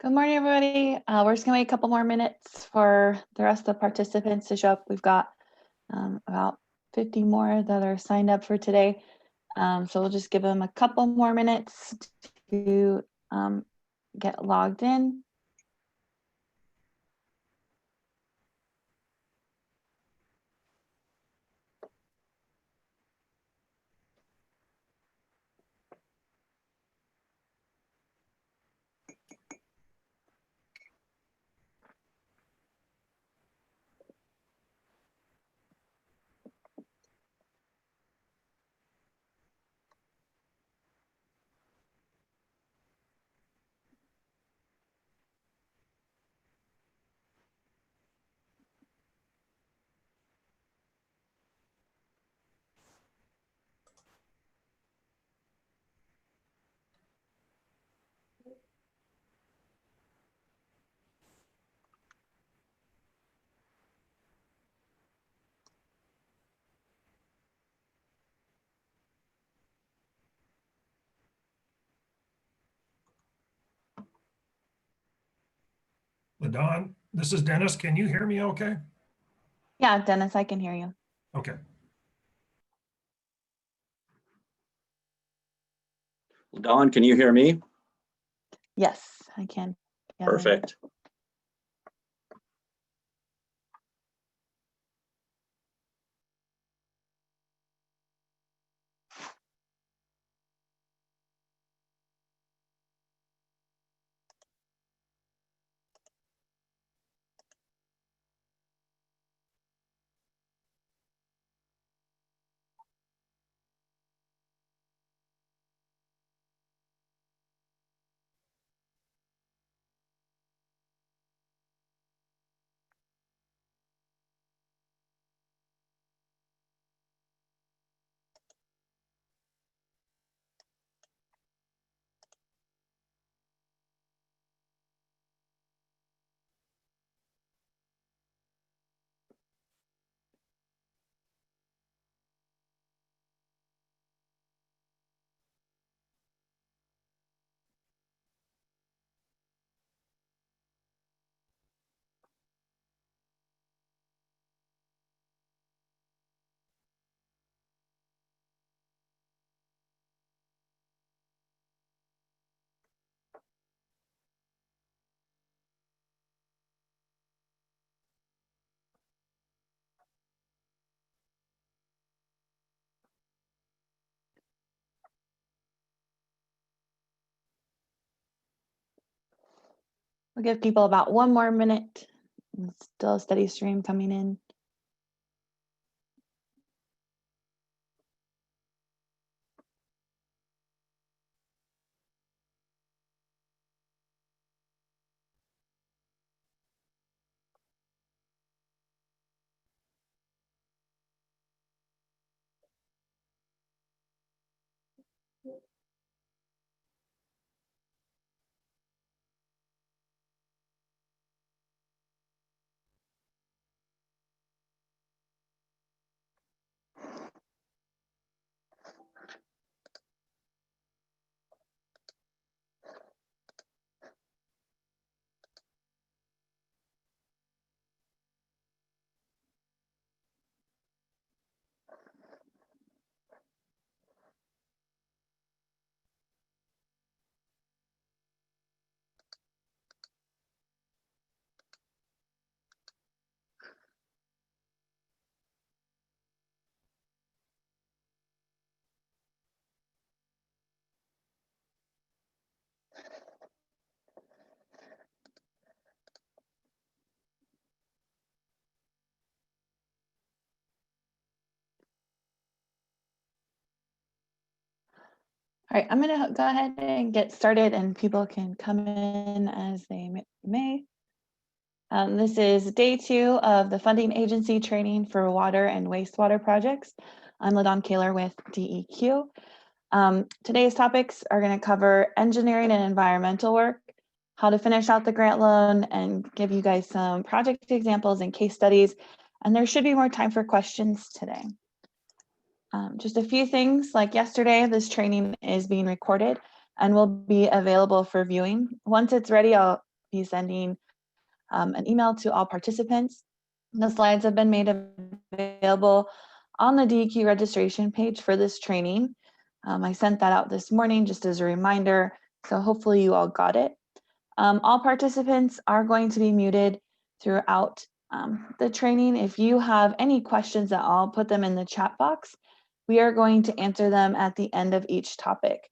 Good morning, everybody. We're just gonna wait a couple more minutes for the rest of the participants to show up. We've got about 50 more that are signed up for today. So we'll just give them a couple more minutes to get logged in. LaDon, this is Dennis. Can you hear me okay? Yeah, Dennis, I can hear you. Okay. Dawn, can you hear me? Yes, I can. Yeah, Perfect. We'll give people about one more minute. It's still a steady stream coming in. All right, I'm gonna go ahead and get started and people can come in as they may. This is day 2 of the funding agency training for water and wastewater projects. I'm LaDon Kaler with DEQ. Today's topics are going to cover engineering and environmental work, how to finish out the grant loan, and give you guys some project examples and case studies. And there should be more time for questions today. Just a few things, like yesterday, this training is being recorded and will be available for viewing. Once it's ready, I'll be sending an email to all participants. The slides have been made available on the DEQ registration page for this training. I sent that out this morning just as a reminder, so hopefully you all got it. All participants are going to be muted throughout the training. If you have any questions at all, put them in the chat box. We are going to answer them at the end of each topic.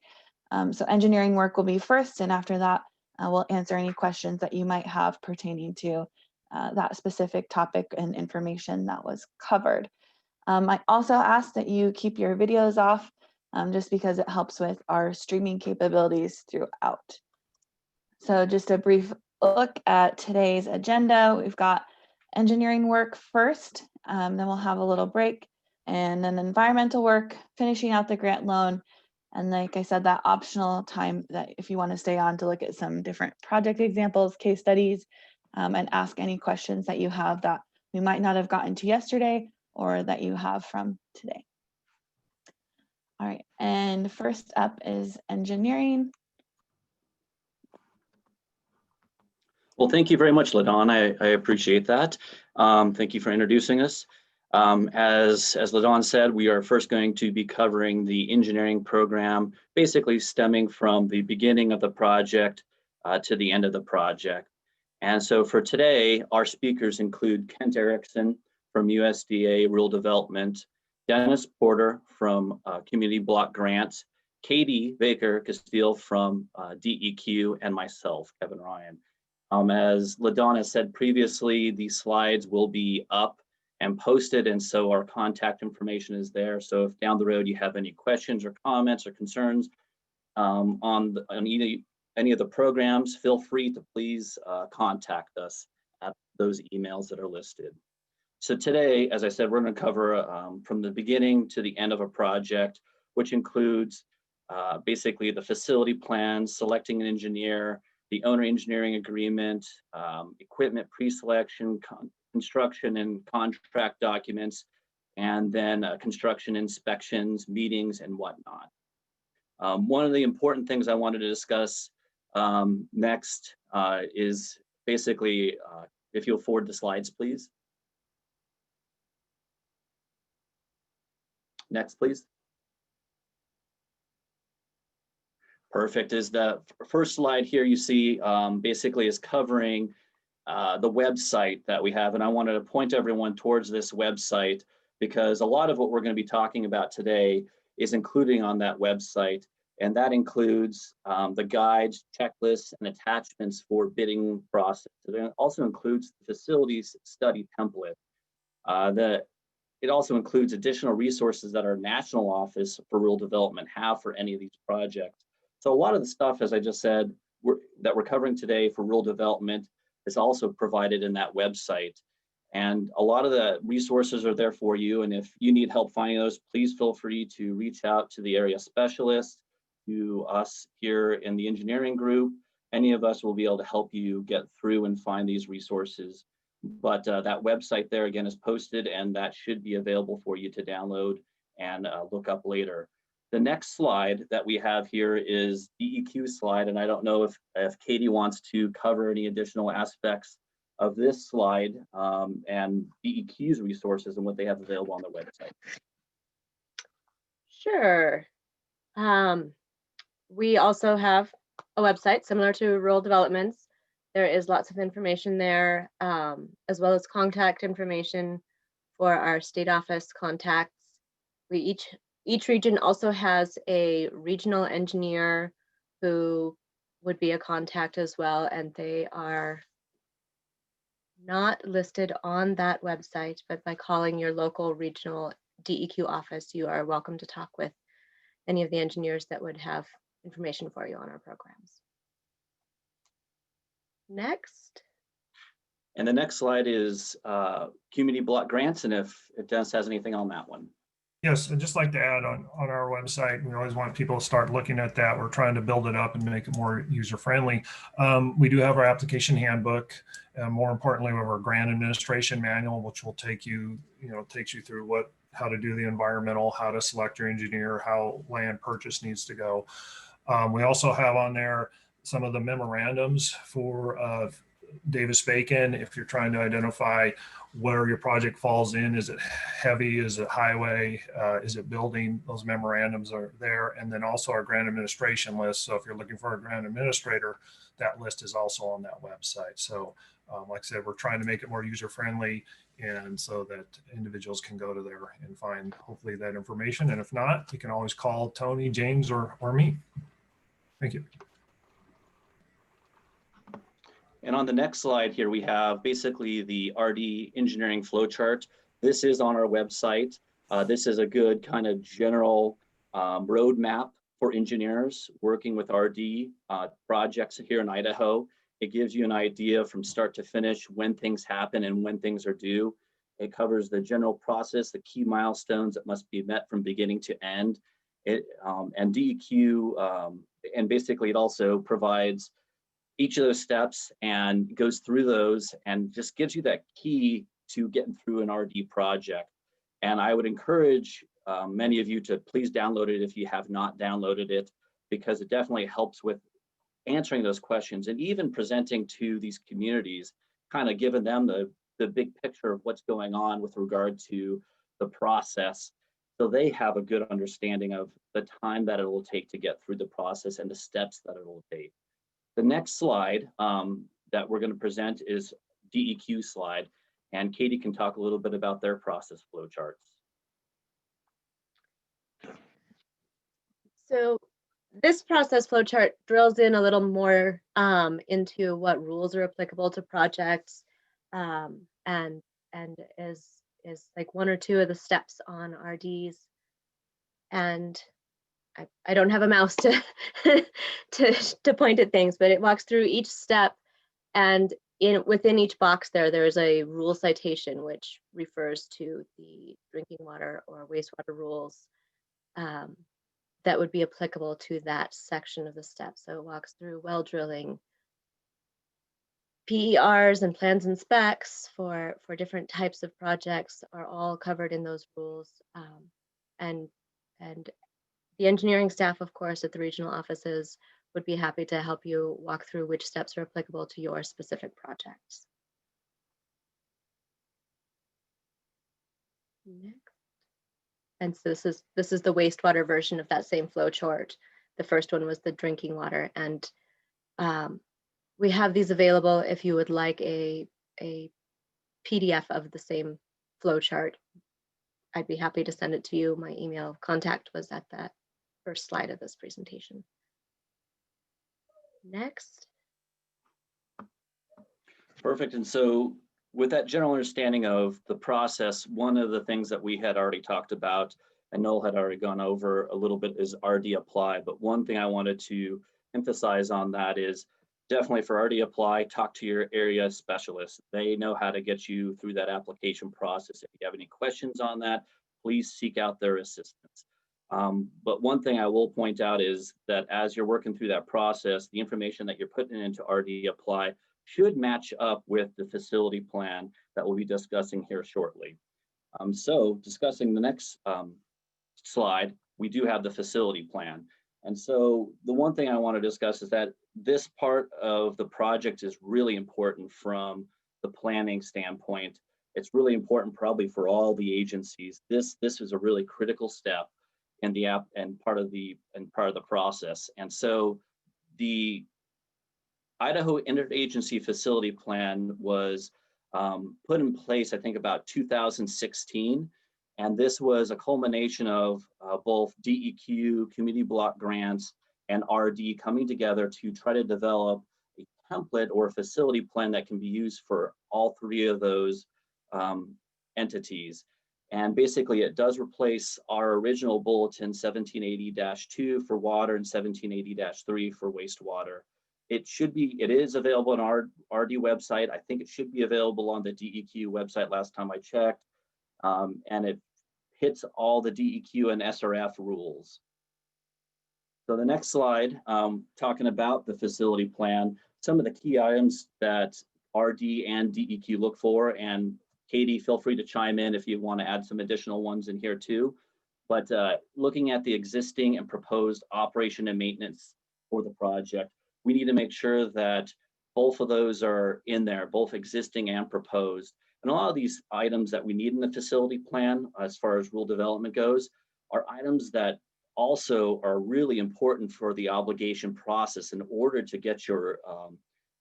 So engineering work will be first, and after that, we'll answer any questions that you might have pertaining to that specific topic and information that was covered. I also ask that you keep your videos off just because it helps with our streaming capabilities throughout. So just a brief look at today's agenda. We've got engineering work first, then we'll have a little break, and then environmental work, finishing out the grant loan. And like I said, that optional time that if you want to stay on to look at some different project examples, case studies, and ask any questions that you have that we might not have gotten to yesterday or that you have from today. All right, and first up is engineering. Well, thank you very much, LaDawn. I appreciate that. Thank you for introducing us. As LaDawn said, we are first going to be covering the engineering program, basically stemming from the beginning of the project to the end of the project. And so for today, our speakers include Kent Erickson from USDA Rural Development, Dennis Porter from Community Block Grants, Katie Baker Castile from DEQ, and myself, Kevin Ryan. As LaDawn has said previously, these slides will be up and posted, and so our contact information is there. So if down the road you have any questions or comments or concerns on any of the programs, feel free to please contact us at those emails that are listed. So today, as I said, we're going to cover from the beginning to the end of a project, which includes basically the facility plans, selecting an engineer, the owner engineering agreement, equipment pre-selection, construction and contract documents, and then construction inspections, meetings, and whatnot. One of the important things I wanted to discuss next is basically, if you'll forward the slides, please. Next, please. Perfect. Is the first slide here you see basically is covering the website that we have. And I wanted to point everyone towards this website because a lot of what we're going to be talking about today is including on that website. And that includes the guides, checklists, and attachments for bidding process. It also includes the facilities study template. It also includes additional resources that our National Office for Rural Development have for any of these projects. So a lot of the stuff, as I just said, that we're covering today for rural development is also provided in that website. And a lot of the resources are there for you. And if you need help finding those, please feel free to reach out to the area specialist, to us here in the engineering group. Any of us will be able to help you get through and find these resources. But that website there again is posted, and that should be available for you to download and look up later. The next slide that we have here is DEQ slide, and I don't know if Katie wants to cover any additional aspects of this slide and DEQ's resources and what they have available on their website. Sure. We also have a website similar to Rural Developments. There is lots of information there, as well as contact information for our state office contacts. Each region also has a regional engineer who would be a contact as well, and they are not listed on that website, but by calling your local regional DEQ office, you are welcome to talk with any of the engineers that would have information for you on our programs. Next. And the next slide is community block grants, and if Dennis has anything on that one. Yes, I'd just like to add on our website, we always want people to start looking at that. We're trying to build it up and make it more user-friendly. We do have our application handbook. More importantly, we have our grant administration manual, which will take you, takes you through how to do the environmental, how to select your engineer, how land purchase needs to go. We also have on there some of the memorandums for Davis-Bacon. If you're trying to identify where your project falls in, is it heavy, is it highway, is it building, those memorandums are there. And then also our grant administration list. So if you're looking for a grant administrator, that list is also on that website. So like I said, we're trying to make it more user-friendly, and so that individuals can go to there and find hopefully that information. And if not, you can always call Tony, James, or me. Thank you. And on the next slide here, we have basically the RD engineering flowchart. This is on our website. This is a good kind of general roadmap for engineers working with RD projects here in Idaho. It gives you an idea from start to finish when things happen and when things are due. It covers the general process, the key milestones that must be met from beginning to end. And DEQ, and basically it also provides each of those steps and goes through those and just gives you that key to getting through an RD project. And I would encourage many of you to please download it if you have not downloaded it, because it definitely helps with answering those questions and even presenting to these communities, kind of giving them the big picture of what's going on with regard to the process, so they have a good understanding of the time that it will take to get through the process and the steps that it will take. The next slide that we're going to present is DEQ slide, and Katie can talk a little bit about their process flow charts. So this process flow chart drills in a little more into what rules are applicable to projects, and is like one or two of the steps on RDs. And I don't have a mouse to to point at things, but it walks through each step, and within each box there is a rule citation which refers to the drinking water or wastewater rules that would be applicable to that section of the step. So it walks through well drilling, PERs and plans and specs for different types of projects are all covered in those rules, and the engineering staff, of course, at the regional offices would be happy to help you walk through which steps are applicable to your specific projects. Next. And so this is the wastewater version of that same flow chart. The first one was the drinking water, and we have these available if you would like a PDF of the same flow chart. I'd be happy to send it to you. My email contact was at that first slide of this presentation. Next. Perfect. And so with that general understanding of the process, one of the things that we had already talked about, and Noel had already gone over a little bit, is RD Apply. But one thing I wanted to emphasize on that is definitely for RD Apply, talk to your area specialist. They know how to get you through that application process. If you have any questions on that, please seek out their assistance. But one thing I will point out is that as you're working through that process, the information that you're putting into RD Apply should match up with the facility plan that we'll be discussing here shortly. So discussing the next slide, we do have the facility plan. And so the one thing I want to discuss is that this part of the project is really important from the planning standpoint. It's really important probably for all the agencies. This is a really critical step in the app and part of the process. And so the Idaho Interagency Facility Plan was put in place, I think, about 2016. And this was a culmination of both DEQ, community block grants, and RD coming together to try to develop a template or a facility plan that can be used for all three of those entities. And basically, it does replace our original bulletin 1780-2 for water and 1780-3 for wastewater. It is available on our RD website. I think it should be available on the DEQ website last time I checked. And it hits all the DEQ and SRF rules. So the next slide, talking about the facility plan, some of the key items that RD and DEQ look for, and Katie, feel free to chime in if you want to add some additional ones in here too. But looking at the existing and proposed operation and maintenance for the project, we need to make sure that both of those are in there, both existing and proposed. And a lot of these items that we need in the facility plan, as far as rural development goes, are items that also are really important for the obligation process in order to get your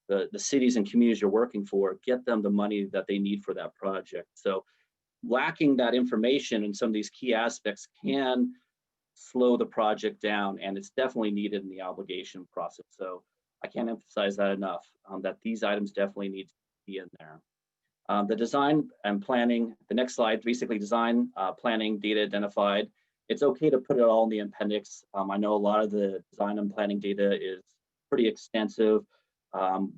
the cities and communities you're working for, get them the money that they need for that project. So lacking that information in some of these key aspects can slow the project down, and it's definitely needed in the obligation process. So I can't emphasize that enough, that these items definitely need to be in there. The design and planning, the next slide, basically design, planning, data identified. It's okay to put it all in the appendix. I know a lot of the design and planning data is pretty extensive.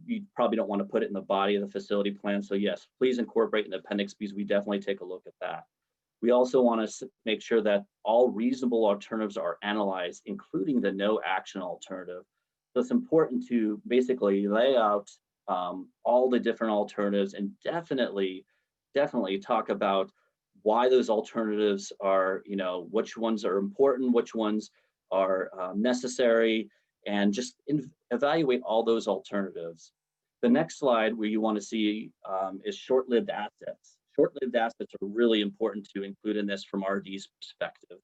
You probably don't want to put it in the body of the facility plan. So yes, please incorporate in the appendix because we definitely take a look at that. We also want to make sure that all reasonable alternatives are analyzed, including the no action alternative. So it's important to basically lay out all the different alternatives and definitely talk about why those alternatives are, which ones are important, which ones are necessary, and just evaluate all those alternatives. The next slide where you want to see is short-lived assets. Short-lived assets are really important to include in this from RD's perspective.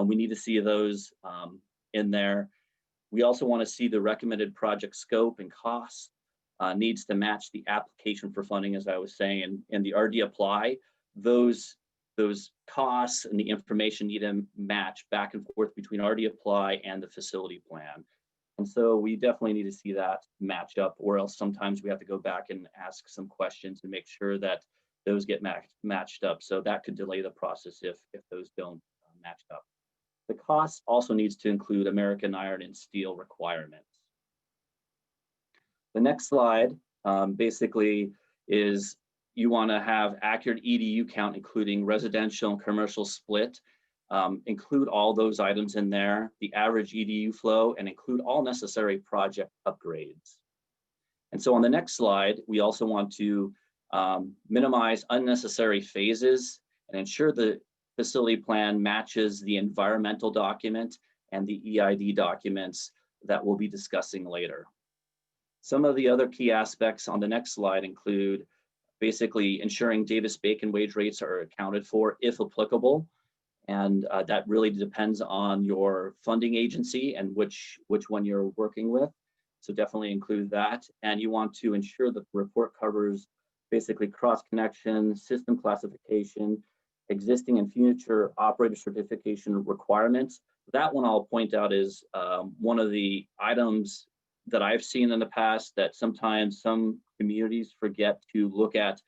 We need to see those in there. We also want to see the recommended project scope and cost needs to match the application for funding, as I was saying, and the RD apply, those costs and the information need to match back and forth between RD apply and the facility plan. And so we definitely need to see that match up, or else sometimes we have to go back and ask some questions to make sure that those get matched up. So that could delay the process if those don't match up. The cost also needs to include American iron and steel requirements. The next slide basically is you want to have accurate EDU count, including residential and commercial split. Include all those items in there, the average EDU flow, and include all necessary project upgrades. And so on the next slide, we also want to minimize unnecessary phases and ensure the facility plan matches the environmental document and the EID documents that we'll be discussing later. Some of the other key aspects on the next slide include basically ensuring Davis-Bacon wage rates are accounted for if applicable. And that really depends on your funding agency and which one you're working with. So definitely include that. And you want to ensure that the report covers basically cross-connection, system classification, existing and future operator certification requirements. That one I'll point out is one of the items that I've seen in the past that sometimes some communities forget to look at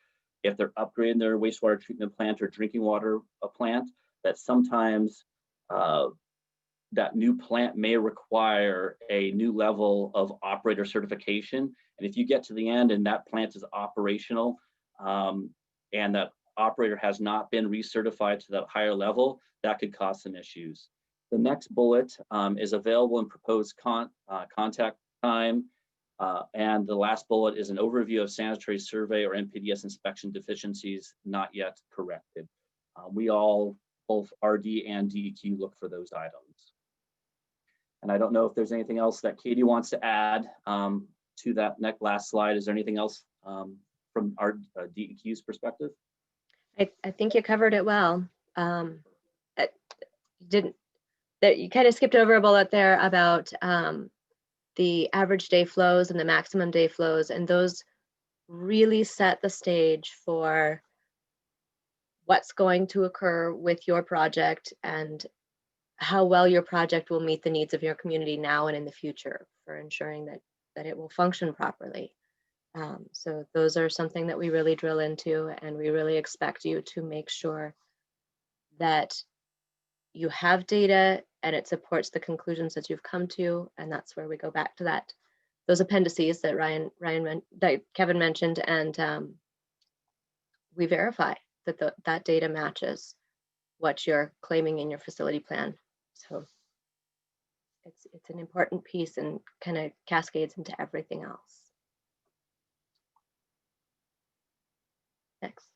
if they're upgrading their wastewater treatment plant or drinking water plant, that sometimes that new plant may require a new level of operator certification. And if you get to the end and that plant is operational and that operator has not been recertified to that higher level, that could cause some issues. The next bullet is available and proposed contact time. And the last bullet is an overview of sanitary survey or NPDES inspection deficiencies not yet corrected. We all, both RD and DEQ, look for those items. And I don't know if there's anything else that Katie wants to add to that last slide. Is there anything else from our DEQ's perspective? I think you covered it well. You kind of skipped over a bullet there about the average day flows and the maximum day flows, and those really set the stage for what's going to occur with your project and how well your project will meet the needs of your community now and in the future for ensuring that it will function properly. So those are something that we really drill into, and we really expect you to make sure that you have data and it supports the conclusions that you've come to. And that's where we go back to those appendices that that Kevin mentioned, and we verify that that data matches what you're claiming in your facility plan. So it's an important piece and kind of cascades into everything else. Next.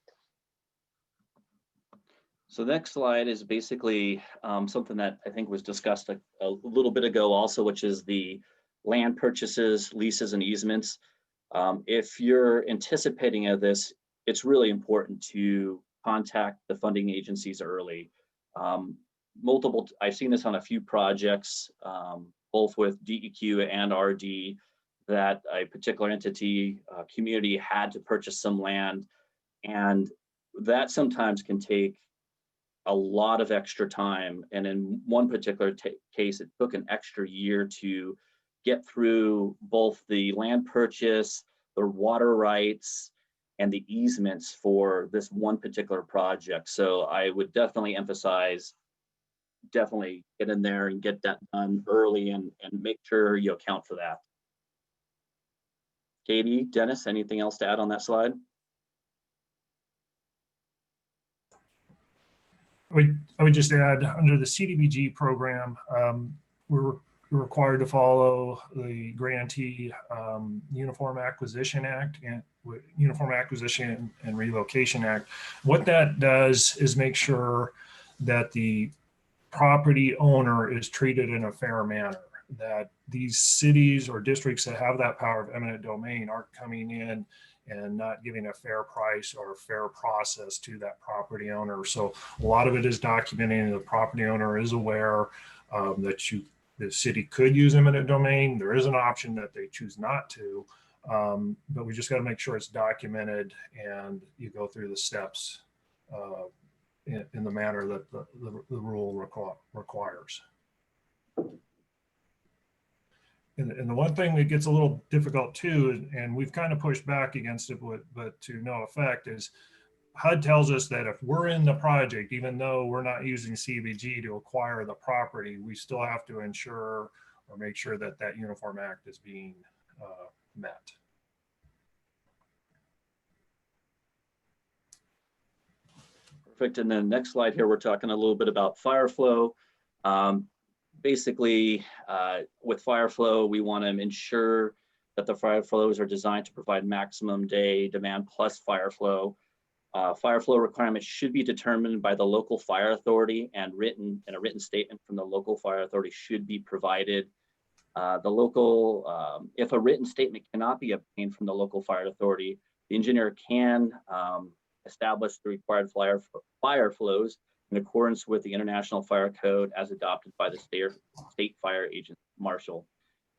So the next slide is basically something that I think was discussed a little bit ago also, which is the land purchases, leases, and easements. If you're anticipating of this, it's really important to contact the funding agencies early. I've seen this on a few projects, both with DEQ and RD, that a particular entity, community had to purchase some land, and that sometimes can take a lot of extra time. And in one particular case, it took an extra year to get through both the land purchase, the water rights, and the easements for this one particular project. So I would definitely emphasize, definitely get in there and get that done early, and make sure you account for that. Katie, Dennis, anything else to add on that slide? I would just add, under the CDBG program, we're required to follow the Grantee Uniform Acquisition Act and Uniform Acquisition and Relocation Act. What that does is make sure that the property owner is treated in a fair manner, that these cities or districts that have that power of eminent domain aren't coming in and not giving a fair price or a fair process to that property owner. So a lot of it is documenting the property owner is aware that the city could use eminent domain. There is an option that they choose not to, but we just got to make sure it's documented and you go through the steps in the manner that the rule requires. And the one thing that gets a little difficult too, and we've kind of pushed back against it, but to no effect, is HUD tells us that if we're in the project, even though we're not using CBG to acquire the property, we still have to ensure or make sure that that Uniform Act is being met. Perfect. And then next slide here, we're talking a little bit about fire flow. Basically, with fire flow, we want to ensure that the fire flows are designed to provide maximum day demand plus fire flow. Fire flow requirements should be determined by the local fire authority, and a written statement from the local fire authority should be provided. If a written statement cannot be obtained from the local fire authority, the engineer can establish the required fire flows in accordance with the International Fire Code as adopted by the state fire agent marshal.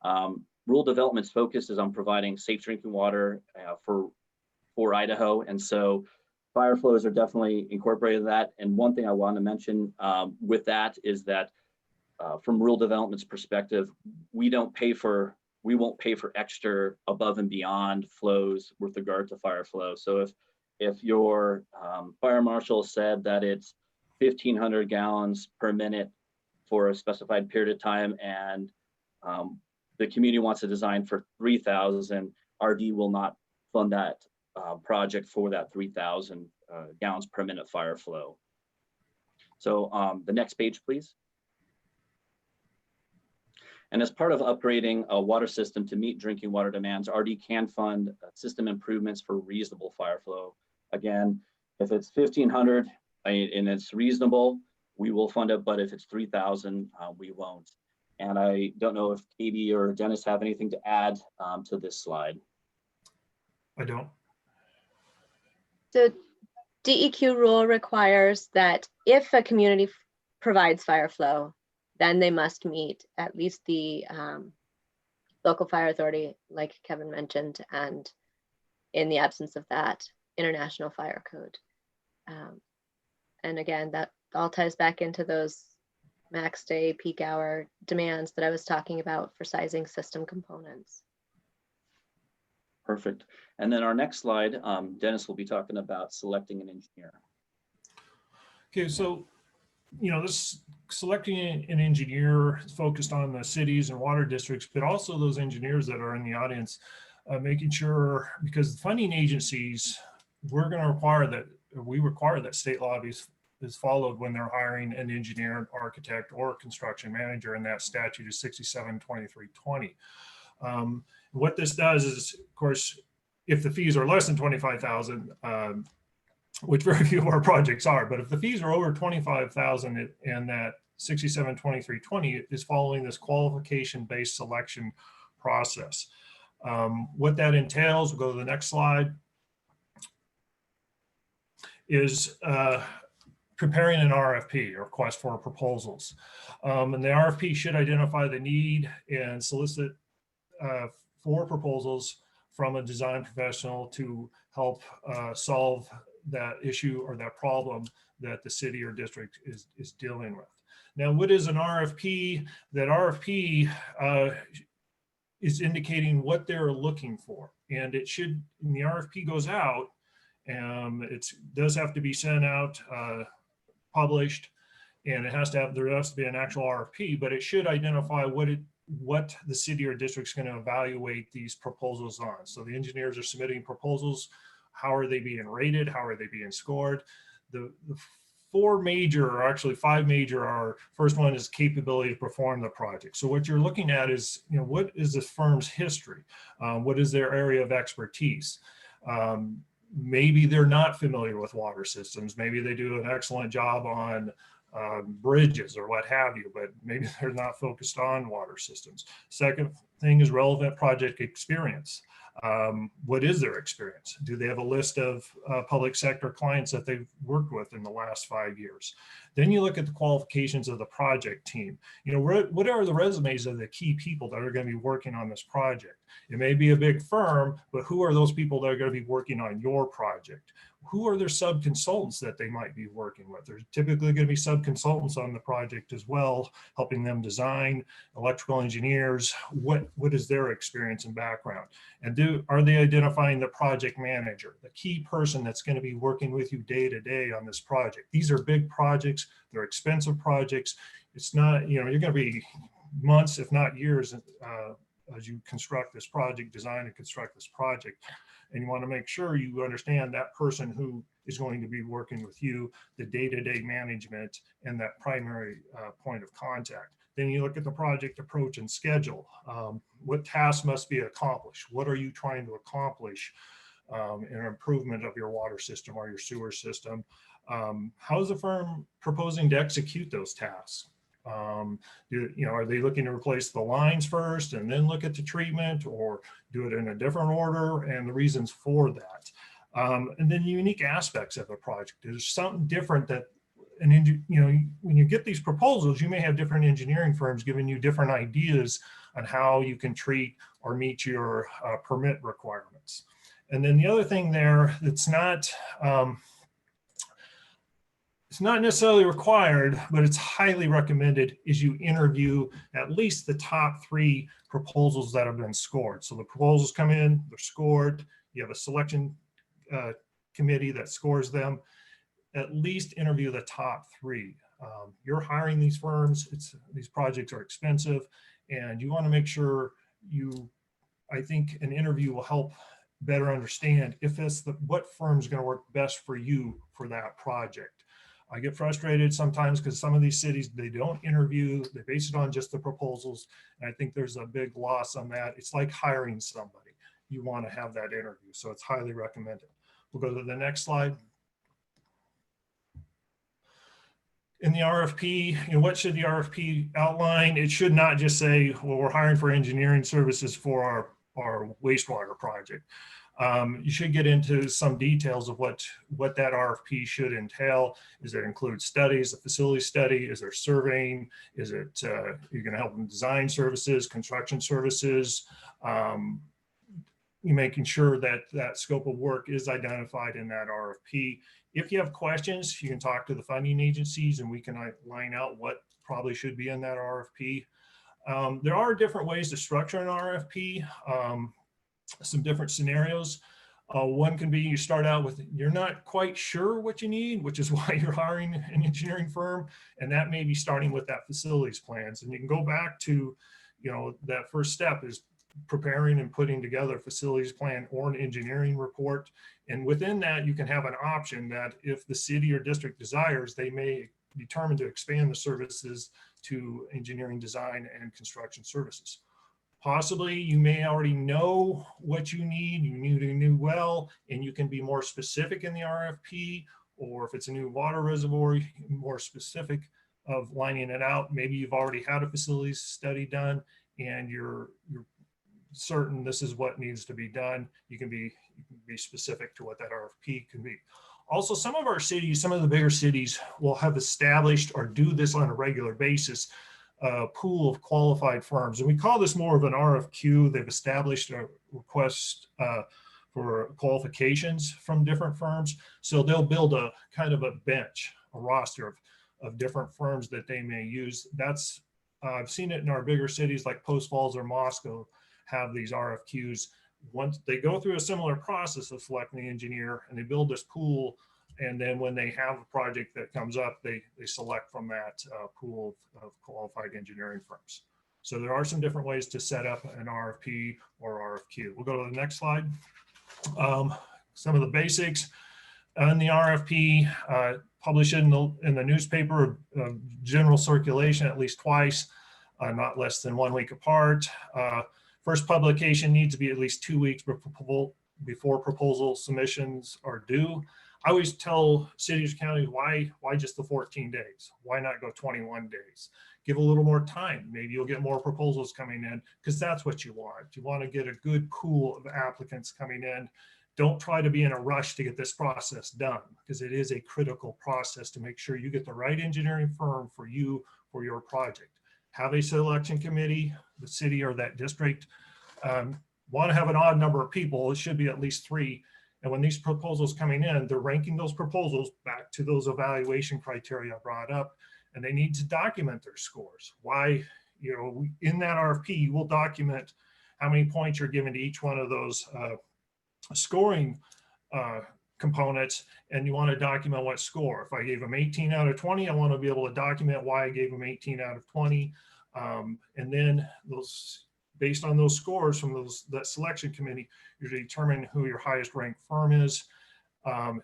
Rural development's focus is on providing safe drinking water for Idaho, and so fire flows are definitely incorporated in that. And one thing I want to mention with that is that from rural development's perspective, we won't pay for extra above and beyond flows with regard to fire flow. So if your fire marshal said that it's 1,500 gallons per minute for a specified period of time, and the community wants to design for 3,000, RD will not fund that project for that 3,000 gallons per minute fire flow. So the next page, please. And as part of upgrading a water system to meet drinking water demands, RD can fund system improvements for reasonable fire flow. Again, if it's 1,500 and it's reasonable, we will fund it, but if it's 3,000, we won't. And I don't know if Katie or Dennis have anything to add to this slide. I don't. So DEQ rule requires that if a community provides fire flow, then they must meet at least the local fire authority, like Kevin mentioned, and in the absence of that, International Fire Code. And again, that all ties back into those max day peak hour demands that I was talking about for sizing system components. Perfect. And then our next slide, Dennis will be talking about selecting an engineer. Okay, so this selecting an engineer is focused on the cities and water districts, but also those engineers that are in the audience, making sure, because the funding agencies, we require that state law is followed when they're hiring an engineer, architect, or construction manager, and that statute is 672320. What this does is, of course, if the fees are less than 25,000, which very few of our projects are, but if the fees are over 25,000 and that 672320 is following this qualification-based selection process. What that entails, we'll go to the next slide, is preparing an RFP, or request for proposals. And the RFP should identify the need and solicit for proposals from a design professional to help solve that issue or that problem that the city or district is dealing with. Now, what is an RFP? That RFP is indicating what they're looking for. And it should, when the RFP goes out, it does have to be sent out, published, and it has to have, there has to be an actual RFP, but it should identify what the city or district's going to evaluate these proposals on. So the engineers are submitting proposals. How are they being rated? How are they being scored? The four major, or actually five major, are, first one is capability to perform the project. So what you're looking at is, what is this firm's history? What is their area of expertise? Maybe they're not familiar with water systems. Maybe they do an excellent job on bridges or what have you, but maybe they're not focused on water systems. Second thing is relevant project experience. What is their experience? Do they have a list of public sector clients that they've worked with in the last 5 years? Then you look at the qualifications of the project team. What are the resumes of the key people that are going to be working on this project? It may be a big firm, but who are those people that are going to be working on your project? Who are their sub-consultants that they might be working with? There's typically going to be sub-consultants on the project as well, helping them design, electrical engineers. What is their experience and background? And are they identifying the project manager, the key person that's going to be working with you day to day on this project? These are big projects. They're expensive projects. It's not, you're going to be months, if not years, as you construct this project, design and construct this project. And you want to make sure you understand that person who is going to be working with you, the day-to-day management, and that primary point of contact. Then you look at the project approach and schedule. What tasks must be accomplished? What are you trying to accomplish in an improvement of your water system or your sewer system? How is the firm proposing to execute those tasks? Are they looking to replace the lines first and then look at the treatment, or do it in a different order, and the reasons for that? And then unique aspects of the project. There's something different that when you get these proposals, you may have different engineering firms giving you different ideas on how you can treat or meet your permit requirements. And then the other thing there that's not, it's not necessarily required, but it's highly recommended, is you interview at least the top 3 proposals that have been scored. So the proposals come in, they're scored, you have a selection committee that scores them. At least interview the top 3. You're hiring these firms, these projects are expensive, and you want to make sure I think an interview will help better understand if it's what firm's going to work best for you for that project. I get frustrated sometimes because some of these cities, they don't interview, they base it on just the proposals. And I think there's a big loss on that. It's like hiring somebody. You want to have that interview. So it's highly recommended. We'll go to the next slide. In the RFP, what should the RFP outline? It should not just say, well, we're hiring for engineering services for our wastewater project. You should get into some details of what that RFP should entail. Does it include studies, a facility study? Is there surveying? Is it, you're going to help them design services, construction services? You're making sure that that scope of work is identified in that RFP. If you have questions, you can talk to the funding agencies and we can line out what probably should be in that RFP. There are different ways to structure an RFP. Some different scenarios. One can be you start out with, you're not quite sure what you need, which is why you're hiring an engineering firm. And that may be starting with that facilities plans. And you can go back to, that first step is preparing and putting together a facilities plan or an engineering report. And within that, you can have an option that if the city or district desires, they may determine to expand the services to engineering, design, and construction services. Possibly you may already know what you need, you need a new well, and you can be more specific in the RFP, or if it's a new water reservoir, more specific of lining it out. Maybe you've already had a facilities study done and you're certain this is what needs to be done. You can be specific to what that RFP can be. Also, some of our cities, some of the bigger cities will have established or do this on a regular basis, a pool of qualified firms. And we call this more of an RFQ. They've established a request for qualifications from different firms. So they'll build a kind of a bench, a roster of different firms that they may use. That's, I've seen it in our bigger cities like Post Falls or Moscow have these RFQs. Once they go through a similar process of selecting the engineer and they build this pool, and then when they have a project that comes up, they select from that pool of qualified engineering firms. So there are some different ways to set up an RFP or RFQ. We'll go to the next slide. Some of the basics on the RFP, publish it in the newspaper, general circulation at least twice, not less than 1 week apart. First publication needs to be at least 2 weeks before proposal submissions are due. I always tell cities, counties, why just the 14 days? Why not go 21 days? Give a little more time. Maybe you'll get more proposals coming in, because that's what you want. You want to get a good pool of applicants coming in. Don't try to be in a rush to get this process done, because it is a critical process to make sure you get the right engineering firm for you, for your project. Have a selection committee. The city or that district want to have an odd number of people. It should be at least 3. And when these proposals coming in, they're ranking those proposals back to those evaluation criteria I brought up, and they need to document their scores. Why, you know, in that RFP, you will document how many points you're given to each one of those scoring components, and you want to document what score. If I gave them 18 out of 20, I want to be able to document why I gave them 18 out of 20. And then those, based on those scores from that selection committee, you determine who your highest ranked firm is.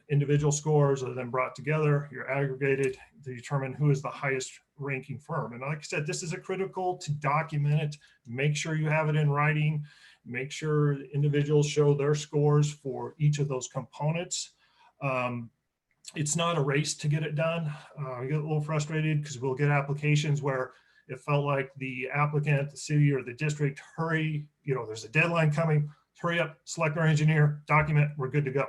Individual scores are then brought together, you're aggregated to determine who is the highest ranking firm. And like I said, this is a critical to document it, make sure you have it in writing, make sure individuals show their scores for each of those components. It's not a race to get it done. I get a little frustrated because we'll get applications where it felt like the applicant, the city or the district, hurry, you know, there's a deadline coming, hurry up, select our engineer, document, we're good to go.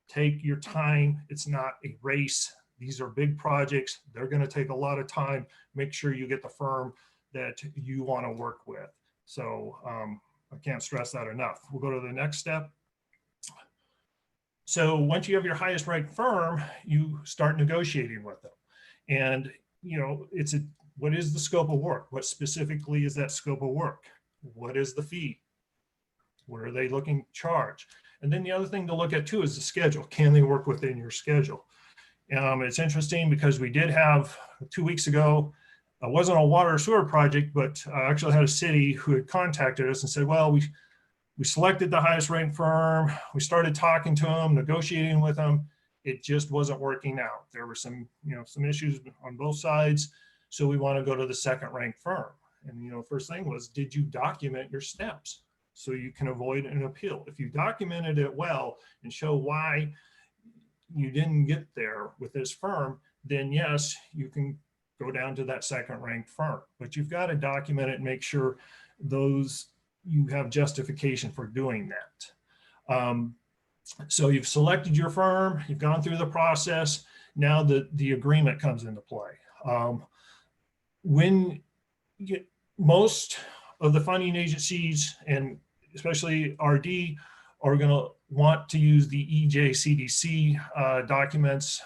Take your time. It's not a race. These are big projects. They're going to take a lot of time. Make sure you get the firm that you want to work with. So I can't stress that enough. We'll go to the next step. So once you have your highest ranked firm, you start negotiating with them. And, you know, what is the scope of work? What specifically is that scope of work? What is the fee? What are they looking to charge? And then the other thing to look at too is the schedule. Can they work within your schedule? It's interesting because we did have 2 weeks ago, it wasn't a water or sewer project, but I actually had a city who had contacted us and said, well, we selected the highest ranked firm. We started talking to them, negotiating with them. It just wasn't working out. There were some issues on both sides. So we want to go to the second ranked firm. And, first thing was, did you document your steps so you can avoid an appeal? If you documented it well and show why you didn't get there with this firm, then yes, you can go down to that second ranked firm. But you've got to document it and make sure you have justification for doing that. So you've selected your firm, you've gone through the process. Now the agreement comes into play. When most of the funding agencies, and especially RD, are going to want to use the EJCDC documents,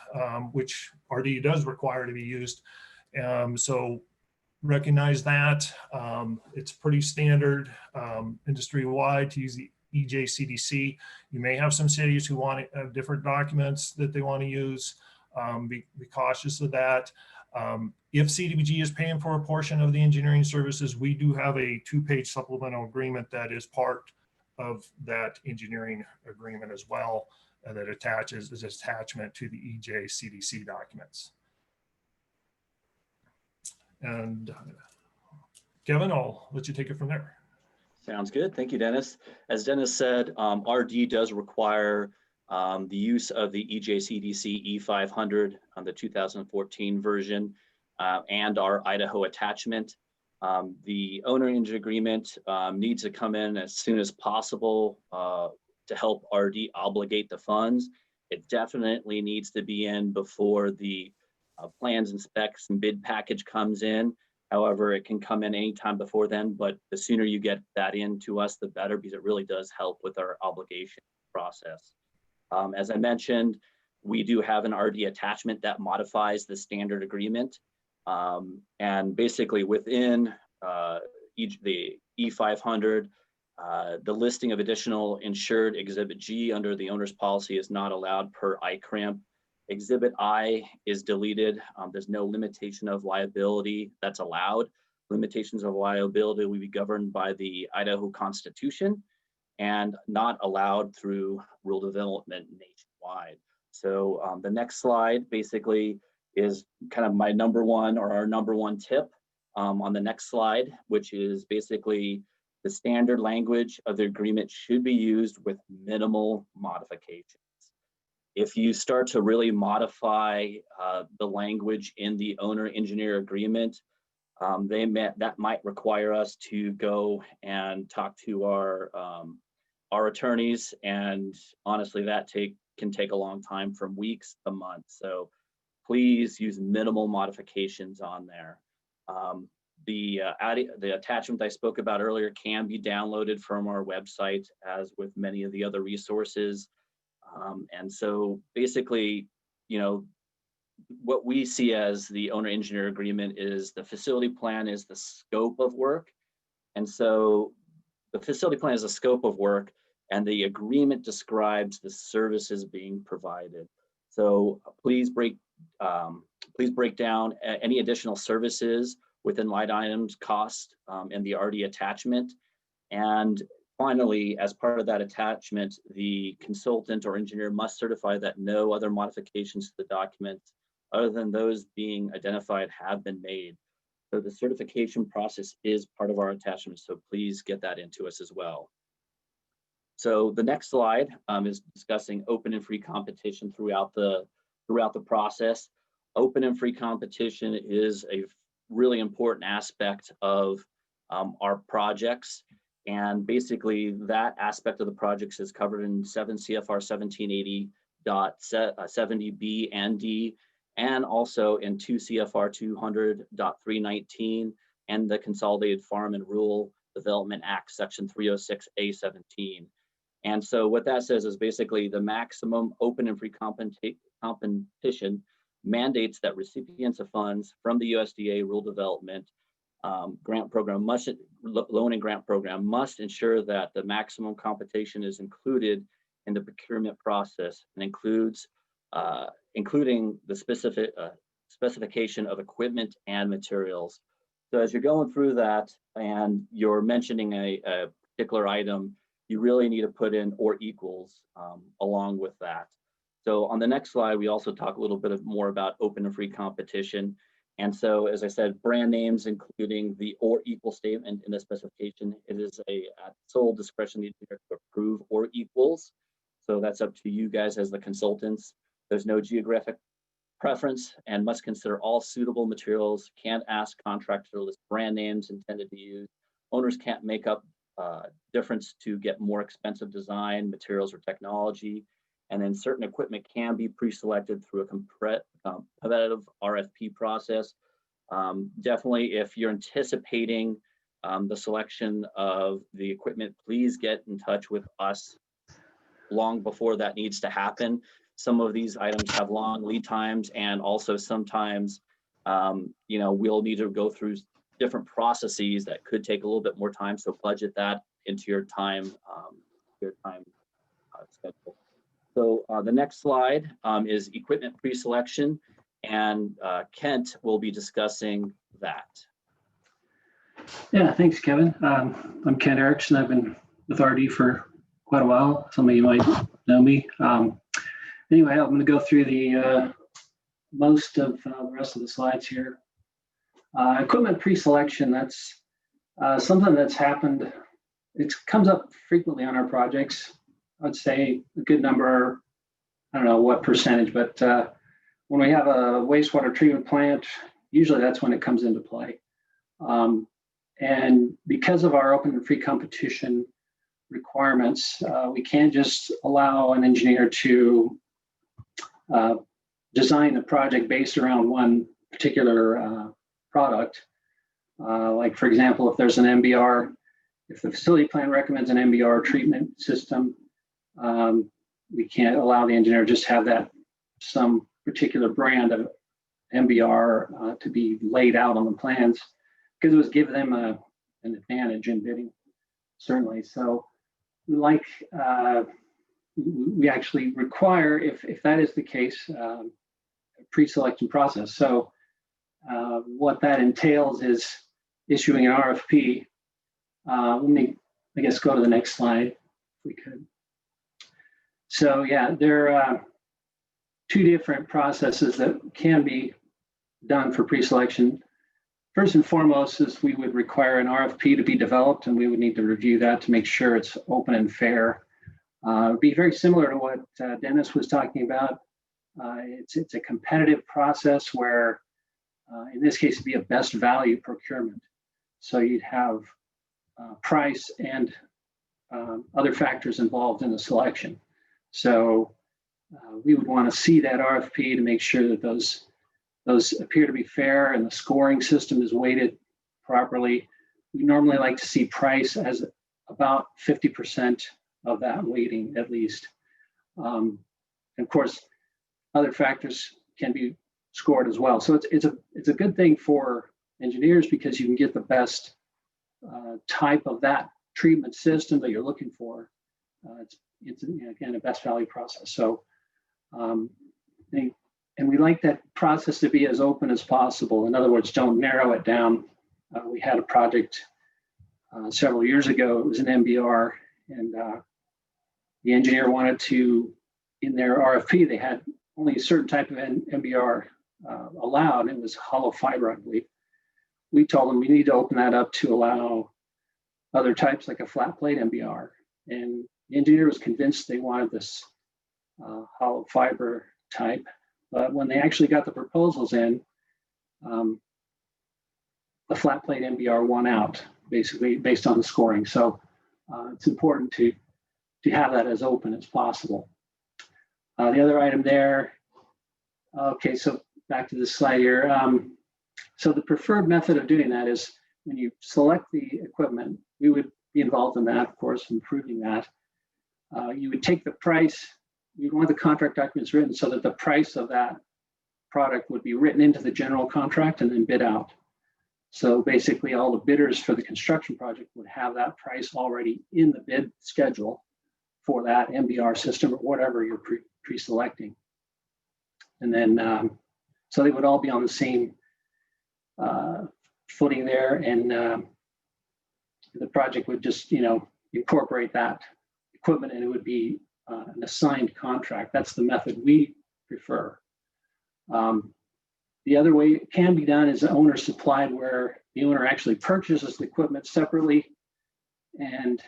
which RD does require to be used. So recognize that. It's pretty standard industry-wide to use the EJCDC. You may have some cities who want different documents that they want to use. Be cautious of that. If CDBG is paying for a portion of the engineering services, we do have a 2-page supplemental agreement that is part of that engineering agreement as well, that attaches as attachment to the EJCDC documents. And Kevin, I'll let you take it from there. Sounds good. Thank you, Dennis. As Dennis said, RD does require the use of the EJCDC E500 on the 2014 version and our Idaho attachment. The owner-engineer agreement needs to come in as soon as possible to help RD obligate the funds. It definitely needs to be in before the plans and specs and bid package comes in. However, it can come in anytime before then, but the sooner you get that in to us, the better, because it really does help with our obligation process. As I mentioned, we do have an RD attachment that modifies the standard agreement. And basically within the E500, the listing of additional insured Exhibit G under the owner's policy is not allowed per ICRAMP. Exhibit I is deleted. There's no limitation of liability that's allowed. Limitations of liability will be governed by the Idaho Constitution and not allowed through rule development nationwide. So the next slide basically is kind of my number one, or our number one tip on the next slide, which is basically the standard language of the agreement should be used with minimal modifications. If you start to really modify the language in the owner-engineer agreement, that might require us to go and talk to our attorneys, and honestly, that can take a long time, from weeks to months. So please use minimal modifications on there. The attachment I spoke about earlier can be downloaded from our website, as with many of the other resources. And so basically, what we see as the owner-engineer agreement is the facility plan is the scope of work. And so the facility plan is a scope of work, and the agreement describes the services being provided. So please break down any additional services within line items cost in the RD attachment. And finally, as part of that attachment, the consultant or engineer must certify that no other modifications to the document other than those being identified have been made. So the certification process is part of our attachment, so please get that into us as well. So the next slide is discussing open and free competition throughout the process. Open and free competition is a really important aspect of our projects. And basically that aspect of the projects is covered in 7 CFR 1780.70B and D, and also in 2 CFR 200.319 and the Consolidated Farm and Rural Development Act, Section 306A17. And so what that says is basically the maximum open and free competition mandates that recipients of funds from the USDA Rural Development grant program loan and grant program must ensure that the maximum competition is included in the procurement process, and includes including the specification of equipment and materials. So as you're going through that and you're mentioning a particular item, you really need to put in or equals along with that. So on the next slide, we also talk a little bit more about open and free competition. And so, as I said, brand names, including the or equal statement in the specification, it is at sole discretion of the engineer to approve or equals. So that's up to you guys as the consultants. There's no geographic preference and must consider all suitable materials. Can't ask contractors to list brand names intended to use. Owners can't make up difference to get more expensive design, materials, or technology. And then certain equipment can be pre-selected through a competitive RFP process. Definitely, if you're anticipating the selection of the equipment, please get in touch with us long before that needs to happen. Some of these items have long lead times, and also sometimes, we'll need to go through different processes that could take a little bit more time. So budget that into your time schedule. So the next slide is equipment pre-selection, and Kent will be discussing that. Yeah, thanks, Kevin. I'm Kent Erickson. I've been with RD for quite a while. Some of you might know me. Anyway, I'm going to go through the most of the rest of the slides here. Equipment pre-selection, that's something that's happened. It comes up frequently on our projects. I'd say a good number, I don't know what percentage, but when we have a wastewater treatment plant, usually that's when it comes into play. And because of our open and free competition requirements, we can't just allow an engineer to design a project based around one particular product. Like, for example, if there's an MBR, if the facility plan recommends an MBR treatment system, we can't allow the engineer to just have that some particular brand of MBR to be laid out on the plans, because it would give them an advantage in bidding, certainly. So we actually require, if that is the case, a pre-selection process. So what that entails is issuing an RFP. Let me, I guess, go to the next slide if we could. So yeah, there are two different processes that can be done for pre-selection. First and foremost is we would require an RFP to be developed, and we would need to review that to make sure it's open and fair. It'd be very similar to what Dennis was talking about. It's a competitive process where, in this case, it'd be a best value procurement. So you'd have price and other factors involved in the selection. So we would want to see that RFP to make sure that those appear to be fair and the scoring system is weighted properly. We normally like to see price as about 50% of that weighting at least. And of course, other factors can be scored as well. So it's a good thing for engineers because you can get the best type of that treatment system that you're looking for. It's again a best value process. So and we like that process to be as open as possible. In other words, don't narrow it down. We had a project several years ago. It was an MBR, and the engineer wanted to, in their RFP, they had only a certain type of MBR allowed. It was hollow fiber, I believe. We told them we need to open that up to allow other types like a flat plate MBR. And the engineer was convinced they wanted this hollow fiber type. But when they actually got the proposals in, the flat plate MBR won out, basically based on the scoring. So it's important to have that as open as possible. The other item there, okay, so back to this slide here. So the preferred method of doing that is when you select the equipment, we would be involved in that, of course, improving that. You would take the price, you'd want the contract documents written so that the price of that product would be written into the general contract and then bid out. So basically all the bidders for the construction project would have that price already in the bid schedule for that MBR system or whatever you're pre-selecting. And then, so they would all be on the same footing there, and the project would just, incorporate that equipment, and it would be an assigned contract. That's the method we prefer. The other way it can be done is owner supplied, where the owner actually purchases the equipment separately. And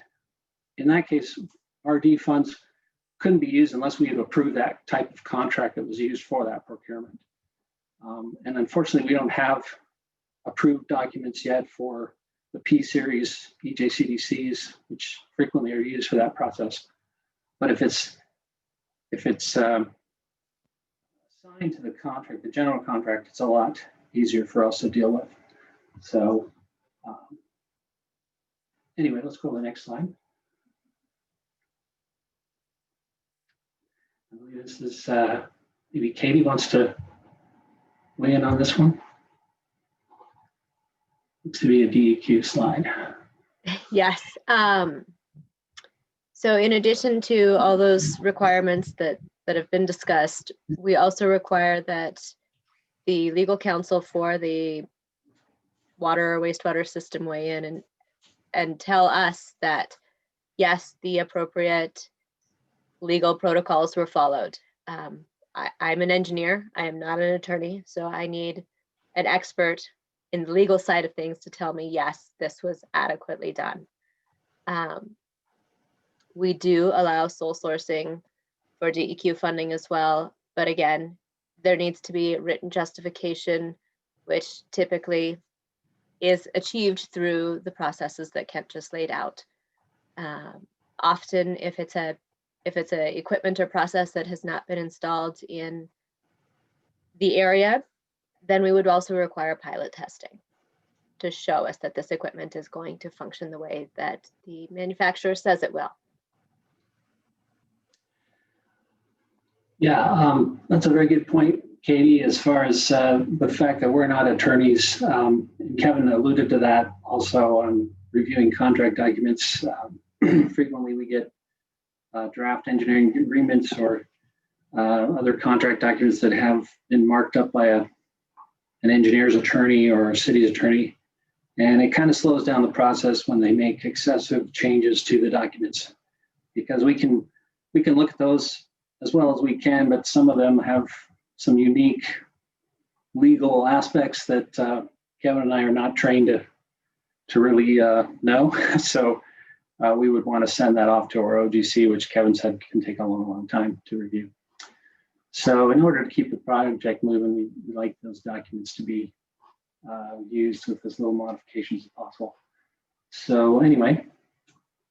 in that case, RD funds couldn't be used unless we had approved that type of contract that was used for that procurement. And unfortunately, we don't have approved documents yet for the P-series EJCDCs, which frequently are used for that process. But if it's assigned to the contract, the general contract, it's a lot easier for us to deal with. So anyway, let's go to the next slide. I believe this is maybe Katie wants to weigh in on this one. Looks to be a DEQ slide. Yes. So in addition to all those requirements that have been discussed, we also require that the legal counsel for the water or wastewater system weigh in and tell us that, yes, the appropriate legal protocols were followed. I'm an engineer. I am not an attorney, so I need an expert in the legal side of things to tell me, yes, this was adequately done. We do allow sole sourcing for DEQ funding as well, but again, there needs to be written justification, which typically is achieved through the processes that Kent just laid out. Often, if it's a equipment or process that has not been installed in the area, then we would also require pilot testing to show us that this equipment is going to function the way that the manufacturer says it will. Yeah, that's a very good point, Katie, as far as the fact that we're not attorneys. And Kevin alluded to that also on reviewing contract documents. Frequently we get draft engineering agreements or other contract documents that have been marked up by an engineer's attorney or a city's attorney. And it kind of slows down the process when they make excessive changes to the documents, because we can look at those as well as we can, but some of them have some unique legal aspects that Kevin and I are not trained to really know. So we would want to send that off to our OGC, which Kevin said can take a long time to review. So in order to keep the project moving, we like those documents to be used with as little modifications as possible. So anyway,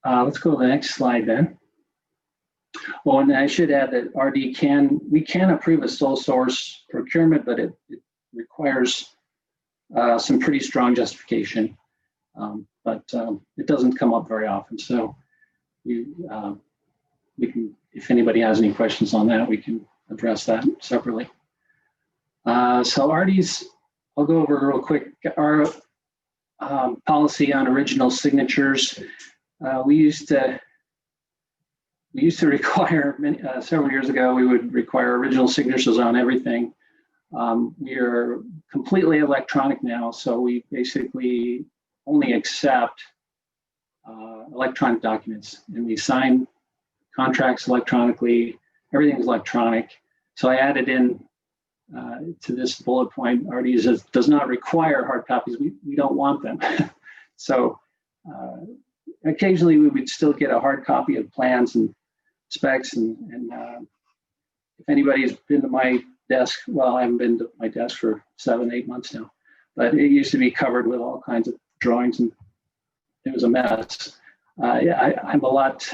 let's go to the next slide then. Oh, and I should add that we can approve a sole source procurement, but it requires some pretty strong justification. But it doesn't come up very often. So we can, if anybody has any questions on that, we can address that separately. So Artie's, I'll go over real quick. Our policy on original signatures. We used to require, several years ago, we would require original signatures on everything. We are completely electronic now, so we basically only accept electronic documents, and we sign contracts electronically. Everything's electronic. So I added in to this bullet point, Artie says, does not require hard copies. We don't want them. So occasionally we would still get a hard copy of plans and specs, and if anybody's been to my desk, well, I haven't been to my desk for 7-8 months now, but it used to be covered with all kinds of drawings, and it was a mess. I'm a lot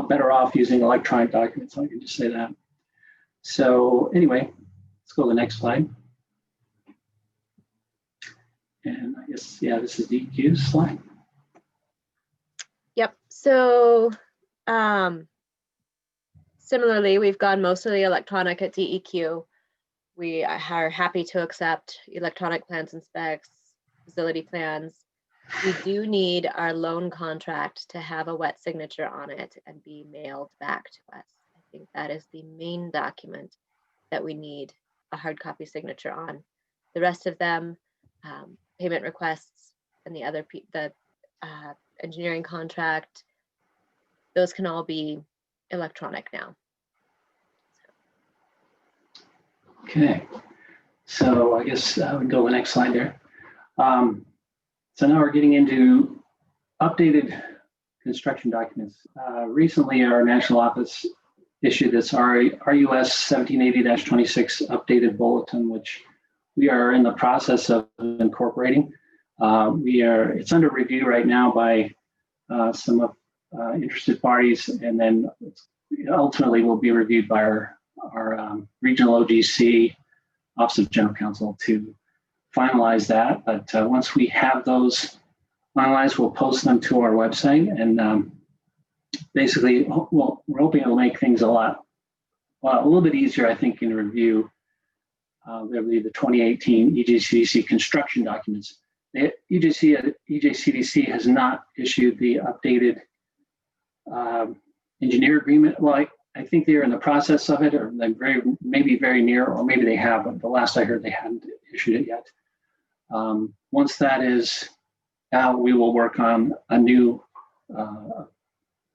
better off using electronic documents. I can just say that. So anyway, let's go to the next slide. And I guess, yeah, this is DEQ's slide. Yep. So similarly, we've gone mostly electronic at DEQ. We are happy to accept electronic plans and specs, facility plans. We do need our loan contract to have a wet signature on it and be mailed back to us. I think that is the main document that we need a hard copy signature on. The rest of them, payment requests and the other, the engineering contract, those can all be electronic now. Okay, so I guess we can go to the next slide there. So now we're getting into updated construction documents. Recently, our national office issued this RUS 1780-26 updated bulletin, which we are in the process of incorporating. It's under review right now by some interested parties, and then ultimately will be reviewed by our regional OGC, Office of General Counsel, to finalize that. But once we have those finalized, we'll post them to our website, and basically, well, we're hoping it'll make things a little bit easier, I think, in review. There'll be the 2018 EJCDC construction documents. The EJCDC has not issued the updated engineer agreement. Well, I think they're in the process of it, or they're maybe very near, or maybe they have, but the last I heard they hadn't issued it yet. Once that is out, we will work on a new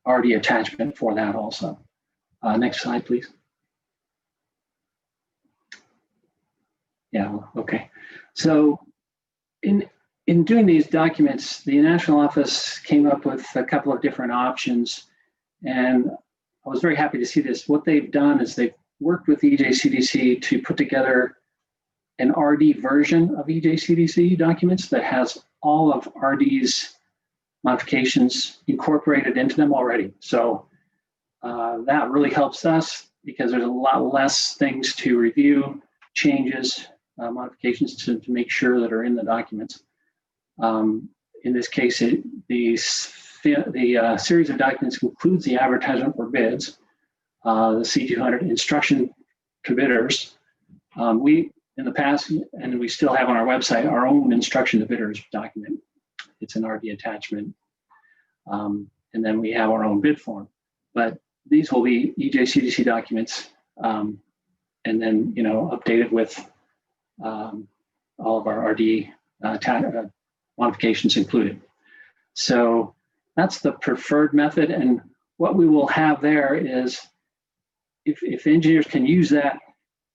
RD attachment for that also. Next slide, please. Yeah, okay. So in doing these documents, the national office came up with a couple of different options, and I was very happy to see this. What they've done is they've worked with the EJCDC to put together an RD version of EJCDC documents that has all of RD's modifications incorporated into them already. So that really helps us because there's a lot less things to review, changes, modifications to make sure that are in the documents. In this case, the series of documents includes the advertisement for bids, the C200 instruction to bidders. We, in the past, and we still have on our website, our own instruction to bidders document. It's an RD attachment. And then we have our own bid form. But these will be EJCDC documents, and then updated with all of our RD modifications included. So that's the preferred method. And what we will have there is, if engineers can use that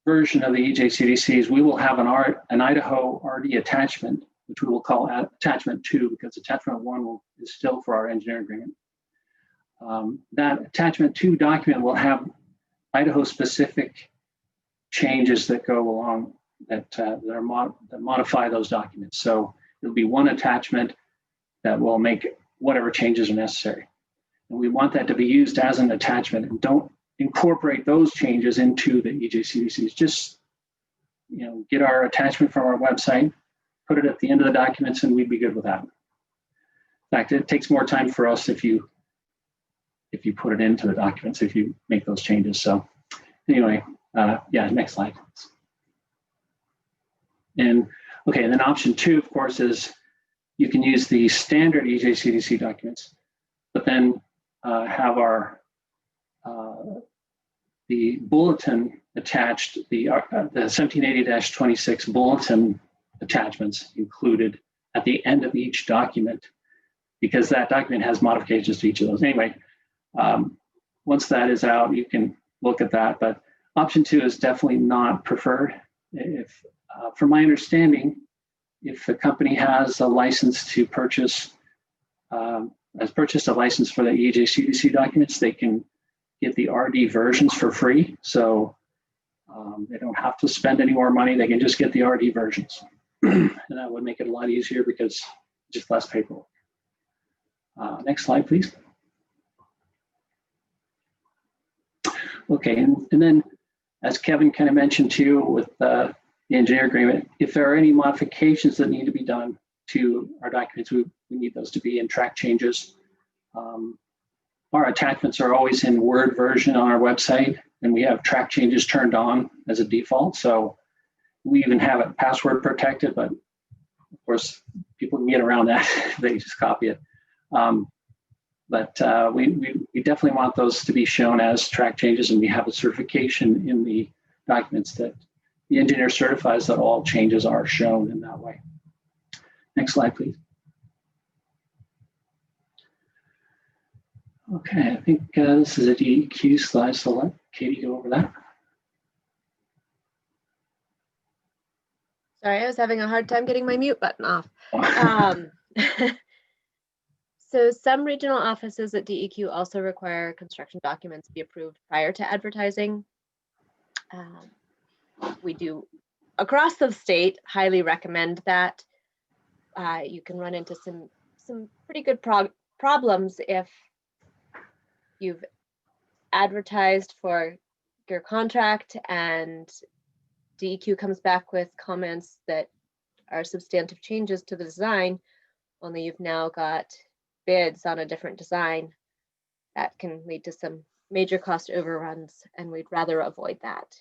version of the EJCDCs, we will have an Idaho RD attachment, which we will call attachment 2, because attachment 1 is still for our engineering agreement. That attachment 2 document will have Idaho specific changes that go along that modify those documents. So it'll be one attachment that will make whatever changes are necessary. And we want that to be used as an attachment, and don't incorporate those changes into the EJCDCs. Just get our attachment from our website, put it at the end of the documents, and we'd be good with that. In fact, it takes more time for us if you put it into the documents, if you make those changes. So anyway, yeah, next slide. And okay, and then option 2, of course, is you can use the standard EJCDC documents, but then have our the bulletin attached, the 1780-26 bulletin attachments included at the end of each document, because that document has modifications to each of those. Anyway, once that is out, you can look at that, but option 2 is definitely not preferred. If, from my understanding, if the company has a license to purchase, has purchased a license for the EJCDC documents, they can get the RD versions for free. So they don't have to spend any more money. They can just get the RD versions. And that would make it a lot easier because just less paperwork. Next slide, please. Okay, and then as Kevin kind of mentioned too, with the engineer agreement, if there are any modifications that need to be done to our documents, we need those to be in track changes. Our attachments are always in Word version on our website, and we have track changes turned on as a default. So we even have it password protected, but of course people can get around that. They just copy it. But we definitely want those to be shown as track changes, and we have a certification in the documents that the engineer certifies that all changes are shown in that way. Next slide, please. Okay, I think this is a DEQ slide, so let Katie go over that. Sorry, I was having a hard time getting my mute button off. So some regional offices at DEQ also require construction documents be approved prior to advertising. We do, across the state, highly recommend that. You can run into some pretty good problems if you've advertised for your contract and DEQ comes back with comments that are substantive changes to the design, only you've now got bids on a different design. That can lead to some major cost overruns, and we'd rather avoid that.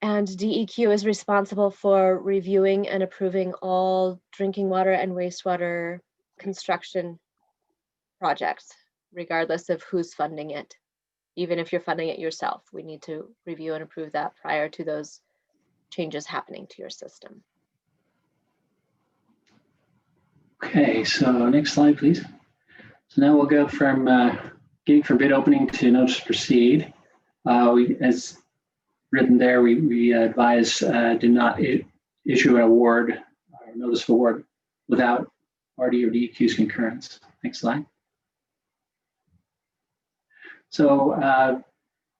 And DEQ is responsible for reviewing and approving all drinking water and wastewater construction projects, regardless of who's funding it. Even if you're funding it yourself, we need to review and approve that prior to those changes happening to your system. Okay, so next slide, please. So now we'll go from getting for bid opening to notice to proceed. As written there, we advise do not issue an award or notice of award without RD or DEQ's concurrence. Next slide. So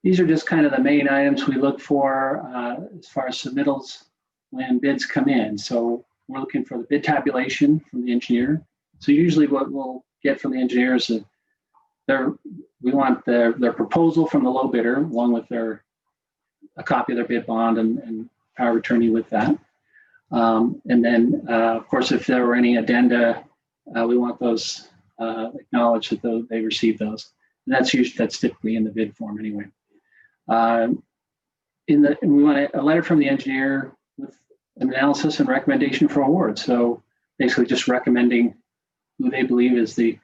these are just kind of the main items we look for as far as submittals when bids come in. So we're looking for the bid tabulation from the engineer. So usually what we'll get from the engineers is we want their proposal from the low bidder along with a copy of their bid bond and power of attorney with that. And then, of course, if there were any addenda, we want those acknowledged that they received those. And that's typically in the bid form anyway. We want a letter from the engineer with an analysis and recommendation for award. So basically, just recommending who they believe is the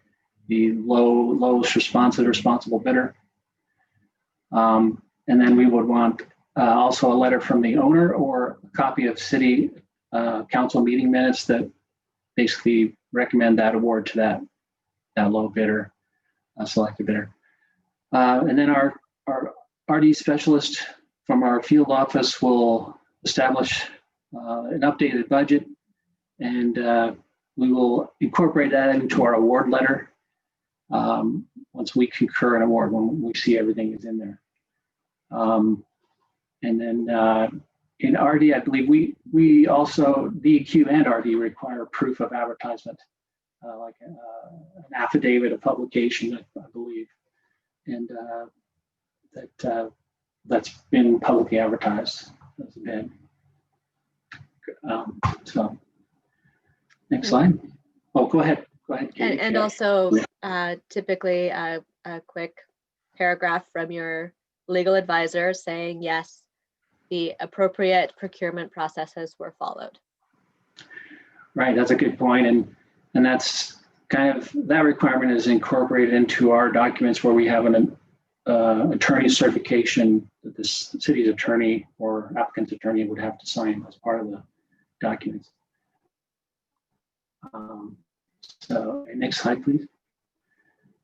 lowest responsible bidder. And then we would want also a letter from the owner or a copy of city council meeting minutes that basically recommend that award to that low bidder, selected bidder. And then our RD specialist from our field office will establish an updated budget, and we will incorporate that into our award letter once we concur an award, when we see everything is in there. And then in RD, I believe we also, DEQ and RD require proof of advertisement, like an affidavit of publication, I believe, and that's been publicly advertised as a bid. So next slide. Oh, go ahead. Katie. And also typically a quick paragraph from your legal advisor saying, yes, the appropriate procurement processes were followed. Right, that's a good point. And that's kind of, that requirement is incorporated into our documents where we have an attorney certification that the city's attorney or applicant's attorney would have to sign as part of the documents. So next slide, please.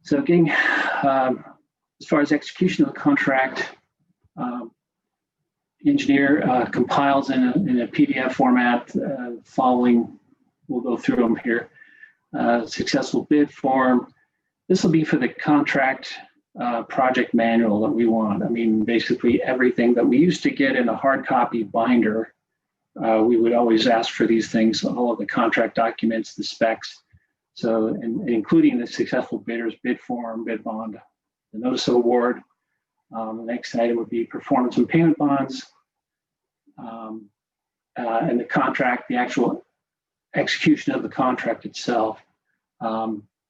So getting, as far as execution of the contract, engineer compiles in a PDF format following, we'll go through them here, successful bid form. This will be for the contract project manual that we want. I mean, basically everything that we used to get in a hard copy binder, we would always ask for these things, all of the contract documents, the specs. So, and including the successful bidder's bid form, bid bond, the notice of award. The next item would be performance and payment bonds, and the contract, the actual execution of the contract itself. Yeah,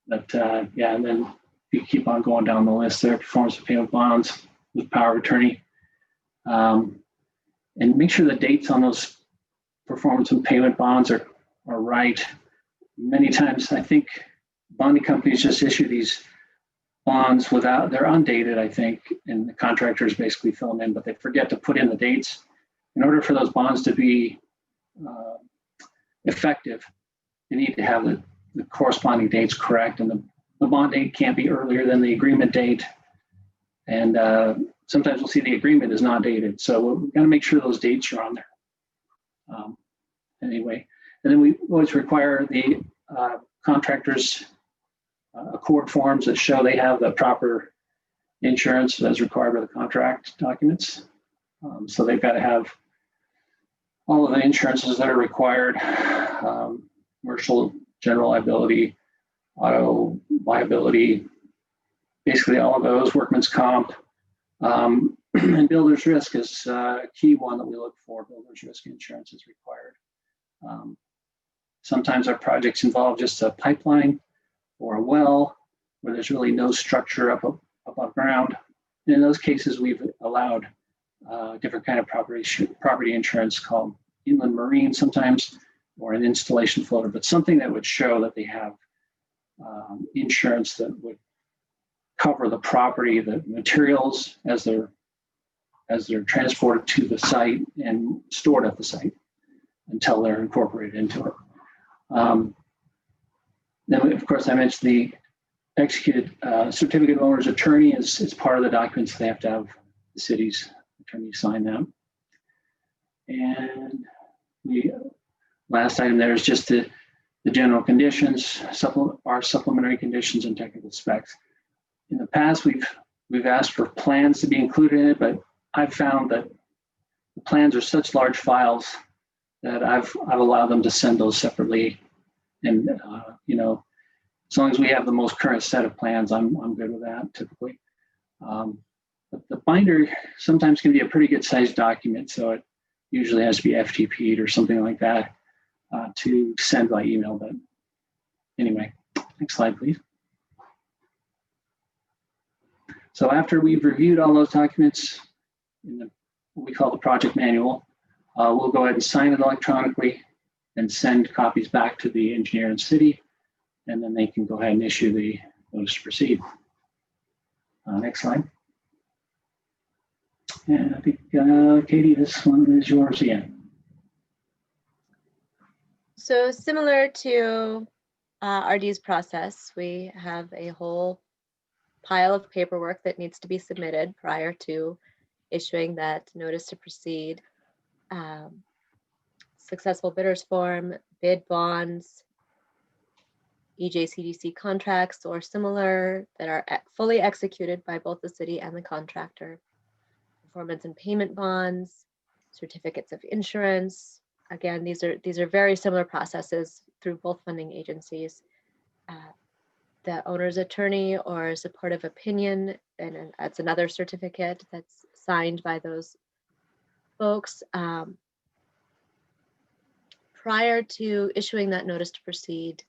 and then you keep on going down the list there, performance and payment bonds with power of attorney. And make sure the dates on those performance and payment bonds are right. Many times, I think bonding companies just issue these bonds without, they're undated, I think, and the contractors basically fill them in, but they forget to put in the dates. In order for those bonds to be effective, you need to have the corresponding dates correct, and the bond date can't be earlier than the agreement date. And sometimes we'll see the agreement is not dated, so we've got to make sure those dates are on there. Anyway, and then we always require the contractors accord forms that show they have the proper insurance as required by the contract documents. So they've got to have all of the insurances that are required, commercial, general liability, auto liability, basically all of those, workman's comp, and builder's risk is a key one that we look for. Builder's risk insurance is required. Sometimes our projects involve just a pipeline or a well where there's really no structure up above ground. And in those cases, we've allowed different kind of property insurance called inland marine sometimes, or an installation floater, but something that would show that they have insurance that would cover the property, the materials as they're transported to the site and stored at the site until they're incorporated into it. Then, of course, I mentioned the executed certificate of owner's attorney is part of the documents. They have to have the city's attorney sign them. And the last item there is just the general conditions, our supplementary conditions and technical specs. In the past, we've We've asked for plans to be included in it, but I've found that the plans are such large files that I've allowed them to send those separately. And you know, as long as we have the most current set of plans, I'm good with that typically. But the binder sometimes can be a pretty good sized document, so it usually has to be FTP'd or something like that to send by email. But anyway, next slide, please. So after we've reviewed all those documents in what we call the project manual, we'll go ahead and sign it electronically and send copies back to the engineer and city, and then they can go ahead and issue the notice to proceed. Next slide. And I think, Katie, this one is yours again. So similar to RD's process, we have a whole pile of paperwork that needs to be submitted prior to issuing that notice to proceed. Successful bidders form, bid bonds, EJCDC contracts or similar that are fully executed by both the city and the contractor, performance and payment bonds, certificates of insurance. Again, these are very similar processes through both funding agencies. The owner's attorney or supportive opinion, and that's another certificate that's signed by those folks. Prior to issuing that notice to proceed,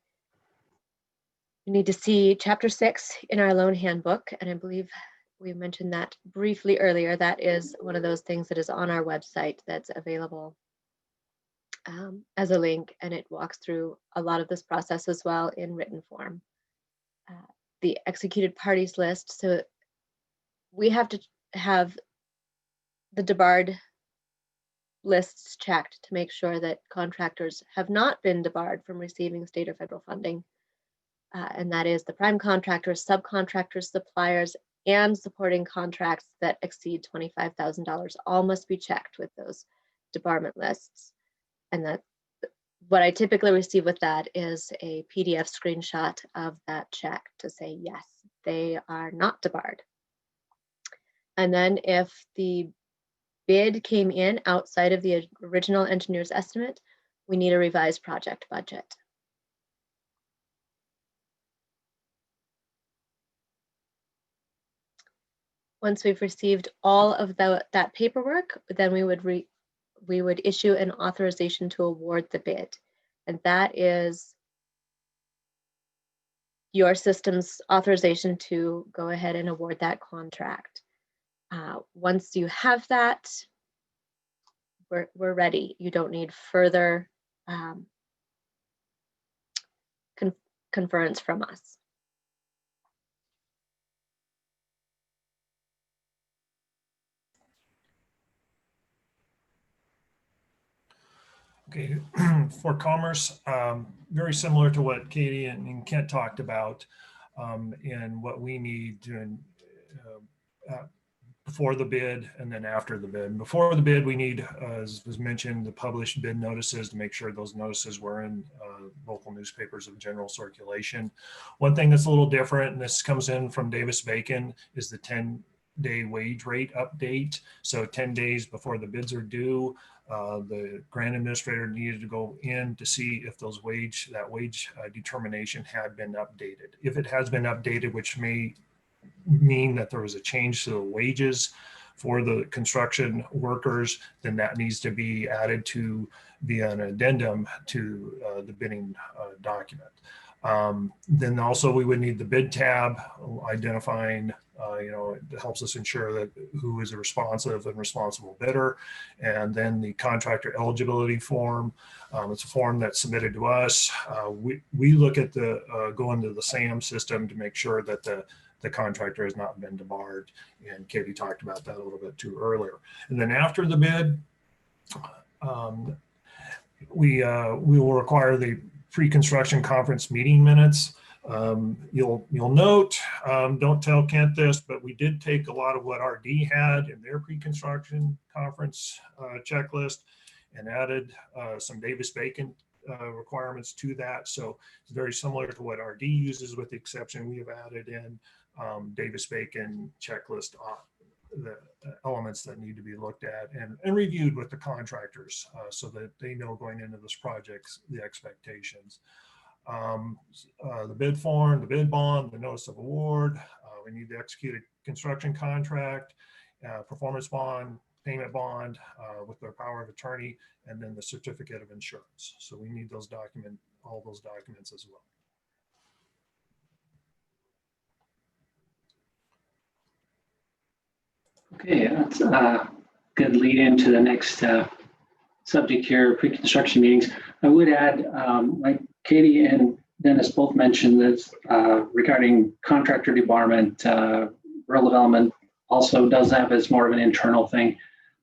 you need to see Chapter 6 in our loan handbook, and I believe we mentioned that briefly earlier. That is one of those things that is on our website that's available as a link, and it walks through a lot of this process as well in written form. The executed parties list, so we have to have the debarred lists checked to make sure that contractors have not been debarred from receiving state or federal funding. And that is the prime contractors, subcontractors, suppliers, and supporting contracts that exceed $25,000. All must be checked with those debarment lists. And that what I typically receive with that is a PDF screenshot of that check to say, yes, they are not debarred. And then if the bid came in outside of the original engineer's estimate, we need a revised project budget. Once we've received all of that paperwork, then we would issue an authorization to award the bid. And that is your system's authorization to go ahead and award that contract. Once you have that, we're ready. You don't need further conference from us. Okay, for commerce, very similar to what Katie and Kent talked about, and what we need to before the bid and then after the bid. Before the bid, we need, as was mentioned, the published bid notices to make sure those notices were in local newspapers of general circulation. One thing that's a little different, and this comes in from Davis-Bacon, is the 10-day wage rate update. So 10 days before the bids are due, the grant administrator needed to go in to see if that wage determination had been updated. If it has been updated, which may mean that there was a change to the wages for the construction workers, then that needs to be added to via an addendum to the bidding document. Then also we would need the bid tab identifying, it helps us ensure that who is a responsive and responsible bidder. And then the contractor eligibility form. It's a form that's submitted to us. We look at go into the SAM system to make sure that the contractor has not been debarred. And Katie talked about that a little bit too earlier. And then after the bid, we will require the pre-construction conference meeting minutes. You'll note, don't tell Kent this, but we did take a lot of what RD had in their pre-construction conference checklist and added some Davis-Bacon requirements to that. So it's very similar to what RD uses, with the exception we have added in Davis-Bacon checklist the elements that need to be looked at and reviewed with the contractors so that they know going into this project the expectations. The bid form, the bid bond, the notice of award. We need to execute a construction contract, performance bond, payment bond with their power of attorney, and then the certificate of insurance. So we need those all those documents as well. Okay, that's a good lead into the next subject here, pre-construction meetings. I would add, like Katie and Dennis both mentioned this regarding contractor debarment, rural development also does have as more of an internal thing.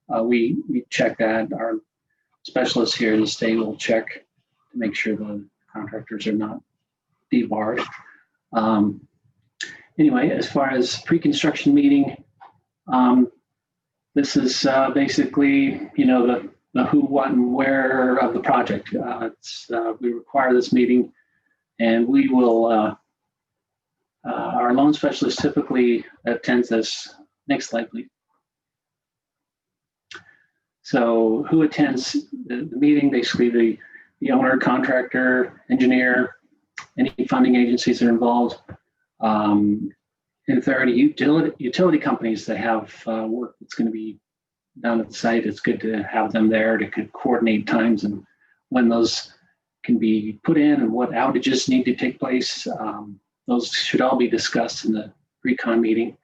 We check that. Our specialists here in the state will check to make sure the contractors are not debarred. Anyway, as far as pre-construction meeting, this is basically, the who, what, and where of the project. We require this meeting, and we will, our loan specialist typically attends this. Next slide, please. So who attends the meeting? Basically the owner, contractor, engineer, any funding agencies that are involved. If there are any utility companies that have work that's going to be done at the site, it's good to have them there to coordinate times and when those can be put in and what outages need to take place. Those should all be discussed in the pre-con meeting,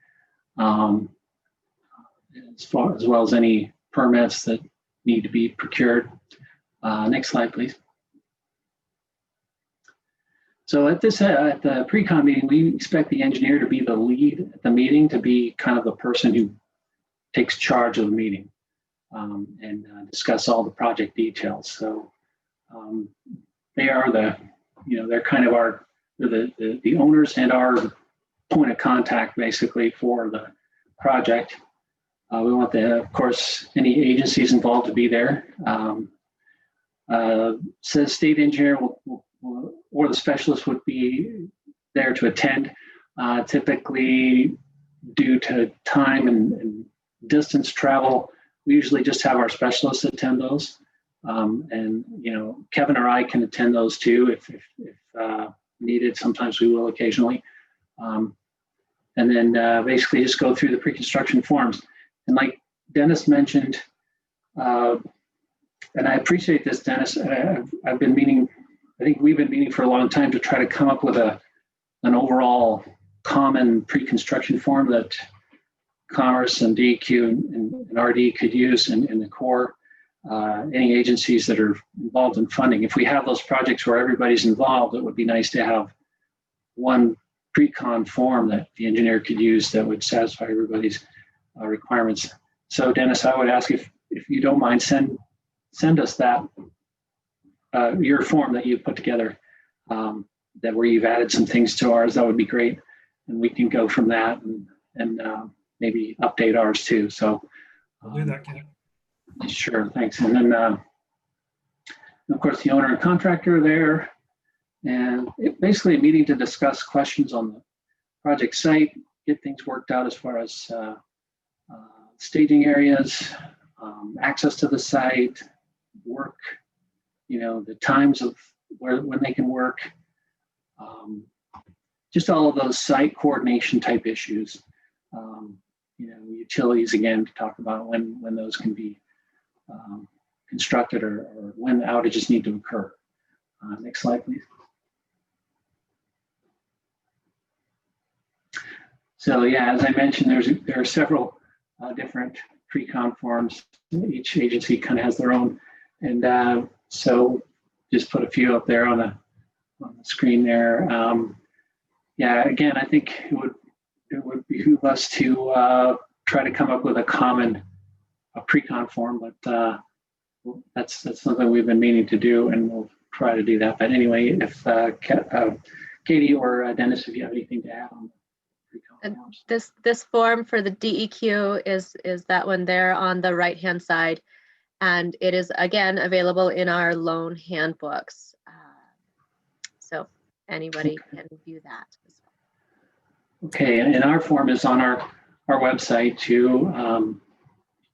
as well as any permits that need to be procured. Next slide, please. So at the pre-con meeting, we expect the engineer to be the lead at the meeting, to be kind of the person who takes charge of the meeting and discuss all the project details. So they are they're kind of the owners and our point of contact basically for the project. We want of course, any agencies involved to be there. Says state engineer or the specialist would be there to attend. Typically, due to time and distance travel, we usually just have our specialists attend those. And Kevin or I can attend those too if needed. Sometimes we will occasionally. And then basically just go through the pre-construction forms. And like Dennis mentioned, and I appreciate this, Dennis, I've been meaning, I think we've been meaning for a long time to try to come up with an overall common pre-construction form that Commerce and DEQ and RD could use in the core. Any agencies that are involved in funding. If we have those projects where everybody's involved, it would be nice to have one pre-con form that the engineer could use that would satisfy everybody's requirements. So Dennis, I would ask if you don't mind, send us that, your form that you've put together, that where you've added some things to ours. That would be great. And we can go from that and maybe update ours too. So I'll do that, Ken. Sure, thanks. And then, of course, the owner and contractor are there, and basically a meeting to discuss questions on the project site, get things worked out as far as staging areas, access to the site, work, the times of when they can work, just all of those site coordination type issues. Utilities, again, to talk about when those can be constructed or when the outages need to occur. Next slide, please. So yeah, as I mentioned, there are several different pre-con forms. Each agency kind of has their own, and so just put a few up there on the screen there. Yeah, again, I think it would behoove us to try to come up with a common pre-con form, but that's something we've been meaning to do, and we'll try to do that. But anyway, if Katie or Dennis, if you have anything to add on the pre-con forms. This form for the DEQ is that one there on the right-hand side. And it is, again, available in our loan handbooks. So anybody can view that as well. Okay, and our form is on our website too.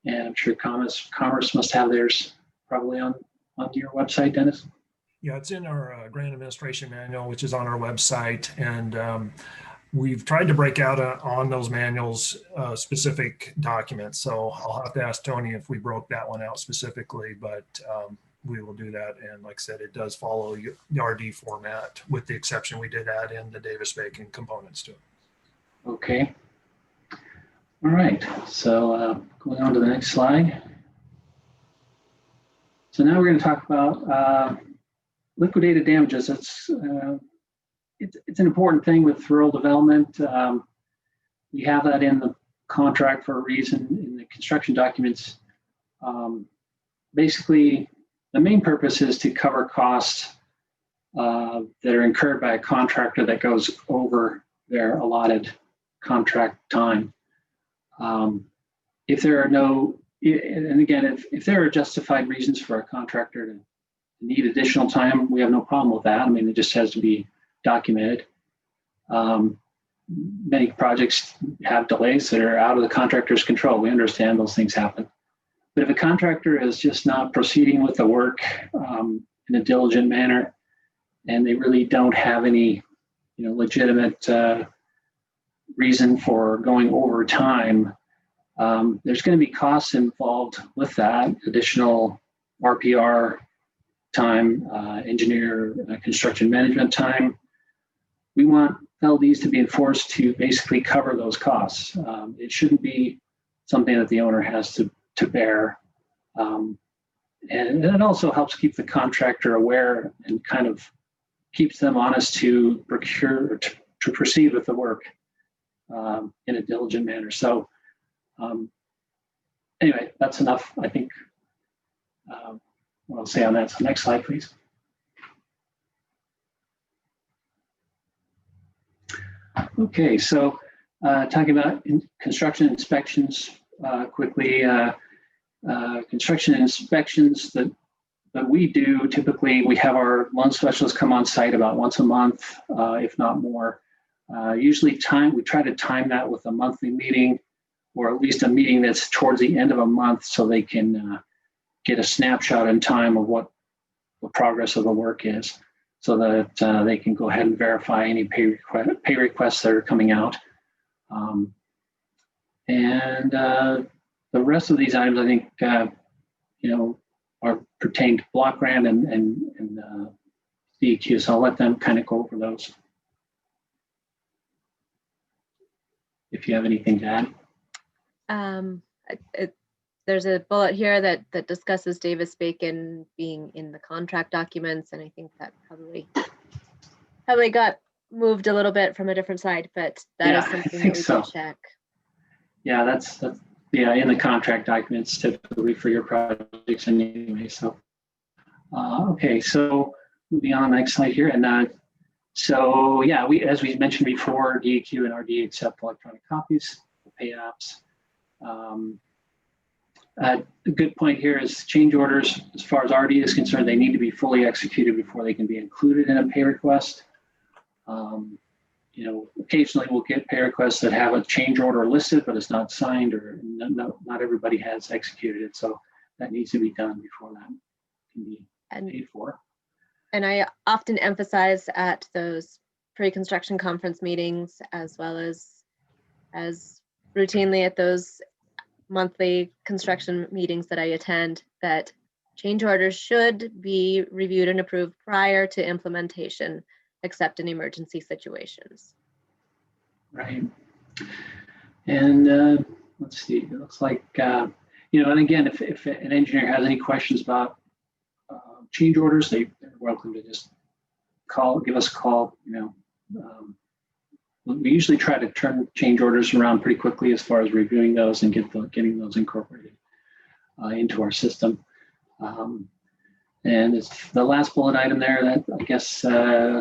And I'm sure Commerce must have theirs probably on your website, Dennis. Yeah, it's in our grant administration manual, which is on our website. And we've tried to break out on those manuals specific documents. So I'll have to ask Tony if we broke that one out specifically, but we will do that. And like I said, it does follow the RD format, with the exception we did add in the Davis-Bacon components to it. Okay. All right. So going on to the next slide. So now we're going to talk about liquidated damages. It's an important thing with rural development. We have that in the contract for a reason in the construction documents. Basically, the main purpose is to cover costs that are incurred by a contractor that goes over their allotted contract time. If there are no, and again, if there are justified reasons for a contractor to need additional time, we have no problem with that. I mean, it just has to be documented. Many projects have delays that are out of the contractor's control. We understand those things happen. But if a contractor is just not proceeding with the work in a diligent manner, and they really don't have any, legitimate reason for going over time, there's going to be costs involved with that, additional RPR time, engineer construction management time. We want LDs to be enforced to basically cover those costs. It shouldn't be something that the owner has to bear. And it also helps keep the contractor aware and kind of keeps them honest to to proceed with the work in a diligent manner. So anyway, that's enough, I think, what I'll say on that. So next slide, please. Okay, so talking about construction inspections quickly. Construction inspections that we do, typically we have our loan specialists come on site about once a month, if not more. Usually we try to time that with a monthly meeting, or at least a meeting that's towards the end of a month, so they can get a snapshot in time of what the progress of the work is, so that they can go ahead and verify any pay requests that are coming out. And the rest of these items, I think, are pertain to block grant and DEQ, so I'll let them kind of go over those. If you have anything to add. There's a bullet here that discusses Davis-Bacon being in the contract documents, and I think that probably got moved a little bit from a different side, but that is something that we can check. Yeah, that's in the contract documents typically for your projects anyway. So okay, so moving on, next slide here, and so yeah, as we mentioned before, DEQ and RD accept electronic copies of pay apps. A good point here is change orders. As far as RD is concerned, they need to be fully executed before they can be included in a pay request. Occasionally we'll get pay requests that have a change order listed, but it's not signed, or not everybody has executed it. So that needs to be done before that can be paid for. And I often emphasize at those pre-construction conference meetings, as well as routinely at those monthly construction meetings that I attend, that change orders should be reviewed and approved prior to implementation, except in emergency situations. Right. And let's see, it looks like, and again, if an engineer has any questions about change orders, they're welcome to just give us a call. We usually try to turn change orders around pretty quickly as far as reviewing those and getting those incorporated into our system. And it's the last bullet item there, that I guess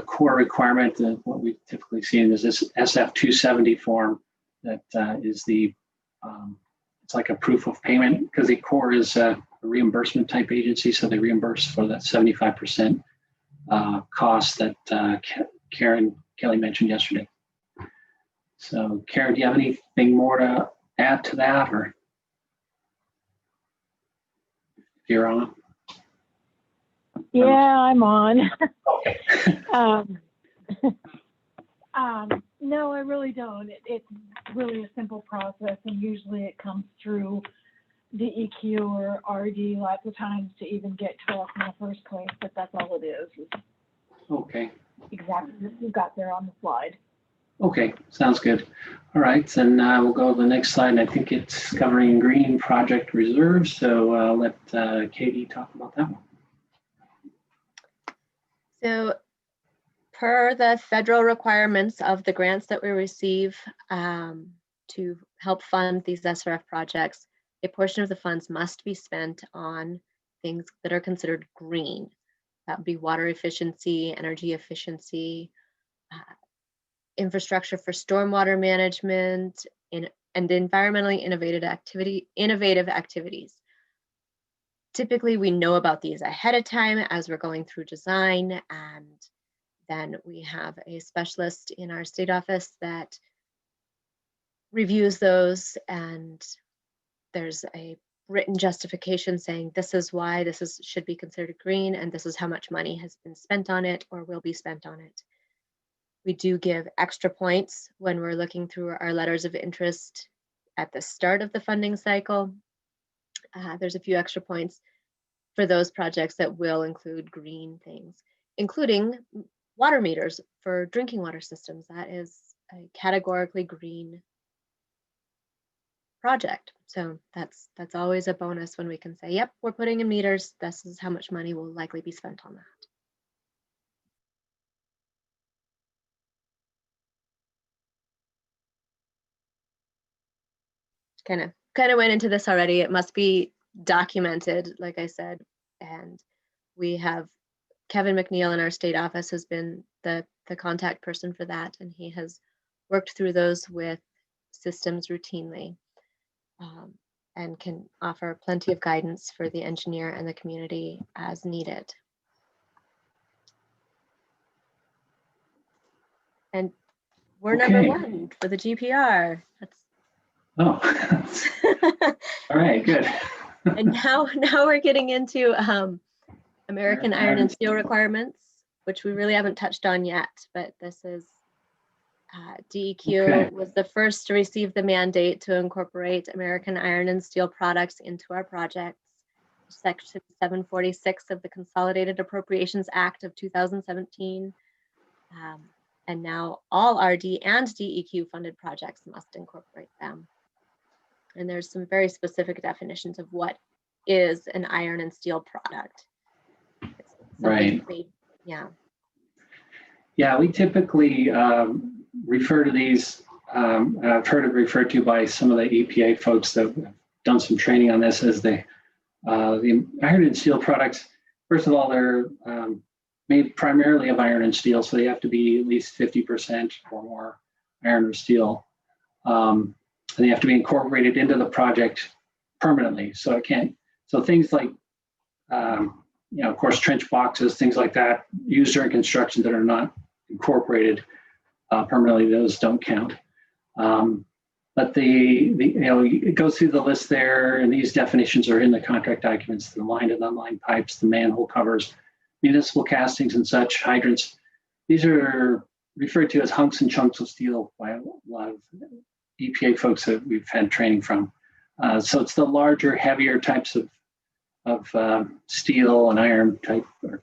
core requirement, what we typically see is this SF-270 form that is it's like a proof of payment, because the core is a reimbursement type agency, so they reimburse for that 75% cost that Kelly mentioned yesterday. So Karen, do you have anything more to add to that, or if you're on? Yeah, I'm on. Okay. No, I really don't. It's really a simple process, and usually it comes through DEQ or RD lots of times to even get to us in the first place, but that's all it is. Okay. Exactly what you got there on the slide. Okay, sounds good. All right, then we'll go to the next slide, and I think it's covering green project reserves. So I'll let Katie talk about that one. So per the federal requirements of the grants that we receive to help fund these SRF projects, a portion of the funds must be spent on things that are considered green. That would be water efficiency, energy efficiency, infrastructure for stormwater management, and environmentally innovative activities. Typically, we know about these ahead of time as we're going through design, and then we have a specialist in our state office that reviews those, and there's a written justification saying this is why this should be considered green, and this is how much money has been spent on it or will be spent on it. We do give extra points when we're looking through our letters of interest at the start of the funding cycle. There's a few extra points for those projects that will include green things, including water meters for drinking water systems. That is a categorically green project. So that's always a bonus when we can say, yep, we're putting in meters. This is how much money will likely be spent on that. Kind of went into this already. It must be documented, like I said, and we have Kevin McNeil in our state office has been the contact person for that, and he has worked through those with systems routinely, and can offer plenty of guidance for the engineer and the community as needed. And we're number one for the GPR. That's oh, all right, good. And now we're getting into American Iron and Steel requirements, which we really haven't touched on yet, but this is DEQ was the first to receive the mandate to incorporate American iron and steel products into our projects. Section 746 of the Consolidated Appropriations Act of 2017. And now all RD and DEQ funded projects must incorporate them. And there's some very specific definitions of what is an iron and steel product. Right. Yeah. Yeah, we typically refer to these, I've heard it referred to by some of the EPA folks that have done some training on this as the iron and steel products. First of all, they're made primarily of iron and steel, so they have to be at least 50% or more iron or steel. And they have to be incorporated into the project permanently. So it can't, so things like, you know, of course, trench boxes, things like that, used during construction that are not incorporated permanently, those don't count. But you know, it goes through the list there, and these definitions are in the contract documents: the lined and unlined pipes, the manhole covers, municipal castings and such, hydrants. These are referred to as hunks and chunks of steel by a lot of EPA folks that we've had training from. So it's the larger, heavier types of steel and iron type, or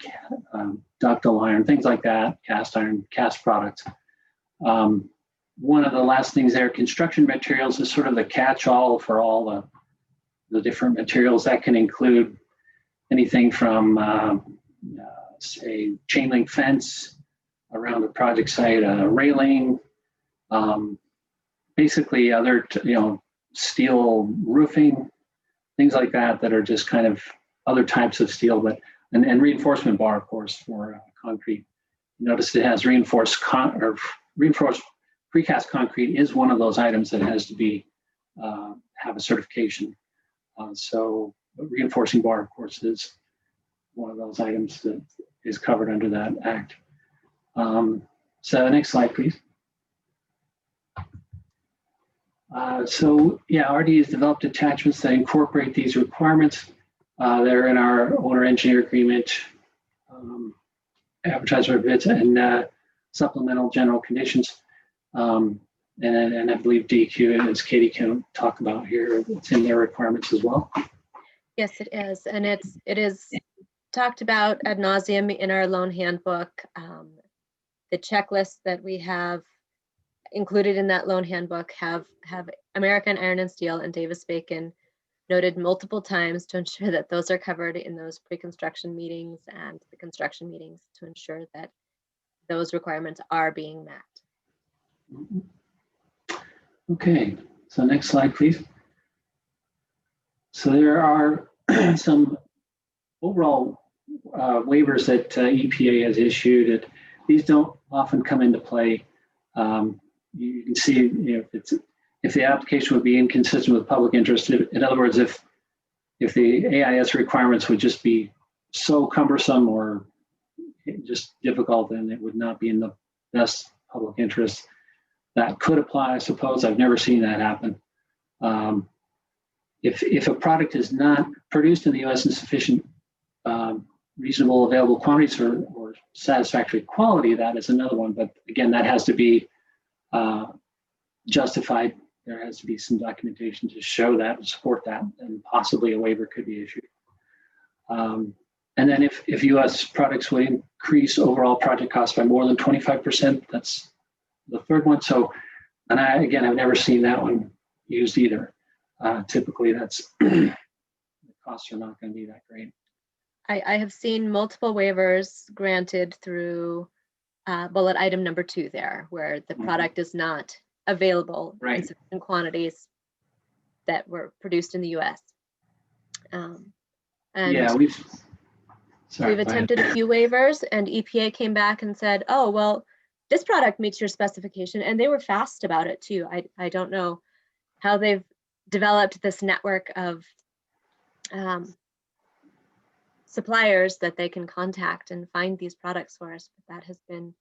ductile iron, things like that, cast iron, cast products. One of the last things there, construction materials, is sort of the catch-all for all the different materials. That can include anything from, say, chain link fence around a project site, railing, basically other, you know, steel roofing, things like that, that are just kind of other types of steel, but and reinforcement bar, of course, for concrete. Notice it has reinforced precast concrete is one of those items that has to be have a certification. So reinforcing bar, of course, is one of those items that is covered under that act. So next slide, please. So yeah, RD has developed attachments that incorporate these requirements. They're in our owner-engineer agreement, advertiser bids, and supplemental general conditions. And I believe DEQ, as Katie can talk about here, it's in their requirements as well. Yes, it is. And it is talked about ad nauseum in our loan handbook. The checklists that we have included in that loan handbook have American Iron and Steel and Davis-Bacon noted multiple times to ensure that those are covered in those pre-construction meetings and the construction meetings to ensure that those requirements are being met. Okay, so next slide, please. So there are some overall waivers that EPA has issued. These don't often come into play. You can see if the application would be inconsistent with public interest. In other words, if the AIS requirements would just be so cumbersome or just difficult, then it would not be in the best public interest. That could apply, I suppose. I've never seen that happen. If a product is not produced in the U.S. in sufficient reasonable available quantities or satisfactory quality, that is another one. But again, that has to be justified. There has to be some documentation to show that and support that, and possibly a waiver could be issued. And then if U.S. products would increase overall project costs by more than 25%, that's the third one. So, and I've never seen that one used either. Typically, that's the costs are not going to be that great. I have seen multiple waivers granted through bullet item number 2 there, where the product is not available in sufficient quantities that were produced in the U.S. And yeah, we've attempted a few waivers, and EPA came back and said, oh, well, this product meets your specification, and they were fast about it too. I don't know how they've developed this network of suppliers that they can contact and find these products for us, but that has been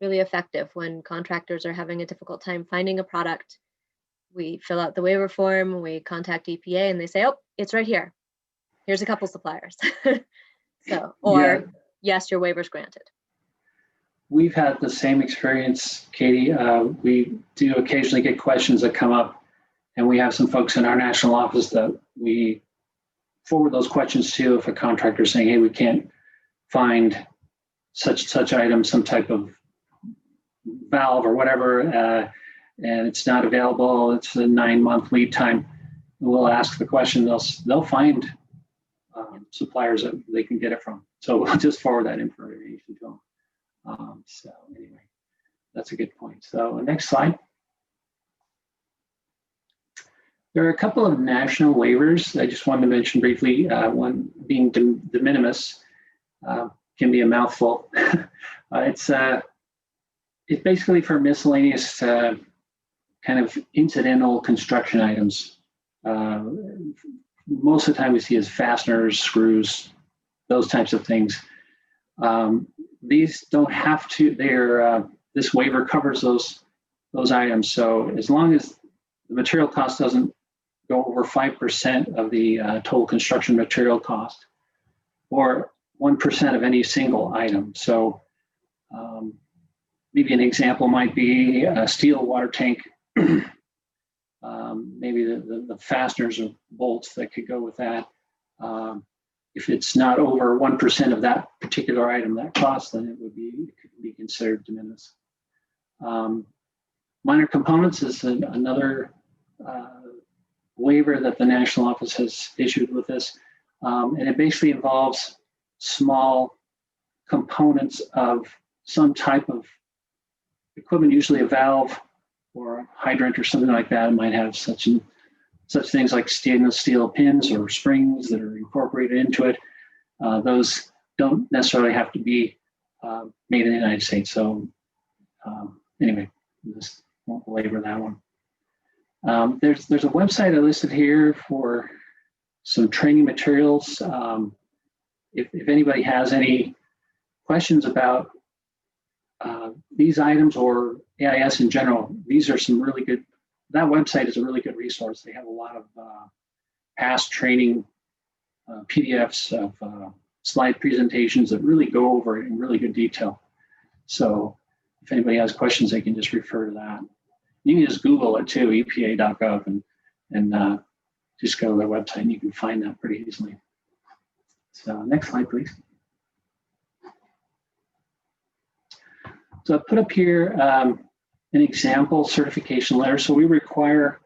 really effective when contractors are having a difficult time finding a product. We fill out the waiver form, we contact EPA, and they say, oh, it's right here. Here's a couple suppliers. So, or yeah. Yes, your waiver's granted. We've had the same experience, Katie. We do occasionally get questions that come up, and we have some folks in our national office that we forward those questions to if a contractor is saying, hey, we can't find such item, some type of valve or whatever, and it's not available. It's a 9-month lead time. We'll ask the question. They'll find suppliers that they can get it from. So we'll just forward that information to them. So anyway, that's a good point. So next slide. There are a couple of national waivers I just wanted to mention briefly. One being de minimis, can be a mouthful. It's basically for miscellaneous kind of incidental construction items. Most of the time we see as fasteners, screws, those types of things. These don't have to, this waiver covers those items. So as long as the material cost doesn't go over 5% of the total construction material cost, or 1% of any single item. So maybe an example might be a steel water tank. Maybe the fasteners or bolts that could go with that. If it's not over 1% of that particular item that cost, then it could be considered de minimis. Minor components is another waiver that the national office has issued with this, and it basically involves small components of some type of equipment, usually a valve or a hydrant or something like that. It might have such things like stainless steel pins or springs that are incorporated into it. Those don't necessarily have to be made in the United States. So anyway, just won't belabor that one. There's a website I listed here for some training materials. If anybody has any questions about these items or AIS in general, these are some really good, that website is a really good resource. They have a lot of past training PDFs of slide presentations that really go over it in really good detail. So if anybody has questions, they can just refer to that. You can just Google it too, epa.gov, and just go to their website and you can find that pretty easily. So next slide, please. So I put up here an example certification letter. So we require,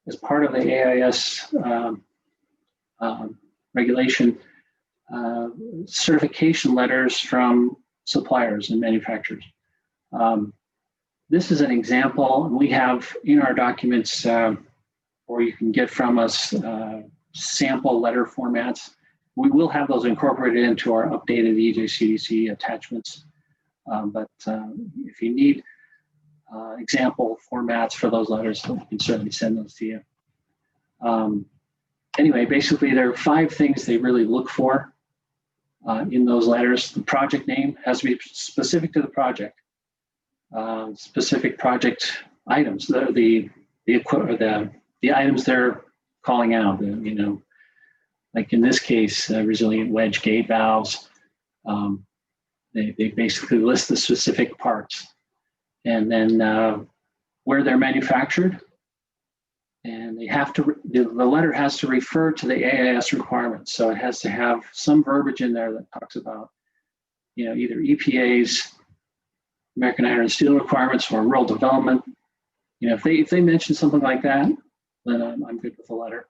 as part of the AIS regulation, certification letters from suppliers and manufacturers. This is an example, and we have in our documents, or you can get from us, sample letter formats. We will have those incorporated into our updated EJCDC attachments. But if you need example formats for those letters, we can certainly send those to you. Anyway, basically there are 5 things they really look for in those letters. The project name has to be specific to the project. Specific project items, the items they're calling out. You know, like in this case, resilient wedge gate valves. They basically list the specific parts, and then where they're manufactured, and they have to. The letter has to refer to the AIS requirements, so it has to have some verbiage in there that talks about, you know, either EPA's American Iron and Steel requirements or rural development. You know, if they mention something like that, then I'm good with the letter.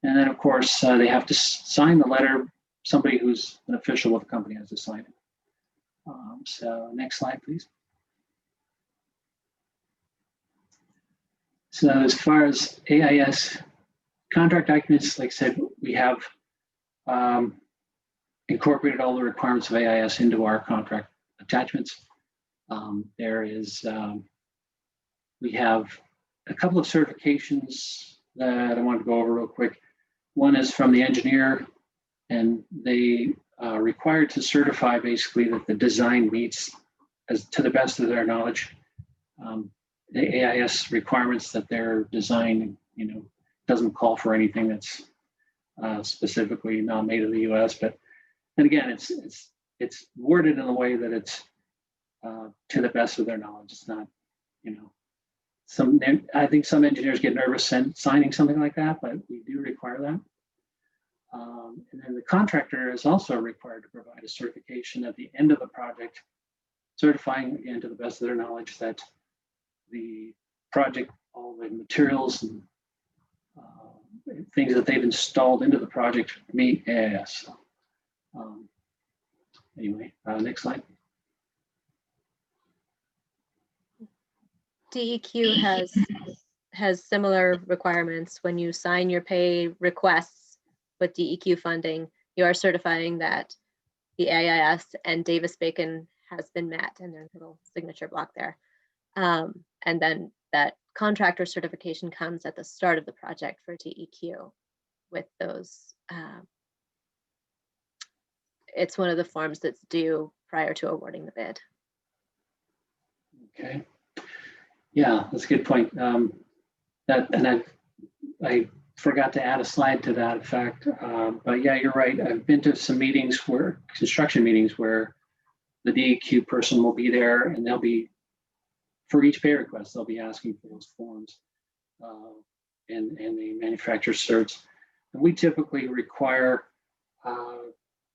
And then of course they have to sign the letter. Somebody who's an official with the company has to sign it. So next slide, please. So as far as AIS contract documents, like I said, we have incorporated all the requirements of AIS into our contract attachments. We have a couple of certifications that I wanted to go over real quick. One is from the engineer, and they are required to certify basically that the design meets, as to the best of their knowledge, the AIS requirements, that their design, you know, doesn't call for anything that's specifically not made in the U.S. But, and again, it's worded in a way that it's to the best of their knowledge. It's not, you know, I think some engineers get nervous signing something like that, but we do require that. And then the contractor is also required to provide a certification at the end of the project, certifying, again, to the best of their knowledge, that the project, all the materials and things that they've installed into the project meet AIS. Anyway, next slide. DEQ has similar requirements. When you sign your pay requests with DEQ funding, you are certifying that the AIS and Davis-Bacon has been met, and there's a little signature block there. And then that contractor certification comes at the start of the project for DEQ with those. It's one of the forms that's due prior to awarding the bid. Okay. Yeah, that's a good point. I forgot to add a slide to that effect. But yeah, you're right. I've been to some meetings construction meetings where the DEQ person will be there, and they'll be, for each pay request, they'll be asking for those forms and the manufacturer certs. And we typically require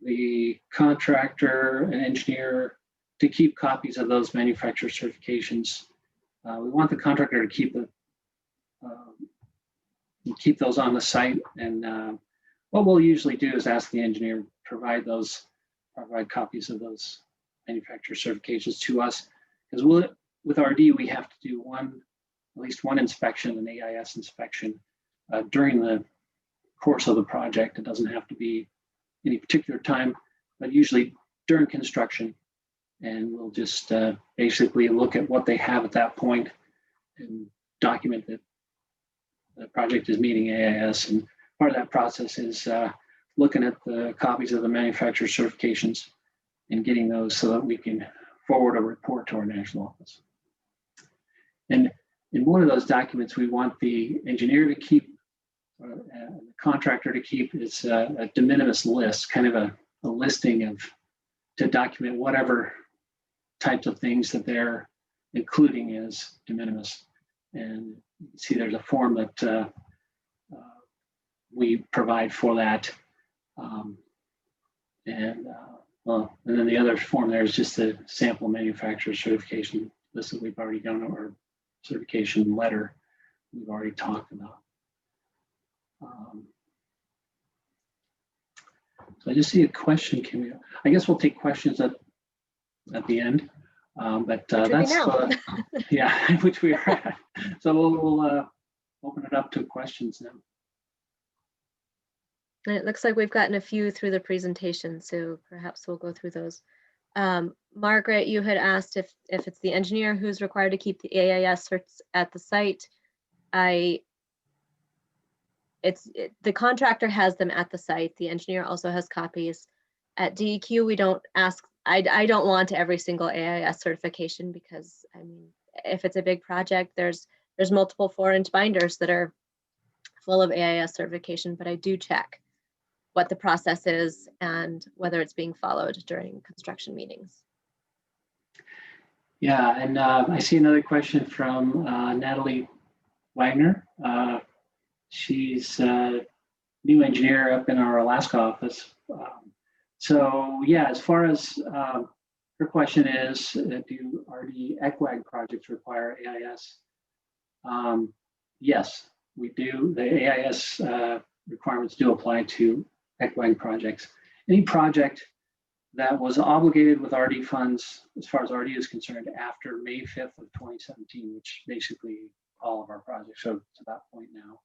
the contractor and engineer to keep copies of those manufacturer certifications. We want the contractor to keep those on the site. And what we'll usually do is ask the engineer to provide copies of those manufacturer certifications to us, because with RD, we have to do at least one inspection, an AIS inspection, during the course of the project. It doesn't have to be any particular time, but usually during construction. And we'll just basically look at what they have at that point and document that the project is meeting AIS and part of that process is looking at the copies of the manufacturer certifications and getting those so that we can forward a report to our national office. And in one of those documents, we want the engineer to keep, the contractor to keep is a de minimis list, kind of a listing of, to document whatever types of things that they're including as de minimis. And you can see there's a form that we provide for that. And then the other form there is just the sample manufacturer certification list that we've already done, or certification letter we've already talked about. So I just see a question. I guess we'll take questions at the end. But that's yeah, which we are at. So we'll open it up to questions now. It looks like we've gotten a few through the presentation, so perhaps we'll go through those. Margaret, you had asked if it's the engineer who's required to keep the AIS certs at the site. The contractor has them at the site. The engineer also has copies. At DEQ, we don't ask, I don't want every single AIS certification, because I mean, if it's a big project, there's multiple 4-inch binders that are full of AIS certification, but I do check what the process is and whether it's being followed during construction meetings. Yeah, and I see another question from Natalie Wagner. She's a new engineer up in our Alaska office. So yeah, as far as her question is, do RD ECWAG projects require AIS? Yes, we do. The AIS requirements do apply to ECWAG projects. Any project that was obligated with RD funds, as far as RD is concerned, after May 5th of 2017, which basically all of our projects, so to that point now.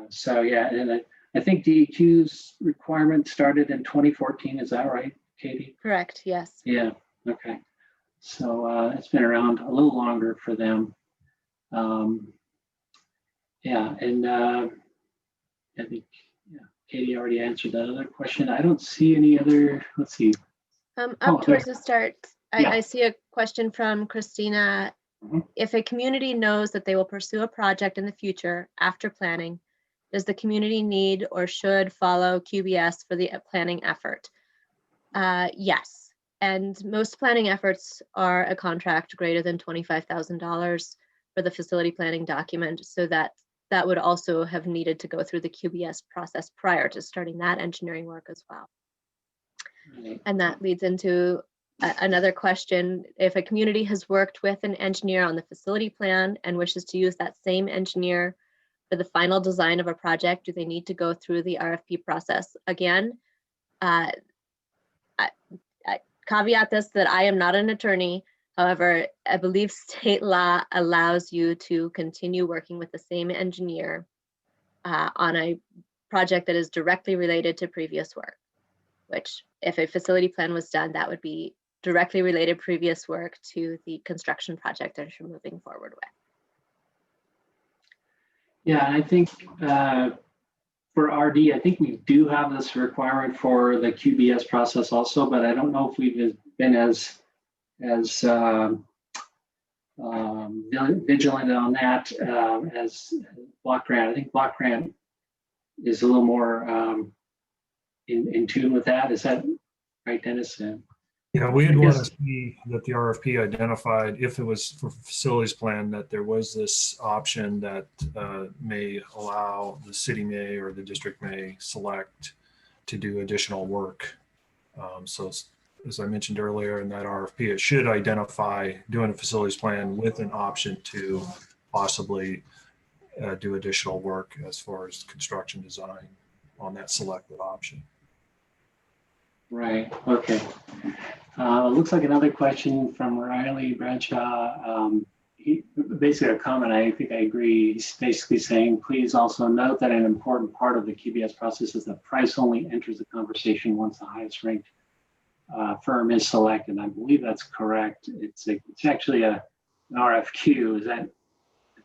So yeah, and I think DEQ's requirement started in 2014. Is that right, Katie? Correct, yes. Yeah, okay. So it's been around a little longer for them. Yeah, and I think Katie already answered that other question. I don't see any other, let's see. Towards the start, Yeah. I see a question from Christina. Mhm. If a community knows that they will pursue a project in the future after planning, does the community need or should follow QBS for the planning effort? Yes, and most planning efforts are a contract greater than $25,000 for the facility planning document, so that would also have needed to go through the QBS process prior to starting that engineering work as well. Right. And that leads into another question. If a community has worked with an engineer on the facility plan and wishes to use that same engineer for the final design of a project, do they need to go through the RFP process? Again, I caveat this that I am not an attorney. However, I believe state law allows you to continue working with the same engineer on a project that is directly related to previous work, which if a facility plan was done, that would be directly related previous work to the construction project that you're moving forward with. Yeah, I think for RD, I think we do have this requirement for the QBS process also, but I don't know if we've been as vigilant on that as block grant. I think block grant is a little more in tune with that. Is that right, Dennis? Yeah, we'd want to see that the RFP identified, if it was for facilities plan, that there was this option that may allow the city may or the district may select to do additional work. So as I mentioned earlier in that RFP, it should identify doing a facilities plan with an option to possibly do additional work as far as construction design on that selected option. Right, okay. Looks like another question from Riley Bradshaw. Basically a comment, I think I agree. He's basically saying, please also note that an important part of the QBS process is that price only enters the conversation once the highest ranked firm is selected. I believe that's correct. It's actually an RFQ. Is that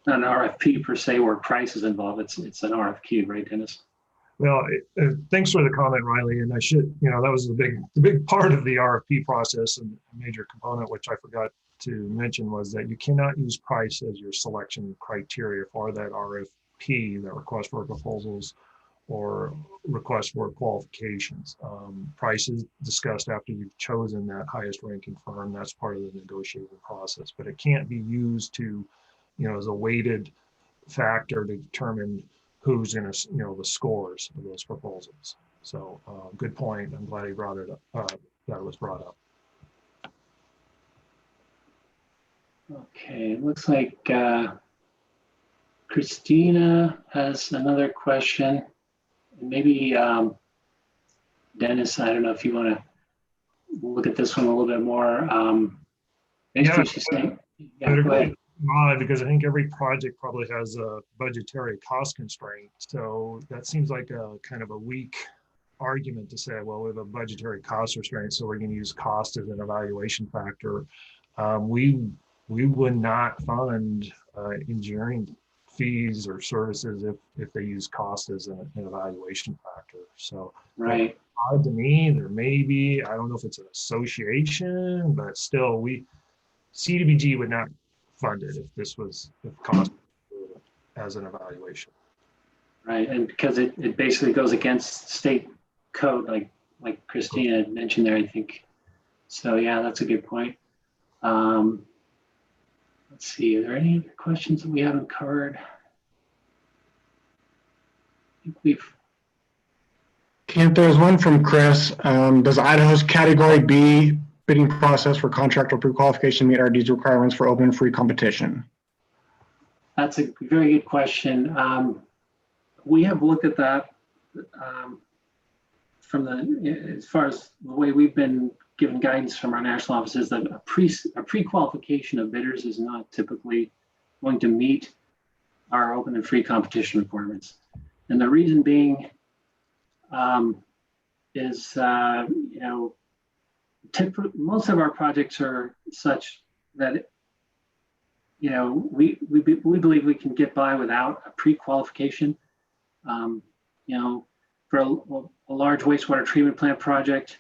not an RFP per se where price is involved. It's an RFQ, right, Dennis? Well, thanks for the comment, Riley. And I should, that was the big part of the RFP process, and a major component, which I forgot to mention, was that you cannot use price as your selection criteria for that RFP, that request for proposals or request for qualifications. Price is discussed after you've chosen that highest ranking firm. That's part of the negotiating process, but it can't be used to, as a weighted factor to determine who's in the scores of those proposals. So good point. I'm glad he brought it up. That was brought up. Okay, looks like Christina has another question. Maybe Dennis, I don't know if you want to look at this one a little bit more. Basically, she's saying, yeah, go ahead. Because I think every project probably has a budgetary cost constraint. So that seems like a kind of a weak argument to say, well, we have a budgetary cost restraint, so we're going to use cost as an evaluation factor. We would not fund engineering fees or services if they use cost as an evaluation factor. So right. To me, there may be, I don't know if it's an association, but still CDBG would not fund it if cost as an evaluation. Right, and because it basically goes against state code, like Christina had mentioned there, I think. So yeah, that's a good point. Let's see, are there any other questions that we haven't covered? I think there's one from Chris. Does Idaho's Category B bidding process for contractor pre-qualification meet RD's requirements for open and free competition? That's a very good question. We have looked at that as far as the way we've been given guidance from our national offices, that a pre-qualification of bidders is not typically going to meet our open and free competition requirements. And the reason being is, most of our projects are such that, we believe we can get by without a pre-qualification. For a large wastewater treatment plant project,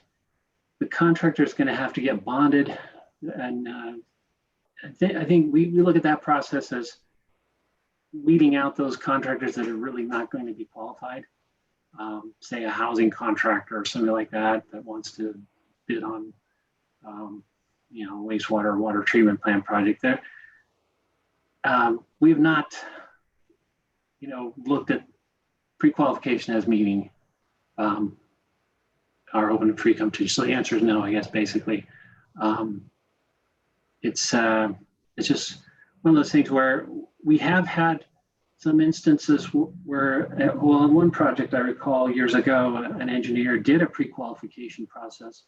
the contractor is going to have to get bonded. And I think we look at that process as weeding out those contractors that are really not going to be qualified. Say a housing contractor or something like that wants to bid on, wastewater or water treatment plant project there. We have not, looked at pre-qualification as meeting our open and free competition. So the answer is no, I guess, basically. It's just one of those things where we have had some instances where, well, on one project I recall years ago, an engineer did a pre-qualification process,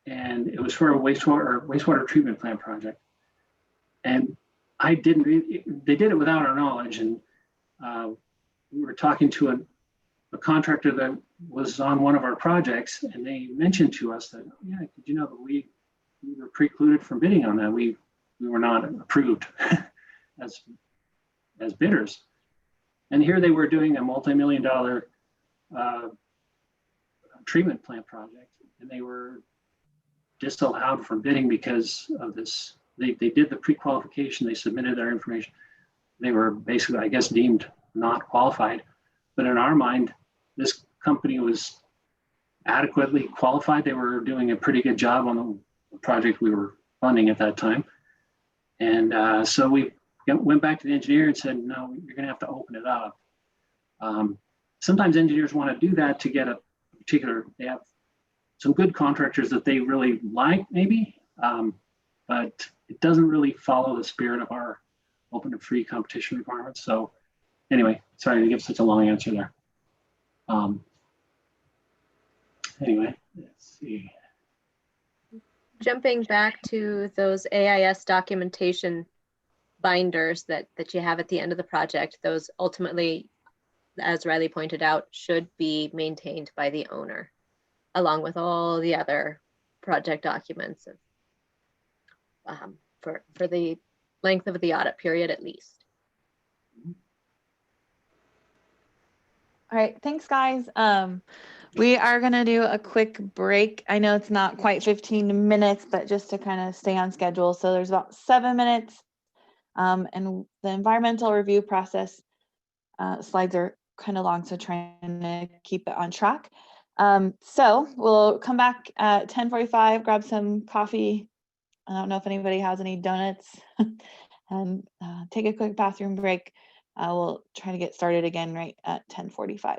and it was for a wastewater treatment plant project. And they did it without our knowledge, and we were talking to a contractor that was on one of our projects, and they mentioned to us that, yeah, did you know that we were precluded from bidding on that? We were not approved as bidders. And here they were doing a multi-million-dollar treatment plant project, and they were disallowed from bidding because of this. They did the pre-qualification, they submitted their information. They were basically, I guess, deemed not qualified. But in our mind, this company was adequately qualified. They were doing a pretty good job on the project we were funding at that time. And so we went back to the engineer and said, no, you're going to have to open it up. Sometimes engineers want to do that to get a particular, they have some good contractors that they really like, maybe, but it doesn't really follow the spirit of our open and free competition requirements. So anyway, sorry to give such a long answer there. Anyway, let's see. Jumping back to those AIS documentation binders that you have at the end of the project, those ultimately, as Riley pointed out, should be maintained by the owner, along with all the other project documents for the length of the audit period at least. All right, thanks guys. We are gonna do a quick break. I know it's not quite 15 minutes, but just to kind of stay on schedule. So there's about 7 minutes. And the environmental review process slides are kind of long, so trying to keep it on track. So we'll come back at 10:45, grab some coffee. I don't know if anybody has any donuts and take a quick bathroom break. We'll try to get started again right at 10:45.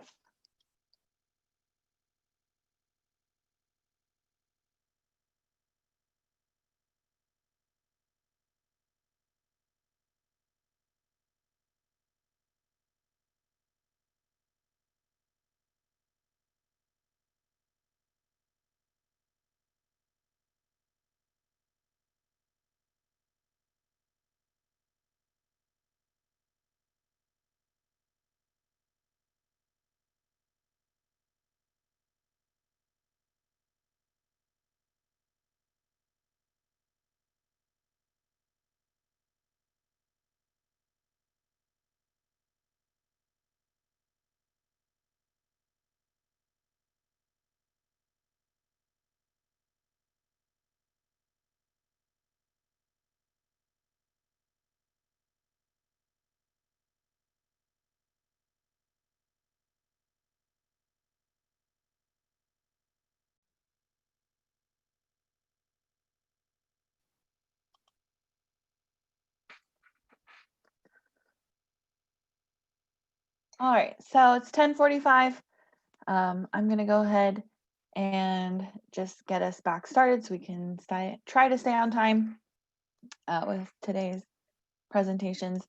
All right, so it's 10:45. I'm gonna go ahead and just get us back started so we can try to stay on time with today's presentations.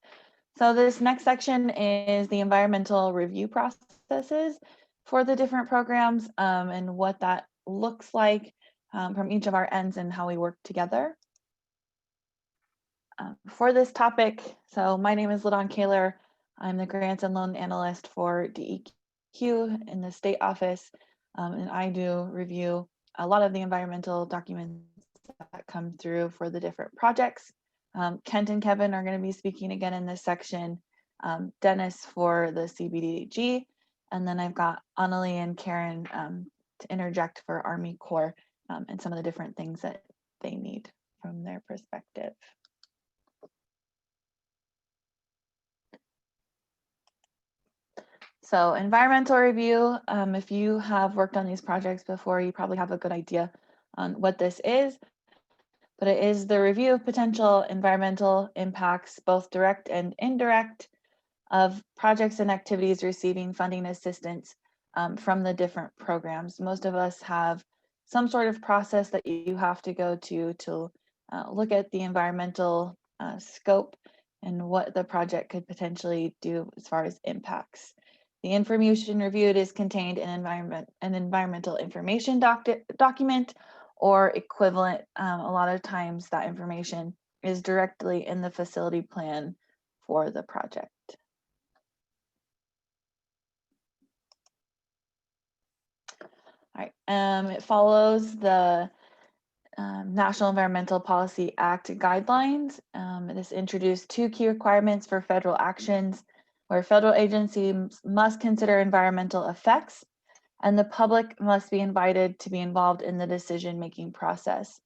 So this next section is the environmental review processes for the different programs and what that looks like from each of our ends and how we work together. For this topic, so my name is LaDawn Kaler. I'm the Grants and Loan Analyst for DEQ in the state office, and I do review a lot of the environmental documents that come through for the different projects. Kent and Kevin are going to be speaking again in this section, Dennis for the CBDG, and then I've got Annalie and Karen to interject for Army Corps and some of the different things that they need from their perspective. So environmental review, if you have worked on these projects before, you probably have a good idea on what this is, but it is the review of potential environmental impacts, both direct and indirect, of projects and activities receiving funding assistance from the different programs. Most of us have some sort of process that you have to go to look at the environmental scope and what the project could potentially do as far as impacts. The information reviewed is contained in an environmental information document or equivalent. A lot of times that information is directly in the facility plan for the project. All right, it follows the National Environmental Policy Act guidelines. This introduced 2 key requirements for federal actions where federal agencies must consider environmental effects and the public must be invited to be involved in the decision-making process.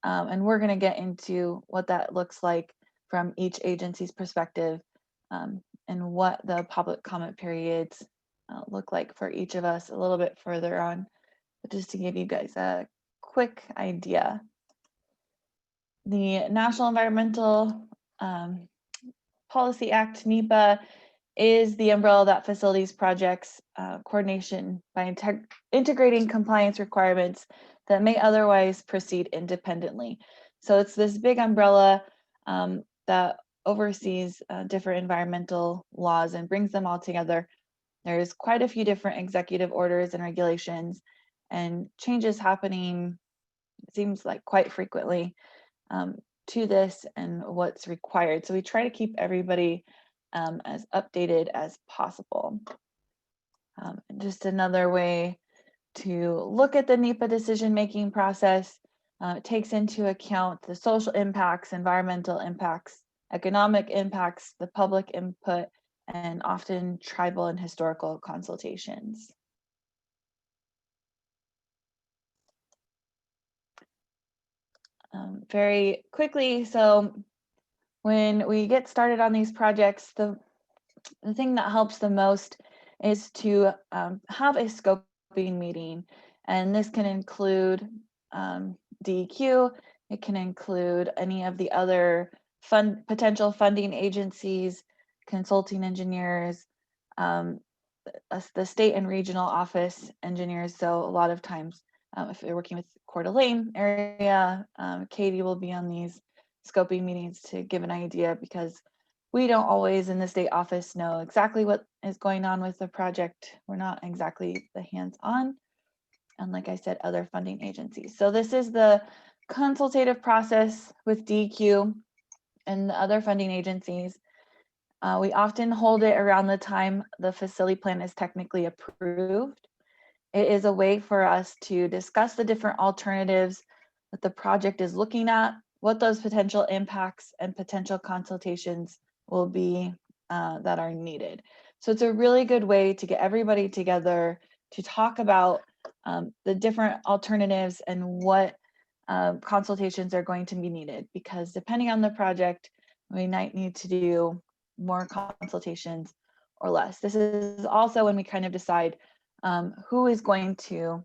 And we're going to get into what that looks like from each agency's perspective and what the public comment periods look like for each of us a little bit further on. But just to give you guys a quick idea, the National Environmental Policy Act, NEPA, is the umbrella that facilities projects coordination by integrating compliance requirements that may otherwise proceed independently. So it's this big umbrella that oversees different environmental laws and brings them all together. There's quite a few different executive orders and regulations and changes happening, it seems like quite frequently to this and what's required. So we try to keep everybody as updated as possible. Just another way to look at the NEPA decision-making process, it takes into account the social impacts, environmental impacts, economic impacts, the public input, and often tribal and historical consultations. Very quickly, so when we get started on these projects, the thing that helps the most is to have a scoping meeting. And this can include DEQ, it can include any of the other potential funding agencies, consulting engineers, the state and regional office engineers. So a lot of times, if you're working with Coeur d'Alene area, Katie will be on these scoping meetings to give an idea, because we don't always in the state office know exactly what is going on with the project. We're not exactly the hands-on, and like I said, other funding agencies. So this is the consultative process with DEQ and the other funding agencies. We often hold it around the time the facility plan is technically approved. It is a way for us to discuss the different alternatives that the project is looking at, what those potential impacts and potential consultations will be that are needed. So it's a really good way to get everybody together to talk about the different alternatives and what consultations are going to be needed, because depending on the project, we might need to do more consultations or less. This is also when we kind of decide who is going to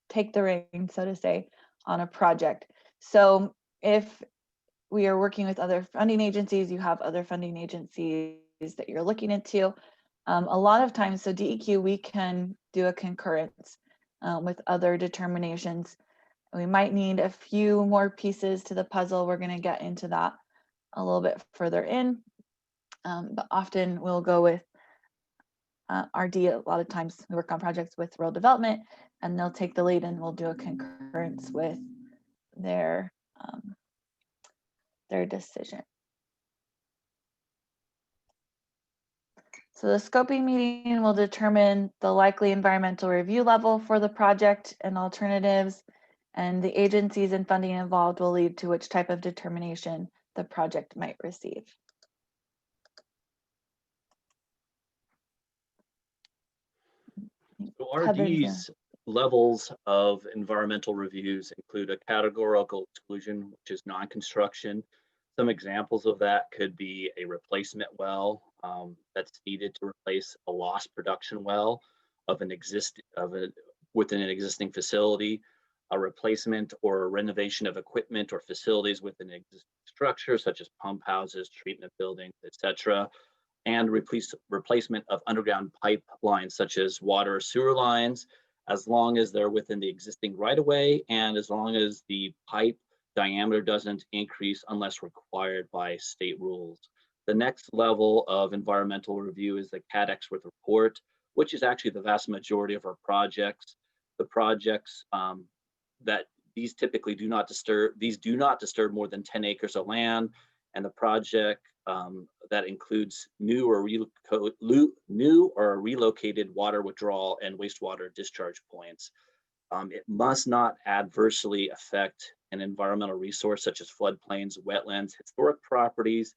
take the reins, so to say, on a project. So if we are working with other funding agencies, you have other funding agencies that you're looking into. A lot of times, so DEQ, we can do a concurrence with other determinations. We might need a few more pieces to the puzzle. We're going to get into that a little bit further in, but often we'll go with RD. A lot of times we work on projects with rural development, and they'll take the lead and we'll do a concurrence with their decision. So the scoping meeting will determine the likely environmental review level for the project and alternatives, and the agencies and funding involved will lead to which type of determination the project might receive. So RD's levels of environmental reviews include a categorical exclusion, which is non-construction. Some examples of that could be a replacement well that's needed to replace a lost production well of within an existing facility, a replacement or renovation of equipment or facilities within an existing structure, such as pump houses, treatment buildings, etc., and replacement of underground pipelines, such as water or sewer lines, as long as they're within the existing right-of-way and as long as the pipe diameter doesn't increase unless required by state rules. The next level of environmental review is the CAD expert report, which is actually the vast majority of our projects. The projects that these typically do not disturb more than 10 acres of land, and the project that includes new or relocated water withdrawal and wastewater discharge points. It must not adversely affect an environmental resource such as floodplains, wetlands, historic properties,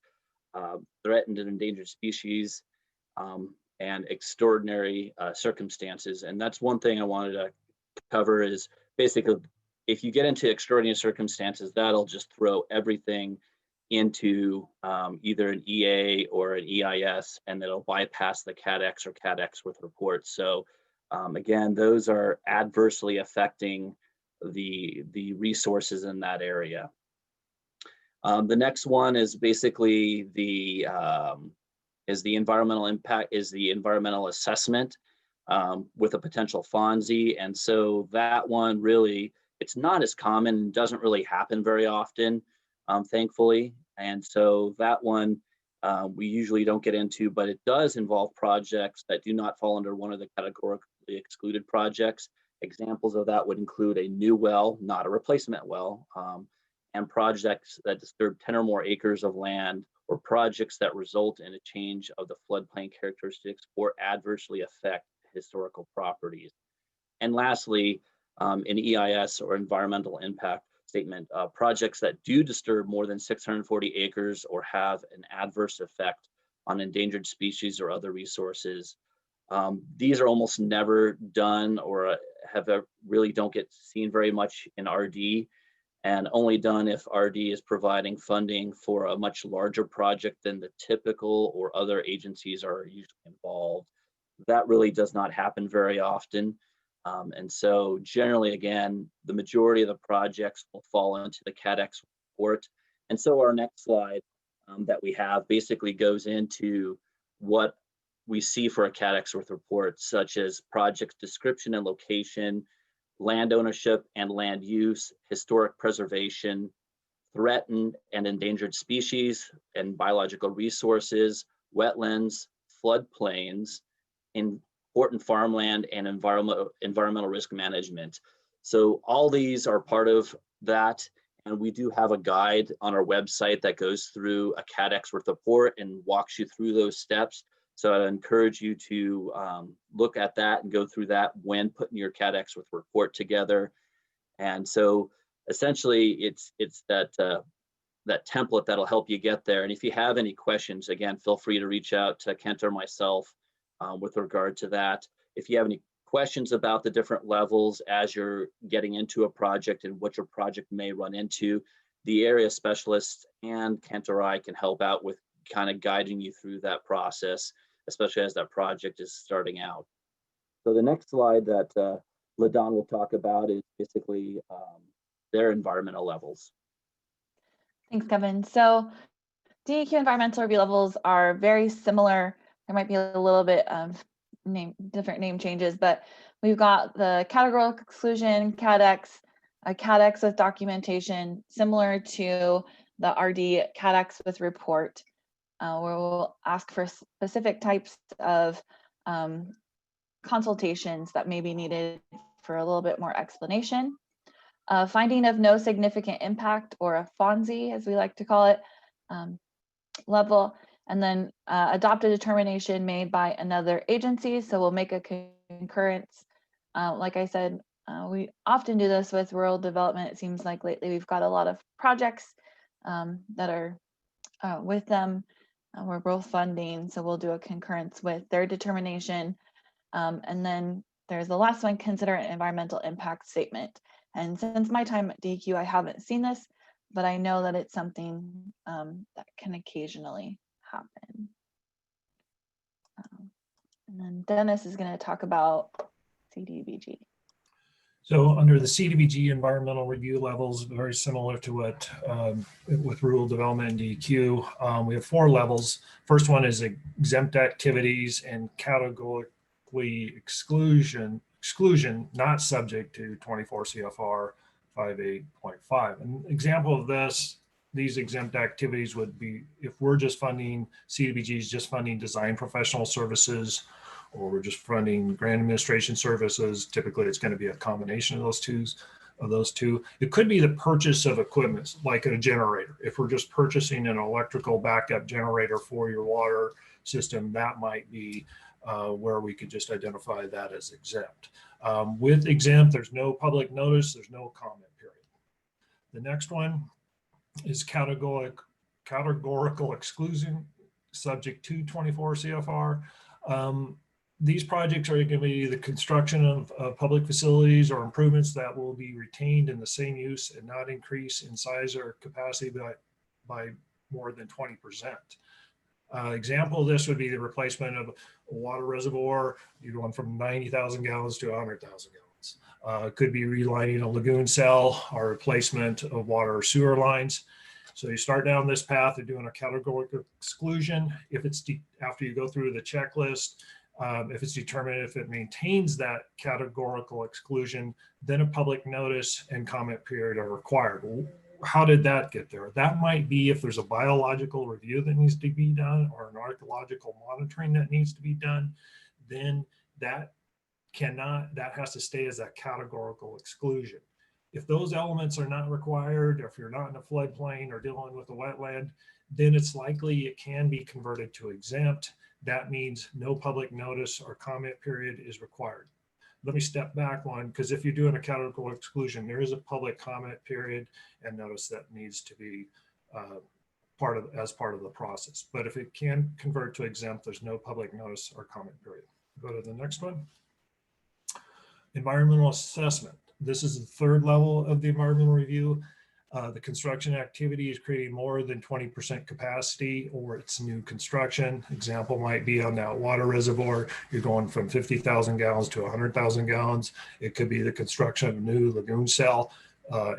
threatened and endangered species, and extraordinary circumstances. And that's one thing I wanted to cover is basically, if you get into extraordinary circumstances, that'll just throw everything into either an EA or an EIS, and it'll bypass the CADX or CADX with reports. So again, those are adversely affecting the resources in that area. The next one is basically the environmental impact, is the environmental assessment with a potential FONSI. And so that one really, it's not as common, doesn't really happen very often, thankfully. And so that one we usually don't get into, but it does involve projects that do not fall under one of the categorically excluded projects. Examples of that would include a new well, not a replacement well, and projects that disturb 10 or more acres of land, or projects that result in a change of the floodplain characteristics or adversely affect historical properties. And lastly, an EIS or environmental impact. statement. Projects that do disturb more than 640 acres or have an adverse effect on endangered species or other resources. These are almost never done or really don't get seen very much in RD, and only done if RD is providing funding for a much larger project than the typical or other agencies are usually involved. That really does not happen very often. And so generally, again, the majority of the projects will fall into the CADX report. And so our next slide that we have basically goes into what we see for a CADX report, such as project description and location, land ownership and land use, historic preservation, threatened and endangered species and biological resources, wetlands, floodplains, important farmland, and environmental risk management. So all these are part of that. And we do have a guide on our website that goes through a CADX report and walks you through those steps. So I encourage you to look at that and go through that when putting your CADX report together. And so essentially it's that template that'll help you get there. And if you have any questions, again, feel free to reach out to Kent or myself with regard to that. If you have any questions about the different levels as you're getting into a project and what your project may run into, the area specialists and Kent or I can help out with kind of guiding you through that process, especially as that project is starting out. So the next slide that LaDon will talk about is basically their environmental levels. Thanks, Kevin. So DEQ environmental review levels are very similar. There might be a little bit of different name changes, but we've got the categorical exclusion, CADX, a CADX with documentation, similar to the RD CADX with report, where we'll ask for specific types of consultations that may be needed for a little bit more explanation. Finding of no significant impact, or a FONSI, as we like to call it, level, and then adopt a determination made by another agency. So we'll make a concurrence. Like I said, we often do this with rural development. It seems like lately we've got a lot of projects that are with them. We're both funding, so we'll do a concurrence with their determination. And then there's the last one, consider an environmental impact statement. And since my time at DEQ, I haven't seen this, but I know that it's something that can occasionally happen. And then Dennis is going to talk about CDBG. So under the CDBG environmental review levels, very similar to what with rural development and DEQ, we have 4 levels. First one is exempt activities and categorically exclusion not subject to 24 CFR 58.5. An example of these exempt activities would be if we're just funding, CDBG is just funding design professional services, or we're just funding grant administration services. Typically, it's going to be a combination of those two. It could be the purchase of equipment, like a generator. If we're just purchasing an electrical backup generator for your water system, that might be where we could just identify that as exempt. With exempt, there's no public notice, there's no comment period. The next one is categorical exclusion, subject to 24 CFR. These projects are going to be the construction of public facilities or improvements that will be retained in the same use and not increase in size or capacity by more than 20%. Example of this would be the replacement of a water reservoir. You're going from 90,000 gallons to 100,000 gallons. Could be relining a lagoon cell or replacement of water or sewer lines. So you start down this path of doing a categorical exclusion. If it's after you go through the checklist, if it's determined if it maintains that categorical exclusion, then a public notice and comment period are required. How did that get there? That might be if there's a biological review that needs to be done or an archaeological monitoring that needs to be done, then that has to stay as a categorical exclusion. If those elements are not required, if you're not in a floodplain or dealing with a wetland, then it's likely it can be converted to exempt. That means no public notice or comment period is required. let me step back one, because if you're doing a categorical exclusion, there is a public comment period and notice that needs to be as part of the process. But if it can convert to exempt, there's no public notice or comment period. Go to the next one. Environmental assessment. This is the third level of the environmental review. The construction activity is creating more than 20% capacity, or it's new construction. Example might be on that water reservoir. You're going from 50,000 gallons to 100,000 gallons. It could be the construction of a new lagoon cell,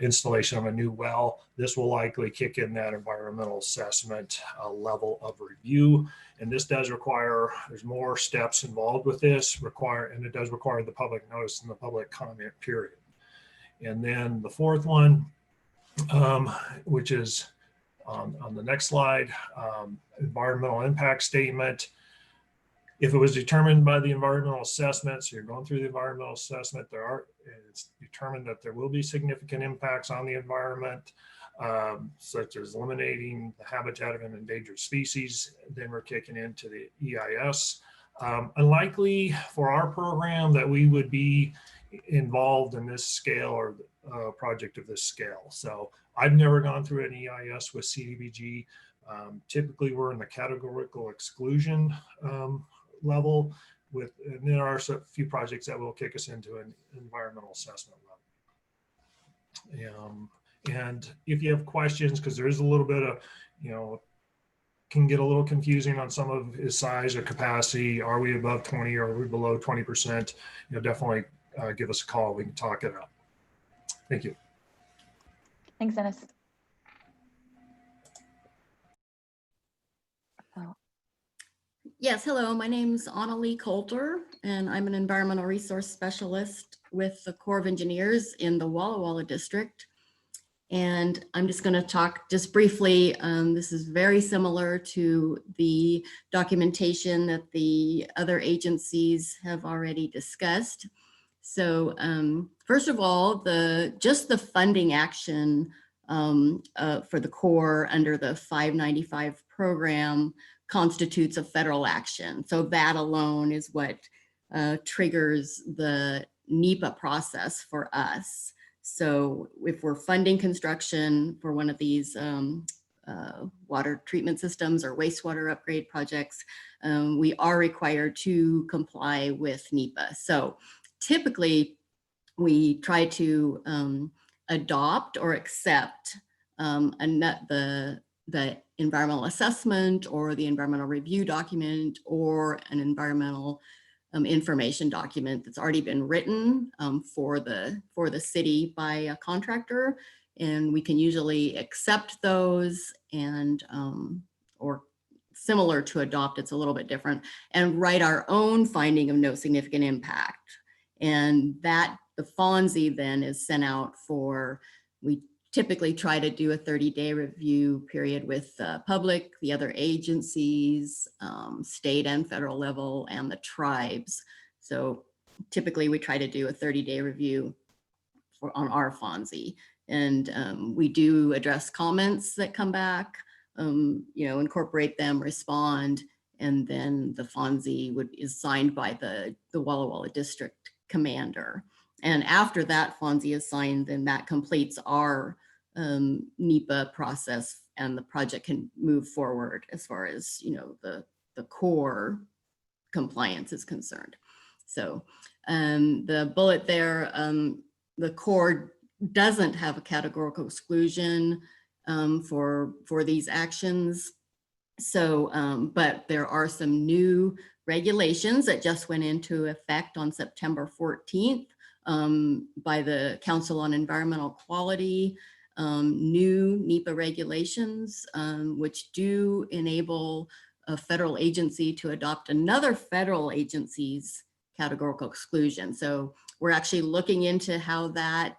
installation of a new well. This will likely kick in that environmental assessment level of review. And this does require, there's more steps involved with this, and it does require the public notice and the public comment period. And then the fourth one, which is on the next slide, environmental impact statement. If it was determined by the environmental assessment, so you're going through the environmental assessment, it's determined that there will be significant impacts on the environment, such as eliminating the habitat of an endangered species, then we're kicking into the EIS. Unlikely for our program that we would be involved in this scale or project of this scale. So I've never gone through an EIS with CDBG. Typically we're in the categorical exclusion level and there are a few projects that will kick us into an environmental assessment level. And if you have questions, because there is a little bit of, can get a little confusing on some of his size or capacity. Are we above 20 or are we below 20%? Definitely give us a call. We can talk it out. Thank you. Thanks, Dennis. Yes, hello, my name's Annalie Coulter, and I'm an environmental resource specialist with the Corps of Engineers in the Walla Walla District. And I'm just going to talk just briefly. This is very similar to the documentation that the other agencies have already discussed. So first of all, just the funding action for the Corps under the 595 program constitutes a federal action. So that alone is what triggers the NEPA process for us. So if we're funding construction for one of these water treatment systems or wastewater upgrade projects, we are required to comply with NEPA. So typically we try to adopt or accept the environmental assessment or the environmental review document or an environmental information document that's already been written for the city by a contractor, and we can usually accept those and or similar to adopt, it's a little bit different, and write our own finding of no significant impact. And that the FONSI then is sent out for, we typically try to do a 30-day review period with the public, the other agencies, state and federal level, and the tribes. So typically we try to do a 30-day review on our FONSI. And we do address comments that come back, incorporate them, respond, and then the FONSI is signed by the Walla Walla District Commander. And after that FONSI is signed, then that completes our NEPA process and the project can move forward as far as, the core compliance is concerned. So the bullet there, the Corps doesn't have a categorical exclusion for these actions. So, but there are some new regulations that just went into effect on September 14th by the Council on Environmental Quality, new NEPA regulations, which do enable a federal agency to adopt another federal agency's categorical exclusion. So we're actually looking into how that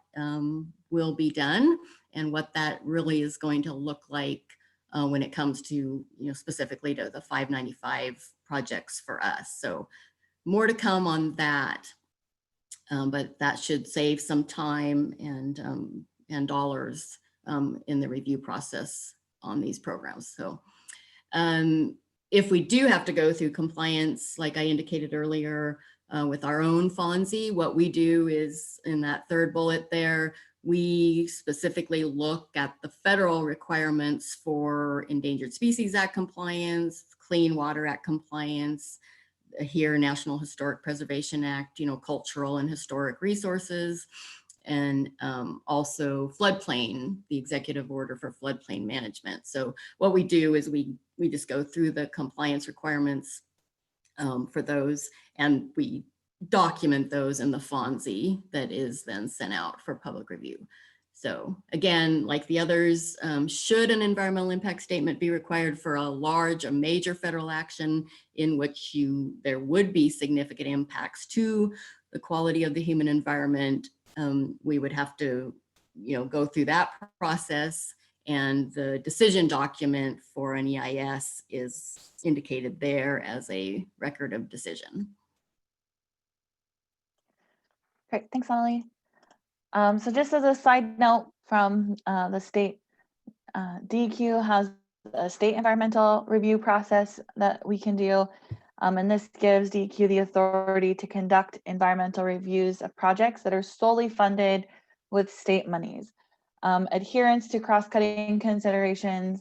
will be done and what that really is going to look like when it comes to, specifically to the 595 projects for us. So more to come on that, but that should save some time and dollars in the review process on these programs. So if we do have to go through compliance, like I indicated earlier, with our own FONSI. What we do is in that third bullet there, we specifically look at the federal requirements for Endangered Species Act compliance, Clean Water Act compliance, here National Historic Preservation Act, cultural and historic resources, and also floodplain, the executive order for floodplain management. So what we do is we just go through the compliance requirements for those, and we document those in the FONSI that is then sent out for public review. So again, like the others, should an environmental impact statement be required for a major federal action in which there would be significant impacts to the quality of the human environment, we would have to, go through that process, and the decision document for an EIS is indicated there as a record of decision. Great, thanks, Emily. So just as a side note from the state, DEQ has a state environmental review process that we can do. And this gives DEQ the authority to conduct environmental reviews of projects that are solely funded with state monies. Adherence to cross-cutting considerations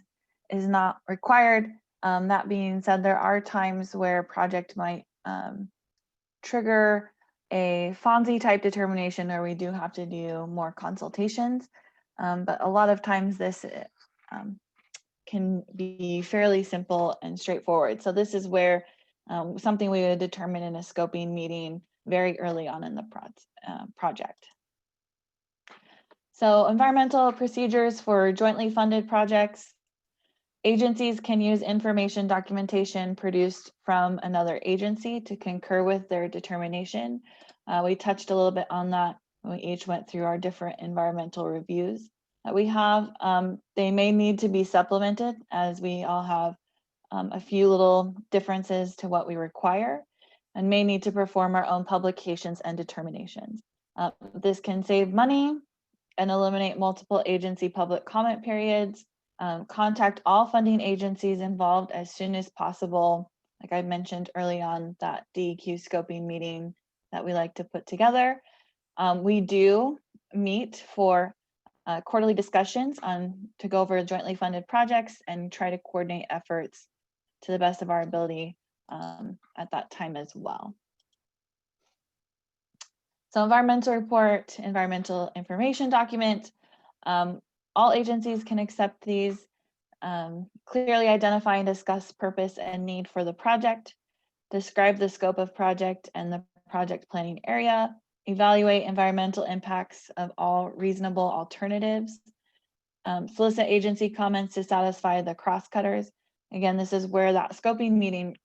is not required. That being said, there are times where a project might trigger a FONSI type determination where we do have to do more consultations. But a lot of times this can be fairly simple and straightforward. So this is where something we would determine in a scoping meeting very early on in the project. So environmental procedures for jointly funded projects. Agencies can use information documentation produced from another agency to concur with their determination. We touched a little bit on that when we each went through our different environmental reviews that we have. They may need to be supplemented as we all have a few little differences to what we require, and may need to perform our own publications and determinations. This can save money and eliminate multiple agency public comment periods. Contact all funding agencies involved as soon as possible. Like I mentioned early on, that DEQ scoping meeting that we like to put together. We do meet for quarterly discussions to go over jointly funded projects and try to coordinate efforts to the best of our ability at that time as well. So environmental report, environmental information document. All agencies can accept these. Clearly identify and discuss purpose and need for the project. Describe the scope of project and the project planning area. Evaluate environmental impacts of all reasonable alternatives. Solicit agency comments to satisfy the crosscutters. Again, this is where that scoping meeting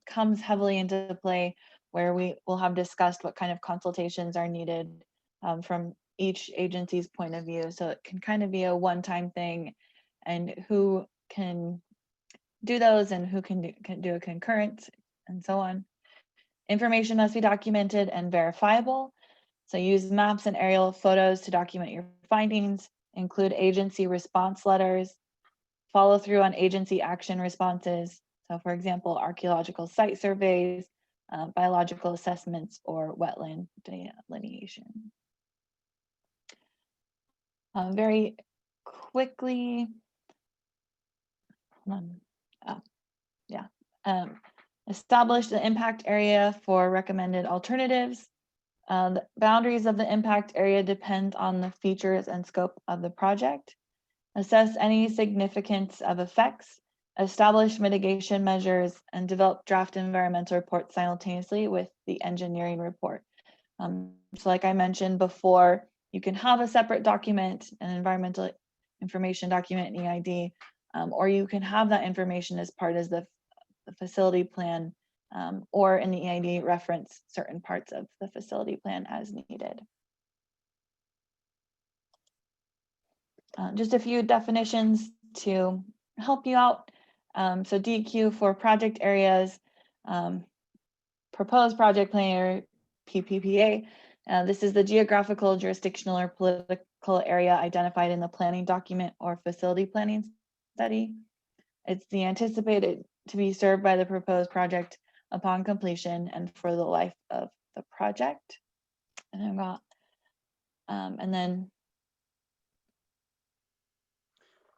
comes heavily into play, where we will have discussed what kind of consultations are needed from each agency's point of view. So it can kind of be a one-time thing, and who can do those and who can do a concurrent and so on. Information must be documented and verifiable. So use maps and aerial photos to document your findings, include agency response letters, follow through on agency action responses. So for example, archaeological site surveys, biological assessments, or wetland delineation. Very quickly, establish the impact area for recommended alternatives. The boundaries of the impact area depend on the features and scope of the project. Assess any significance of effects, establish mitigation measures, and develop draft environmental reports simultaneously with the engineering report. So like I mentioned before, you can have a separate document, an environmental information document, an EID, or you can have that information as part of the facility plan, or in the EID reference certain parts of the facility plan as needed. Just a few definitions to help you out. So DEQ for project areas, proposed project plan area, PPPA. This is the geographical, jurisdictional, or political area identified in the planning document or facility planning study. It's the anticipated to be served by the proposed project upon completion and for the life of the project. And I've got, and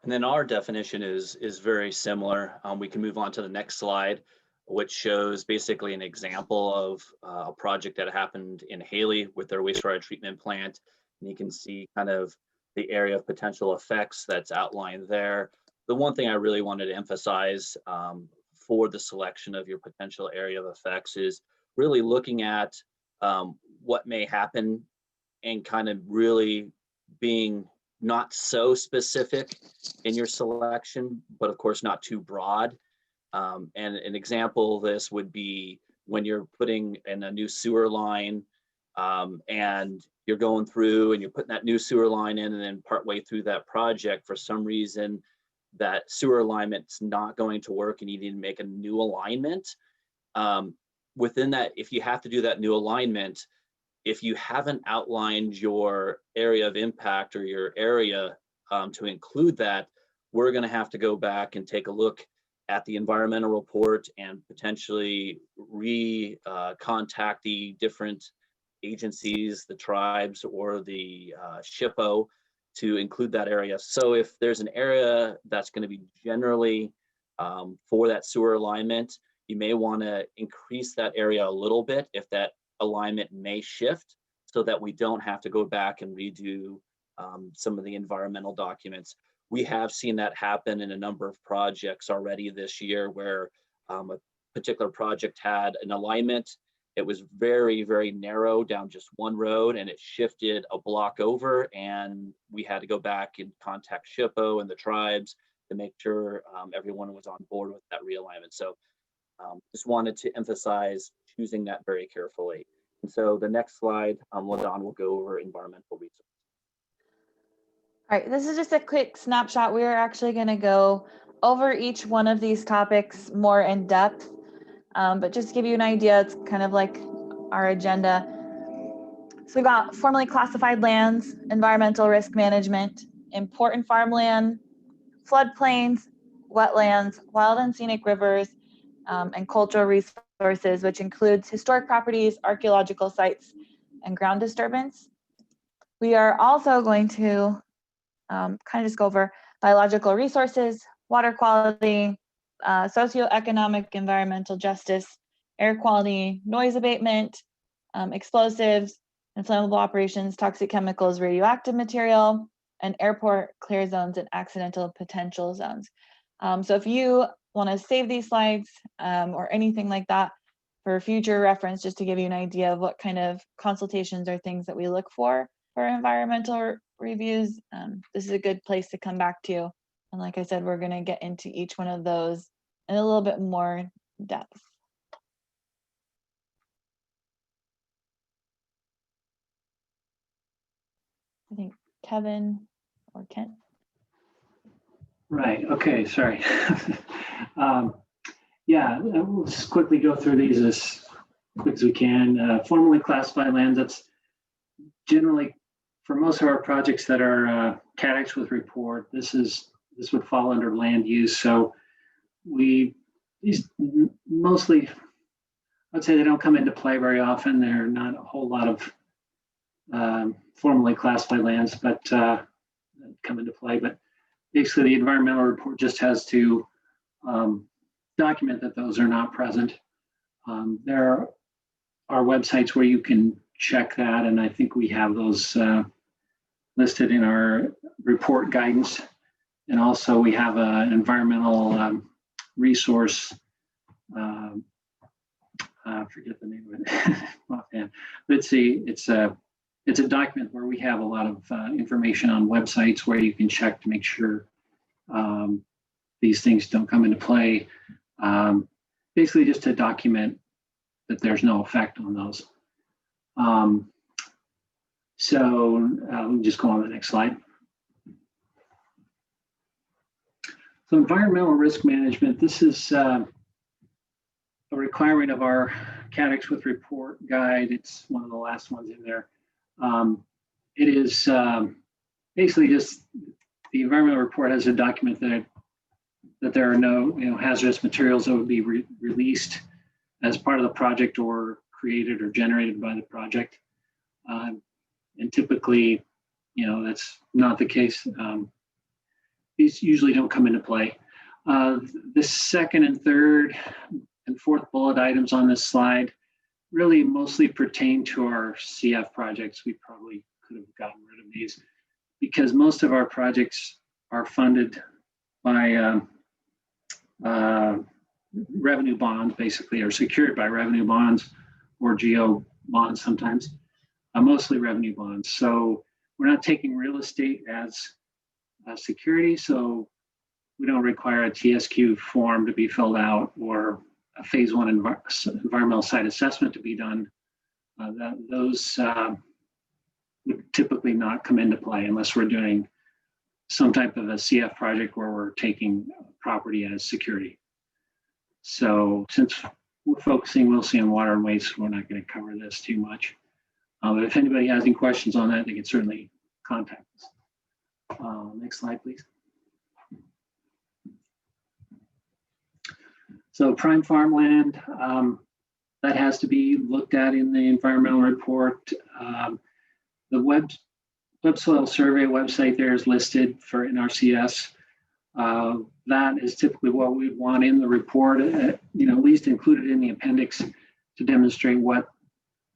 then our definition is very similar. We can move on to the next slide, which shows basically an example of a project that happened in Haley with their wastewater treatment plant. And you can see kind of the area of potential effects that's outlined there. The one thing I really wanted to emphasize for the selection of your potential area of effects is really looking at what may happen and kind of really being not so specific in your selection, but of course not too broad. And an example of this would be when you're putting in a new sewer line and you're going through and you're putting that new sewer line in, and then partway through that project, for some reason, that sewer alignment's not going to work and you need to make a new alignment. Within that, if you have to do that new alignment, if you haven't outlined your area of impact or your area to include that, we're going to have to go back and take a look at the environmental report and potentially contact the different agencies, the tribes, or the SHPO to include that area. So if there's an area that's going to be generally for that sewer alignment, you may want to increase that area a little bit if that alignment may shift, so that we don't have to go back and redo some of the environmental documents. We have seen that happen in a number of projects already this year, where a particular project had an alignment. It was very, very narrow down just one road, and it shifted a block over, and we had to go back and contact SHPO and the tribes to make sure everyone was on board with that realignment. So just wanted to emphasize choosing that very carefully. And so the next slide, LaDon will go over environmental resources. all right, this is just a quick snapshot. We are actually going to go over each one of these topics more in depth, but just to give you an idea, it's kind of like our agenda. So we've got formally classified lands, environmental risk management, important farmland, floodplains, wetlands, wild and scenic rivers, and cultural resources, which includes historic properties, archaeological sites, and ground disturbance. We are also going to kind of just go over biological resources, water quality, socioeconomic environmental justice, air quality, noise abatement, explosives, inflammable operations, toxic chemicals, radioactive material, and airport clear zones and accidental potential zones. So if you want to save these slides or anything like that for future reference, just to give you an idea of what kind of consultations or things that we look for environmental reviews, this is a good place to come back to. And like I said, we're going to get into each one of those in a little bit more depth. I think Kevin or Kent. Right, okay, sorry. Yeah, we'll just quickly go through these as quick as we can. Formally classified lands, that's generally, for most of our projects that are CADX with report, this would fall under land use. So these mostly, I'd say they don't come into play very often. There are not a whole lot of formally classified lands, but come into play. But basically, the environmental report just has to document that those are not present. There are websites where you can check that, and I think we have those listed in our report guidance. And also we have an environmental resource, I forget the name of it offhand, but it's a document where we have a lot of information on websites where you can check to make sure these things don't come into play. Basically just to document that there's no effect on those. So we'll just go on to the next slide. So environmental risk management, this is a requirement of our CADX with report guide. It's one of the last ones in there. It is basically just the environmental report has a document that there are no hazardous materials that would be released as part of the project or created or generated by the project. And typically, that's not the case. These usually don't come into play. The second and third and fourth bullet items on this slide really mostly pertain to our CF projects. We probably could have gotten rid of these because most of our projects are funded by revenue bonds, basically, or secured by revenue bonds or GO bonds sometimes, mostly revenue bonds. So we're not taking real estate as security, so we don't require a TSQ form to be filled out or a phase 1 environmental site assessment to be done. Those would typically not come into play unless we're doing some type of a CF project where we're taking property as security. So since we're focusing mostly on water and waste, we're not going to cover this too much. But if anybody has any questions on that, they can certainly contact us. Next slide, please. So prime farmland, that has to be looked at in the environmental report. The web soil survey website there is listed for NRCS. That is typically what we want in the report, at least included in the appendix to demonstrate what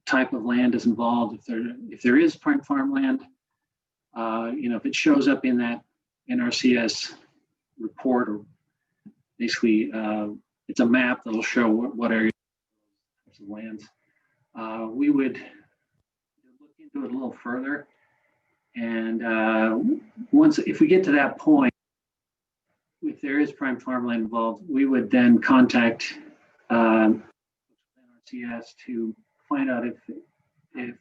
type of land is involved. If there is prime farmland, if it shows up in that NRCS report, or basically it's a map that'll show what area of lands. We would look into it a little further, and if we get to that point, if there is prime farmland involved, we would then contact NRCS to find out if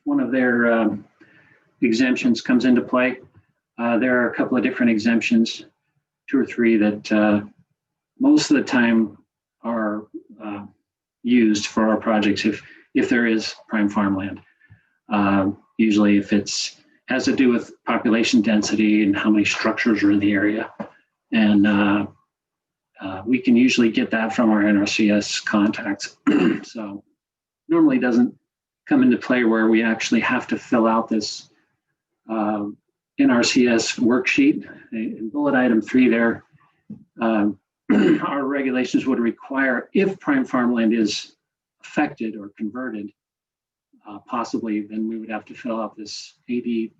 one of their exemptions comes into play. There are a couple of different exemptions, 2 or 3 that most of the time are used for our projects if there is prime farmland. Usually if it's has to do with population density and how many structures are in the area. And we can usually get that from our NRCS contacts. So normally doesn't come into play where we actually have to fill out this NRCS worksheet. In bullet item 3 there, our regulations would require, if prime farmland is affected or converted, possibly, then we would have to fill out this AD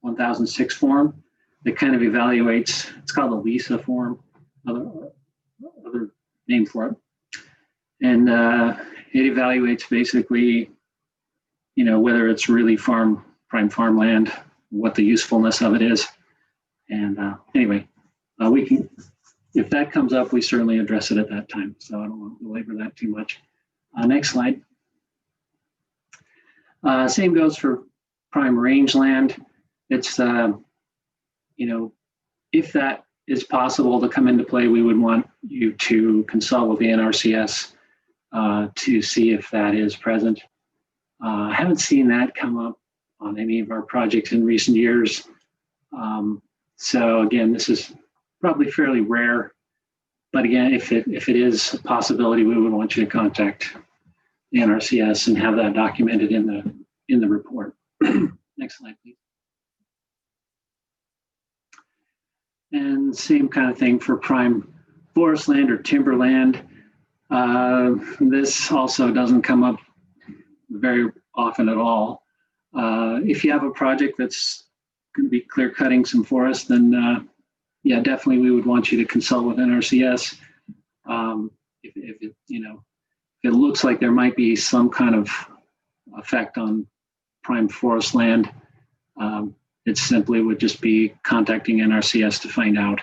1006 form that kind of evaluates, it's called a LISA form, other name for it. And it evaluates basically, whether it's really prime farmland, what the usefulness of it is. And anyway, we can, if that comes up, we certainly address it at that time. So I don't want to belabor that too much. Next slide. Same goes for prime rangeland. It's, if that is possible to come into play, we would want you to consult with the NRCS to see if that is present. I haven't seen that come up on any of our projects in recent years. So again, this is probably fairly rare, but again, if it is a possibility, we would want you to contact the NRCS and have that documented in the report. Next slide, please. And same kind of thing for prime forest land or timberland. This also doesn't come up very often at all. If you have a project that's going to be clear cutting some forest, then yeah, definitely we would want you to consult with NRCS. If it looks like there might be some kind of effect on prime forest land, it simply would just be contacting NRCS to find out.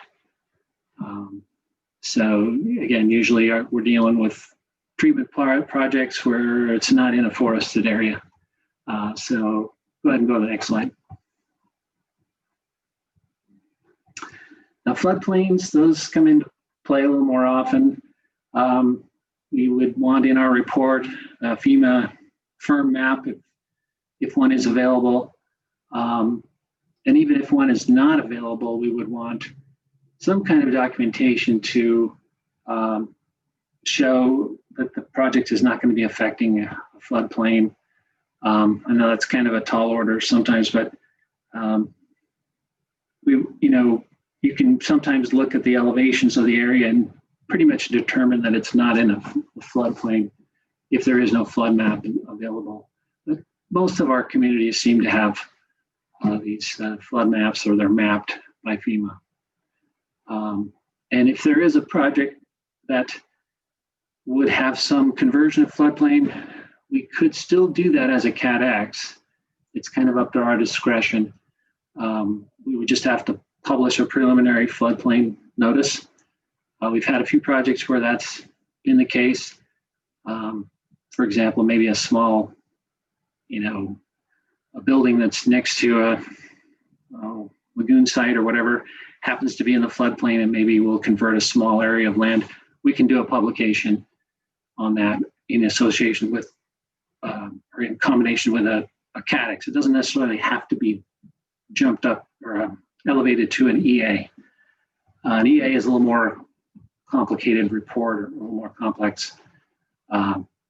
So again, usually we're dealing with treatment projects where it's not in a forested area. So go ahead and go to the next slide. Now floodplains, those come into play a little more often. We would want in our report a FEMA firm map if one is available. And even if one is not available, we would want some kind of documentation to show that the project is not going to be affecting a floodplain. I know that's kind of a tall order sometimes, but you can sometimes look at the elevations of the area and pretty much determine that it's not in a floodplain if there is no flood map available. But most of our communities seem to have these flood maps, or they're mapped by FEMA. And if there is a project that would have some conversion of floodplain, we could still do that as a Cat X. It's kind of up to our discretion. We would just have to publish a preliminary floodplain notice. We've had a few projects where that's been the case. For example, maybe a small, a building that's next to a lagoon site or whatever happens to be in the floodplain, and maybe we'll convert a small area of land. We can do a publication on that in association with, or in combination with a Cat X. It doesn't necessarily have to be jumped up or elevated to an EA. An EA is a little more complicated report, or a little more complex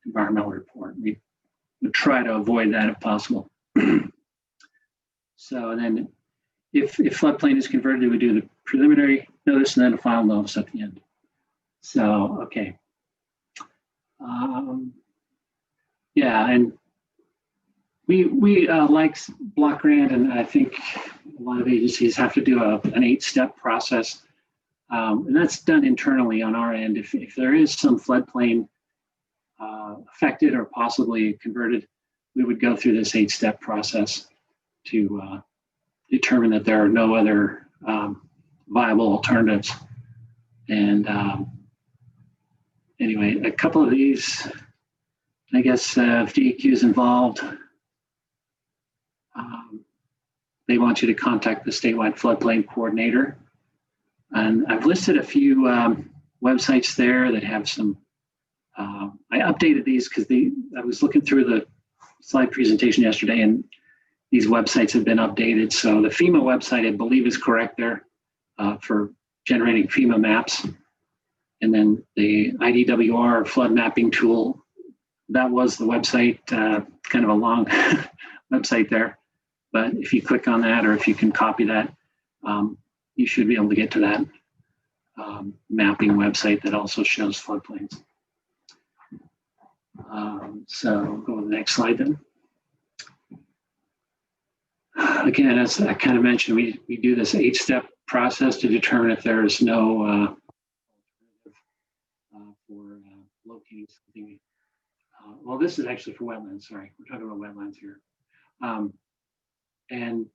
environmental report. We would try to avoid that if possible. So then if floodplain is converted, we do the preliminary notice and then a final notice at the end. So, okay. Yeah, and we like block grant, and I think a lot of agencies have to do an 8-step process. And that's done internally on our end. If there is some floodplain affected or possibly converted, we would go through this 8-step process to determine that there are no other viable alternatives. And anyway, a couple of these, I guess if DEQ is involved, they want you to contact the statewide floodplain coordinator. And I've listed a few websites there that have some, I updated these because I was looking through the slide presentation yesterday, and these websites have been updated. So the FEMA website, I believe, is correct there for generating FEMA maps. And then the IDWR flood mapping tool, that was the website, kind of a long website there. But if you click on that, or if you can copy that, you should be able to get to that mapping website that also shows floodplains. So go to the next slide then. Again, as I kind of mentioned, we do this 8-step process to determine if there is no alternative for locating something. Well, this is actually for wetlands, sorry. We're talking about wetlands here. And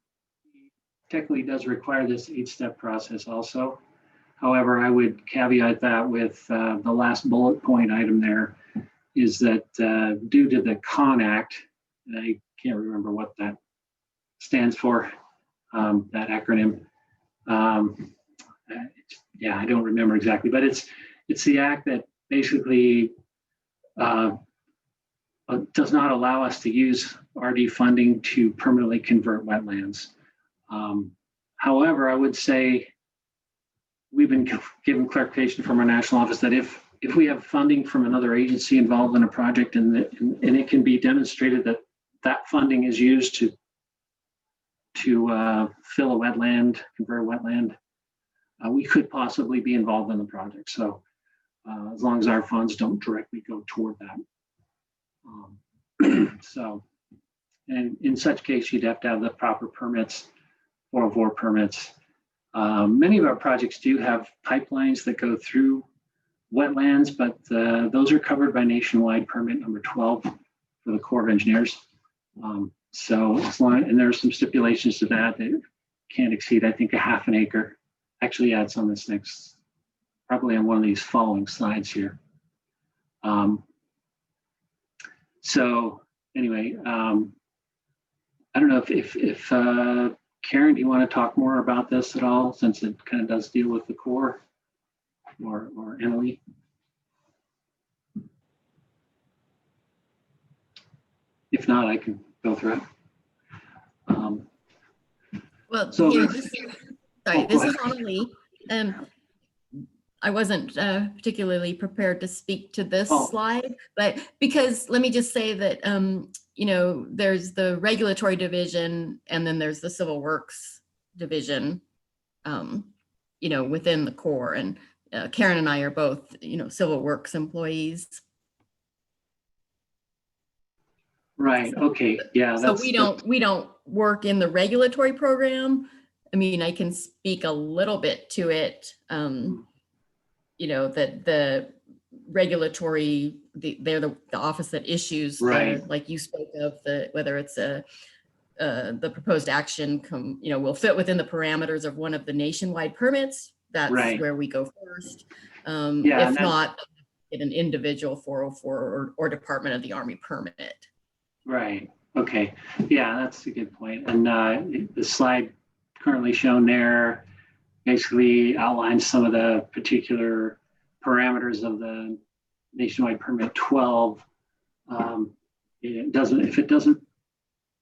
technically does require this 8-step process also. However, I would caveat that with the last bullet point item there is that due to the CON Act, and I can't remember what that stands for, that acronym. Yeah, I don't remember exactly, but it's the act that basically does not allow us to use RD funding to permanently convert wetlands. However, I would say we've been given clarification from our national office that if we have funding from another agency involved in a project and it can be demonstrated that that funding is used to fill a wetland, convert a wetland, we could possibly be involved in the project. So as long as our funds don't directly go toward that. So, and in such case, you'd have to have the proper permits, 404 permits. Many of our projects do have pipelines that go through wetlands, but those are covered by nationwide permit number 12 for the Corps of Engineers. So as long, and there are some stipulations to that that can't exceed, I think, a ½ acre. Actually, yeah, it's on this next, probably on one of these following slides here. So anyway, I don't know if Karen, do you want to talk more about this at all, since it kind of does deal with the Corps, or Emily? If not, I can go through it. Well, so this is Annalie. I wasn't particularly prepared to speak to this Oh. slide, but because let me just say that, you know, there's the regulatory division and then there's the civil works division, you know, within the Corps. And Karen and I are both, you know, civil works employees. Right. Okay. Yeah. So we don't work in the regulatory program. I mean, I can speak a little bit to it. You know, that the regulatory, they're the office that issues, Right. like you spoke of, whether it's the proposed action you know, will fit within the parameters of one of the nationwide permits. That's Right. where we go first. Yeah, If not, get an individual 404 or Department of the Army permit. Right. Okay. Yeah, that's a good point. And the slide currently shown there basically outlines some of the particular parameters of the nationwide permit 12. If it doesn't,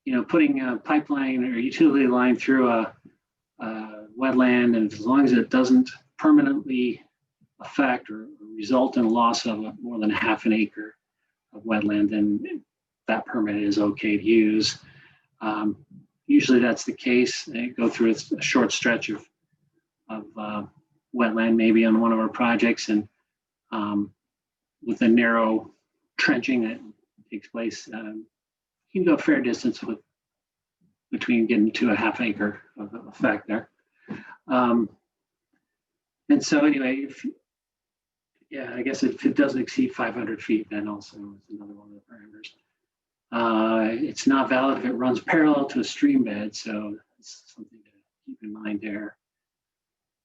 you know, putting a pipeline or utility line through a wetland, and as long as it doesn't permanently affect or result in loss of more than half an acre of wetland, then that permit is okay to use. Usually that's the case. They go through a short stretch of wetland, maybe on one of our projects, and with a narrow trenching that takes place, you can go a fair distance between getting to a half acre of effect there. And so anyway, I guess if it doesn't exceed 500 feet, then also is another one of the parameters. It's not valid if it runs parallel to a stream bed, so that's something to keep in mind there.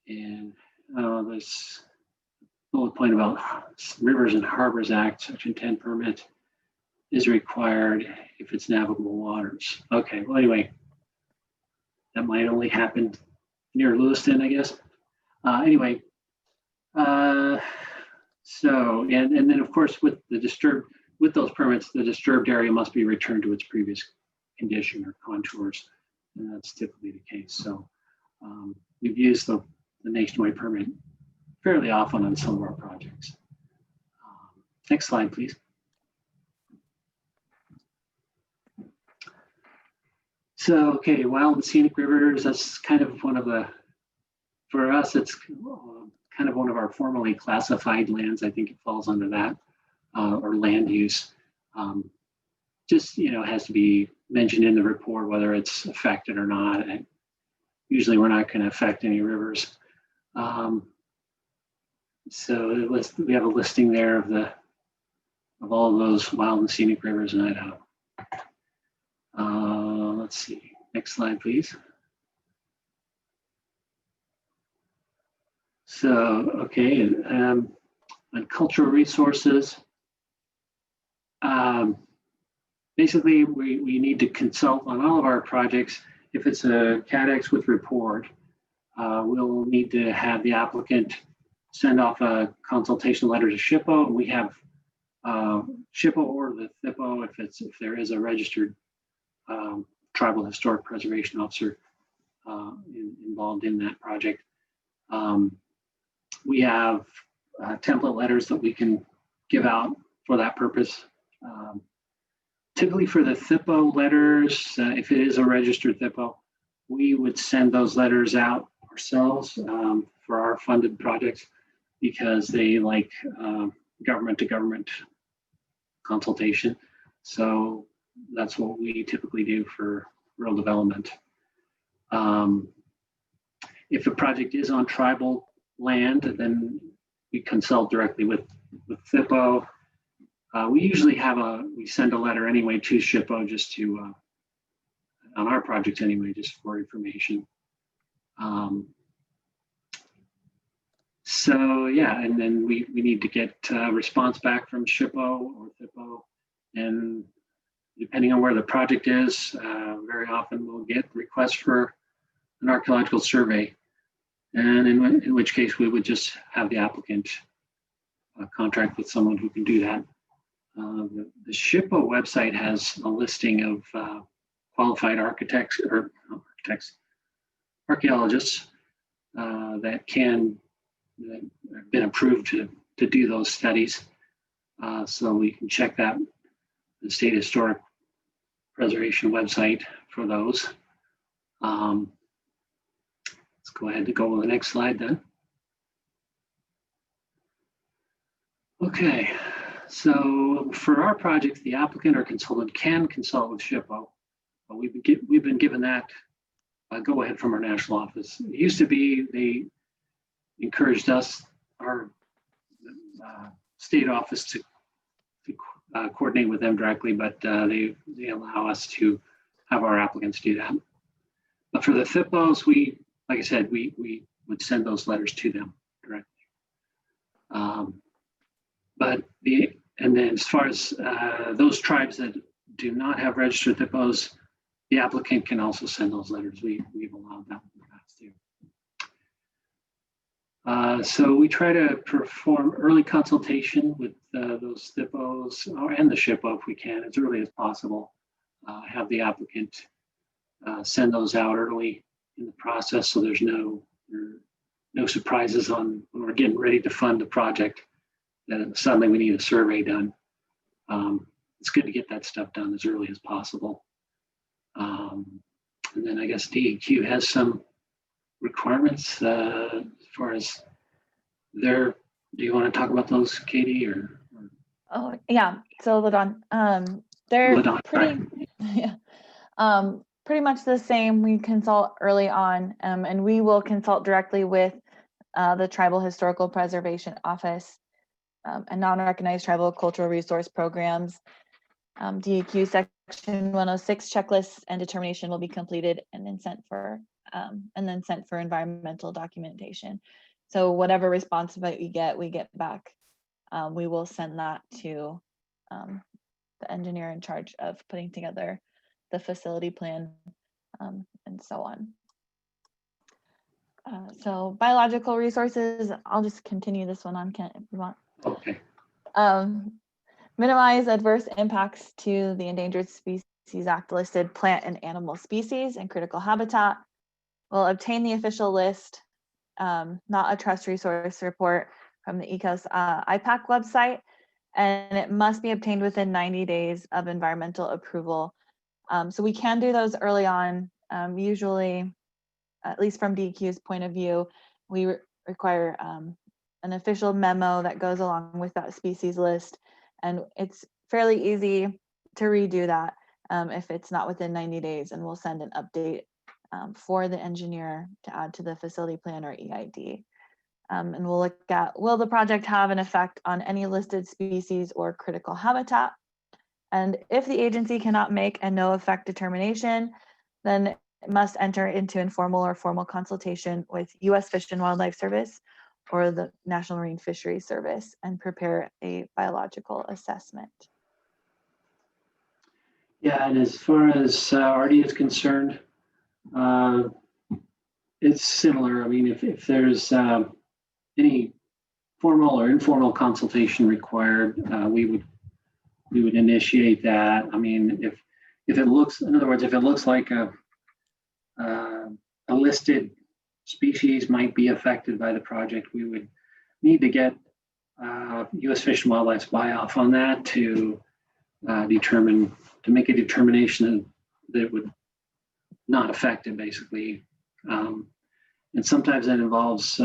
And there's a bullet point about Rivers and Harbors Act, Section 10 permit is required if it's navigable waters. Okay, well, anyway, that might only happen near Lewiston, I guess. Anyway, so, and then of course with those permits, the disturbed area must be returned to its previous condition or contours, and that's typically the case. So we've used the nationwide permit fairly often on some of our projects. Next slide, please. So, okay, wild and scenic rivers, that's kind of one of the, for us, it's kind of one of our formally classified lands. I think it falls under that, or land use. Just, you know, has to be mentioned in the report whether it's affected or not. And usually we're not going to affect any rivers. So we have a listing there of all of those wild and scenic rivers in Idaho. Let's see, next slide, please. So, okay, on cultural resources, basically we need to consult on all of our projects. If it's a CADX with report, we'll need to have the applicant send off a consultation letter to SHPO, and we have SHPO or the THPO if there is a registered tribal historic preservation officer involved in that project. We have template letters that we can give out for that purpose. Typically for the THPO letters, if it is a registered THPO, we would send those letters out ourselves for our funded projects because they like government to government consultation. So that's what we typically do for rural development. If a project is on tribal land, then we consult directly with THPO. We usually we send a letter anyway to SHPO just to, on our projects anyway, just for information. So yeah, and then we need to get a response back from SHPO or THPO, and depending on where the project is, very often we'll get requests for an archaeological survey, and in which case we would just have the applicant contract with someone who can do that. The SHPO website has a listing of qualified architects or archaeologists that can been approved to do those studies. So we can check that, the State Historic Preservation website for those. Let's go ahead and go to the next slide then. Okay, so for our project, the applicant or consultant can consult with SHPO. But we've been given that go ahead from our national office. It used to be they encouraged us, our state office, to coordinate with them directly, but they allow us to have our applicants do that. But for the FIPOs, like I said, we would send those letters to them directly. And then as far as those tribes that do not have registered FIPOs, the applicant can also send those letters. We've allowed that in the past too. So we try to perform early consultation with those FIPOs and the SHPO if we can, as early as possible. Have the applicant send those out early in the process, so there's no surprises on when we're getting ready to fund the project that suddenly we need a survey done. It's good to get that stuff done as early as possible. And then I guess DEQ has some requirements as far as their. Do you want to talk about those, Katie, or? Oh yeah, so Ladon, they're Ladon, pretty, yeah, pretty much the same. We consult early on, and we will consult directly with the Tribal Historical Preservation Office and non-recognized tribal cultural resource programs. DEQ Section 106 checklists and determination will be completed and then sent for environmental documentation. So whatever response we get back. We will send that to the engineer in charge of putting together the facility plan and so on. So biological resources, I'll just continue this one on, Kent, if you want. Okay. Minimize adverse impacts to the Endangered Species Act listed plant and animal species and critical habitat. Will obtain the official list, not a trust resource report, from the ECOS IPAC website, and it must be obtained within 90 days of environmental approval. So we can do those early on. Usually, at least from DEQ's point of view, we require an official memo that goes along with that species list, and it's fairly easy to redo that if it's not within 90 days, and we'll send an update for the engineer to add to the facility plan or EID. And we'll look at, will the project have an effect on any listed species or critical habitat? And if the agency cannot make a no effect determination, then it must enter into informal or formal consultation with U.S. Fish and Wildlife Service or the National Marine Fisheries Service and prepare a biological assessment. Yeah, and as far as RD is concerned, it's similar. I mean, if there's any formal or informal consultation required, we would initiate that. I mean, if it looks, in other words, if it looks like a listed species might be affected by the project, we would need to get U.S. Fish and Wildlife's buy-off on that to make a determination that it would not affect it, basically. And sometimes that involves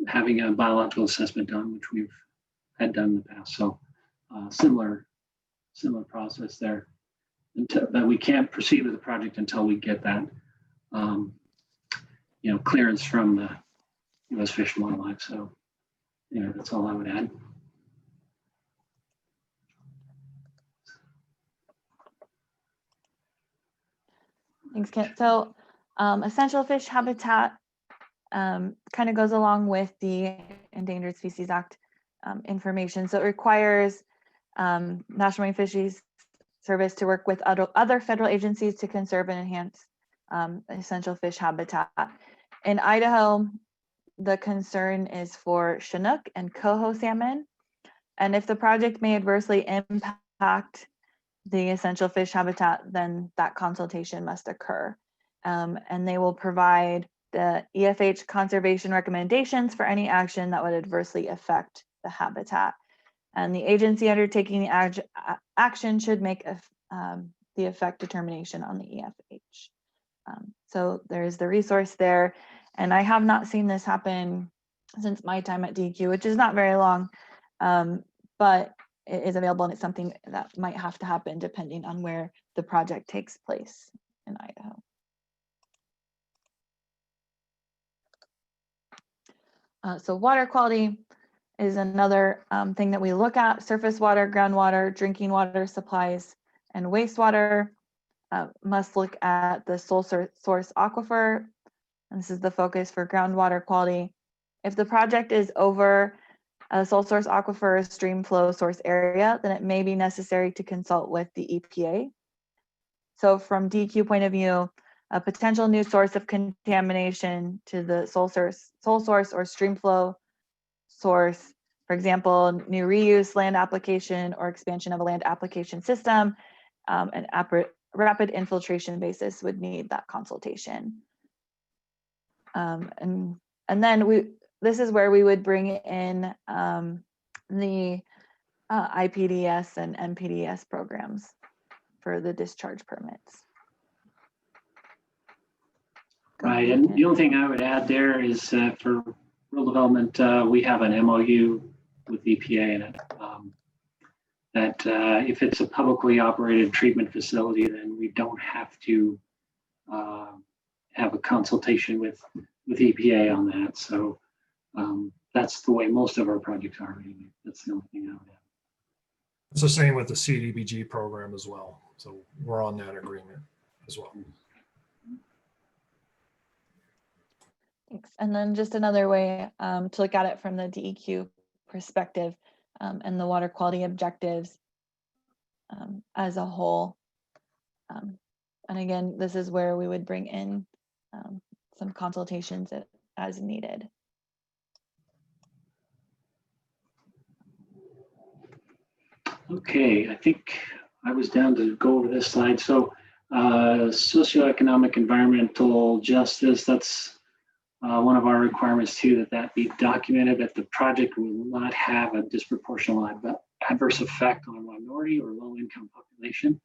having a biological assessment done, which we've had done in the past. So similar process there. But we can't proceed with the project until we get that clearance from the U.S. Fish and Wildlife. So that's all I would add. Thanks, Kent. So essential fish habitat kind of goes along with the Endangered Species Act information. So it requires National Marine Fisheries Service to work with other federal agencies to conserve and enhance essential fish habitat. In Idaho, the concern is for Chinook and coho salmon. And if the project may adversely impact the essential fish habitat, then that consultation must occur. And they will provide the EFH conservation recommendations for any action that would adversely affect the habitat. And the agency undertaking the action should make the effect determination on the EFH. So there's the resource there. And I have not seen this happen since my time at DEQ, which is not very long, but it is available, and it's something that might have to happen depending on where the project takes place in Idaho. So water quality is another thing that we look at. Surface water, groundwater, drinking water supplies, and wastewater. Must look at the sole source aquifer. And this is the focus for groundwater quality. If the project is over a sole source aquifer stream flow source area, then it may be necessary to consult with the EPA. So from DEQ point of view, a potential new source of contamination to the sole source or stream flow source, for example, new reuse, land application, or expansion of a land application system, an rapid infiltration basis would need that consultation. And then this is where we would bring in the IPDS and MPDS programs for the discharge permits. Right, and the only thing I would add there is for rural development, we have an MOU with EPA in it. That if it's a publicly operated treatment facility, then we don't have to have a consultation with EPA on that. So that's the way most of our projects are. That's the only thing I would add. It's the same with the CDBG program as well. So we're on that agreement as well. Thanks. And then just another way to look at it from the DEQ perspective and the water quality objectives as a whole. And again, this is where we would bring in some consultations as needed. Okay, I think I was down to go over this slide. So socioeconomic environmental justice, that's one of our requirements too, that be documented, that the project will not have a disproportional adverse effect on a minority or low income population.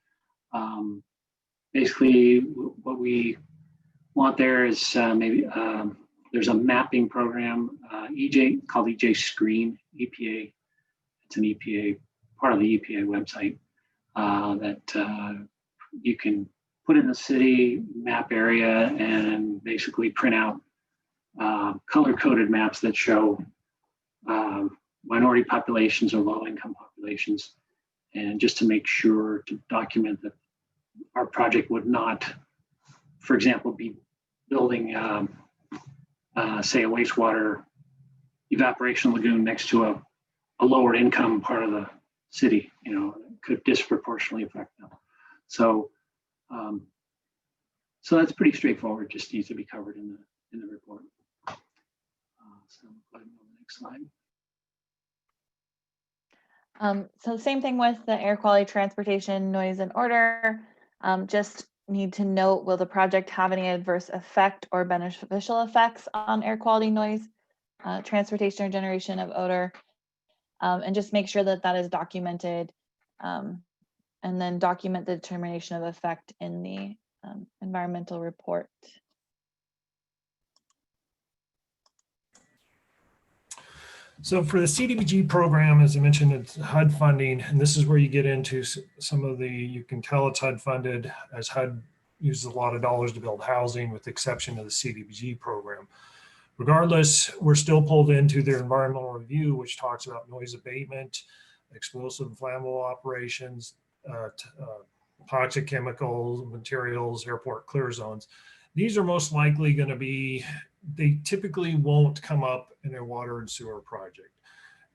Basically, what we want there is maybe there's a mapping program, called EJ Screen, EPA. It's an EPA, part of the EPA website that you can put in the city map area and basically print out color-coded maps that show minority populations or low-income populations, and just to make sure to document that our project would not, for example, be building, say, a wastewater evaporation lagoon next to a lower income part of the city, could disproportionately affect them. So, so that's pretty straightforward. Just needs to be covered in the report. So go ahead and go to the next slide. So same thing with the air quality, transportation, noise, and odor. Just need to note, will the project have any adverse effect or beneficial effects on air quality, noise, transportation, or generation of odor? And just make sure that that is documented, and then document the determination of effect in the environmental report. So for the CDBG program, as I mentioned, it's HUD funding, and this is where you get into some of you can tell it's HUD funded, as HUD uses a lot of dollars to build housing, with the exception of the CDBG program. Regardless, we're still pulled into their environmental review, which talks about noise abatement, explosive and flammable operations, toxic chemicals, materials, airport clear zones. These are most likely going to be, they typically won't come up in a water and sewer project.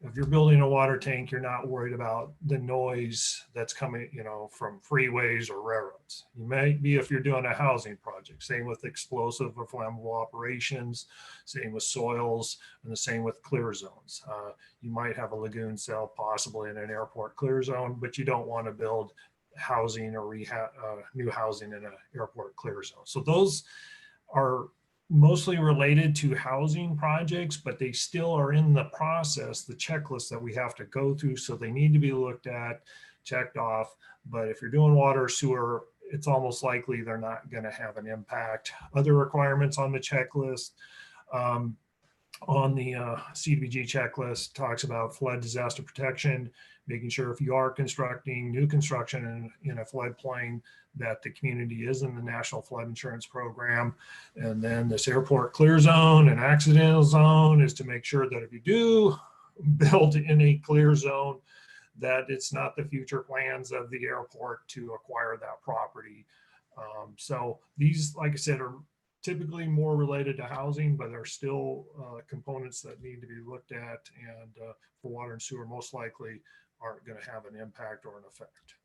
If you're building a water tank, you're not worried about the noise that's coming, from freeways or railroads. You might be if you're doing a housing project. Same with explosive or flammable operations, same with soils, and the same with clear zones. You might have a lagoon cell possibly in an airport clear zone, but you don't want to build housing or new housing in an airport clear zone. So those are mostly related to housing projects, but they still are in the process, the checklist that we have to go through. So they need to be looked at, checked off. But if you're doing water, sewer, it's almost likely they're not going to have an impact. Other requirements on the checklist, on the CDBG checklist talks about flood disaster protection, making sure if you are constructing new construction in a floodplain that the community is in the National Flood Insurance Program. And then this airport clear zone and accidental zone is to make sure that if you do build in a clear zone, that it's not the future plans of the airport to acquire that property. So these, like I said, are typically more related to housing, but there are still components that need to be looked at, and for water and sewer most likely aren't going to have an impact or an effect.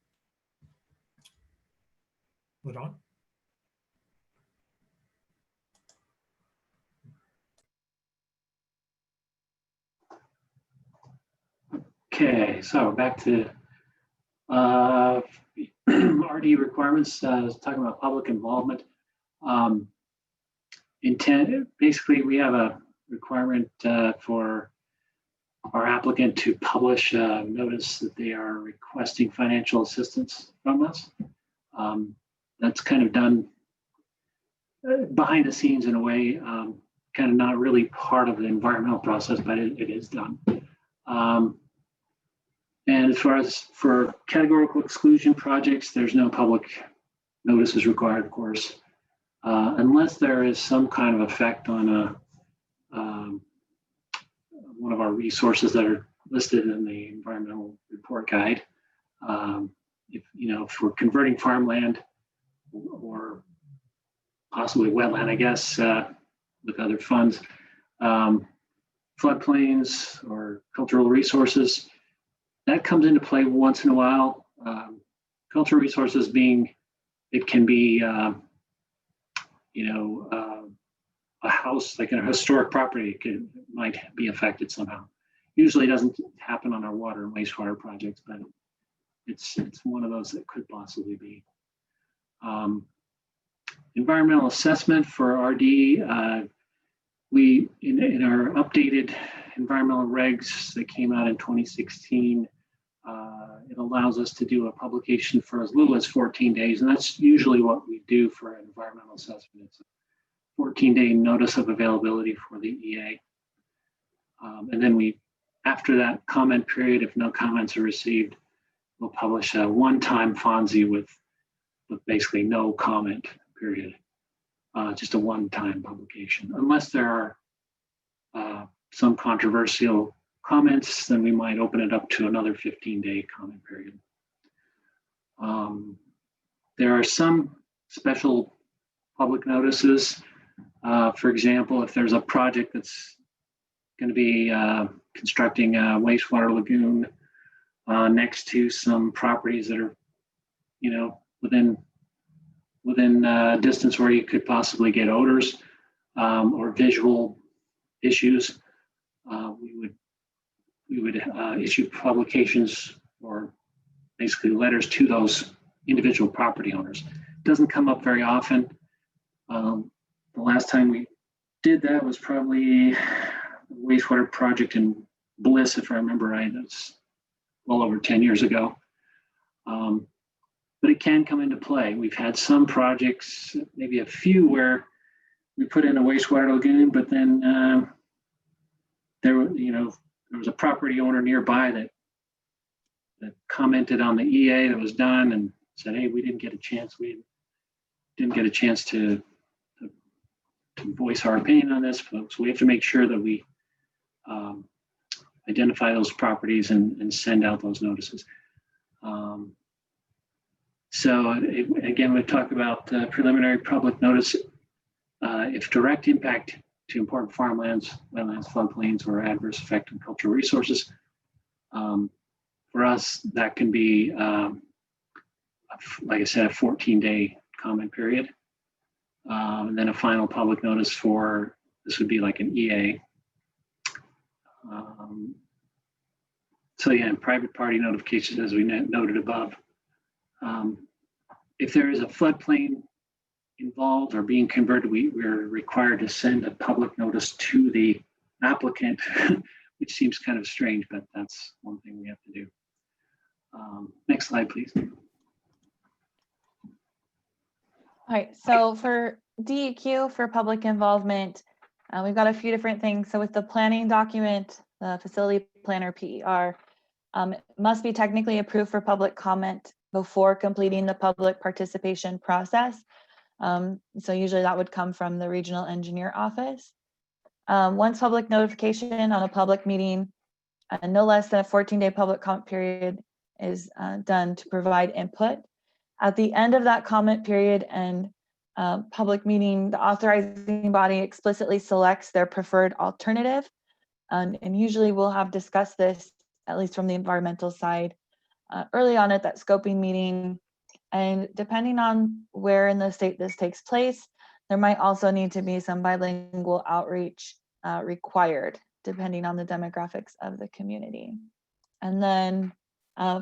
Ladon? Okay, so back to RD requirements, talking about public involvement. Intent, basically, we have a requirement for our applicant to publish a notice that they are requesting financial assistance from us. That's kind of done behind the scenes in a way, kind of not really part of the environmental process, but it is done. And as far as for categorical exclusion projects, there's no public notices required, of course, unless there is some kind of effect on one of our resources that are listed in the environmental report guide. If we're converting farmland or possibly wetland, I guess, with other funds, floodplains or cultural resources, that comes into play once in a while. Cultural resources being, it can be, a house, like a historic property, might be affected somehow. Usually doesn't happen on our water and wastewater projects, but it's one of those that could possibly be. Environmental assessment for RD, we in our updated environmental regs that came out in 2016, it allows us to do a publication for as little as 14 days, and that's usually what we do for an environmental assessment. It's a 14-day notice of availability for the EA. And then after that comment period, if no comments are received, we'll publish a one-time FONSI with basically no comment period, just a one-time publication. Unless there are some controversial comments, then we might open it up to another 15-day comment period. There are some special public notices. For example, if there's a project that's going to be constructing a wastewater lagoon next to some properties that are, within distance where you could possibly get odors or visual issues, we would issue publications or basically letters to those individual property owners. It doesn't come up very often. The last time we did that was probably a wastewater project in Bliss, if I remember right. That's well over 10 years ago. But it can come into play. We've had some projects, maybe a few, where we put in a wastewater lagoon, but then there was a property owner nearby that commented on the EA that was done and said, "Hey, we didn't get a chance. We didn't get a chance to voice our opinion on this, so we have to make sure that we identify those properties and send out those notices." Again, we talk about preliminary public notice. If direct impact to important farmlands, wetlands, floodplains, or adverse effect on cultural resources, for us, that can be, like I said, a 14-day comment period. And then a final public notice for, this would be like an EA. So yeah, private party notifications, as we noted above. If there is a floodplain involved or being converted, we're required to send a public notice to the applicant, which seems kind of strange, but that's one thing we have to do. Next slide, please. All right, so for DEQ, for public involvement, we've got a few different things. So with the planning document, the facility planner PER, it must be technically approved for public comment before completing the public participation process. So usually that would come from the regional engineer office. Once public notification on a public meeting, no less than a 14-day public comment period is done to provide input. At the end of that comment period and public meeting, the authorizing body explicitly selects their preferred alternative. And usually we'll have discussed this, at least from the environmental side, early on at that scoping meeting. And depending on where in the state this takes place, there might also need to be some bilingual outreach required, depending on the demographics of the community. And then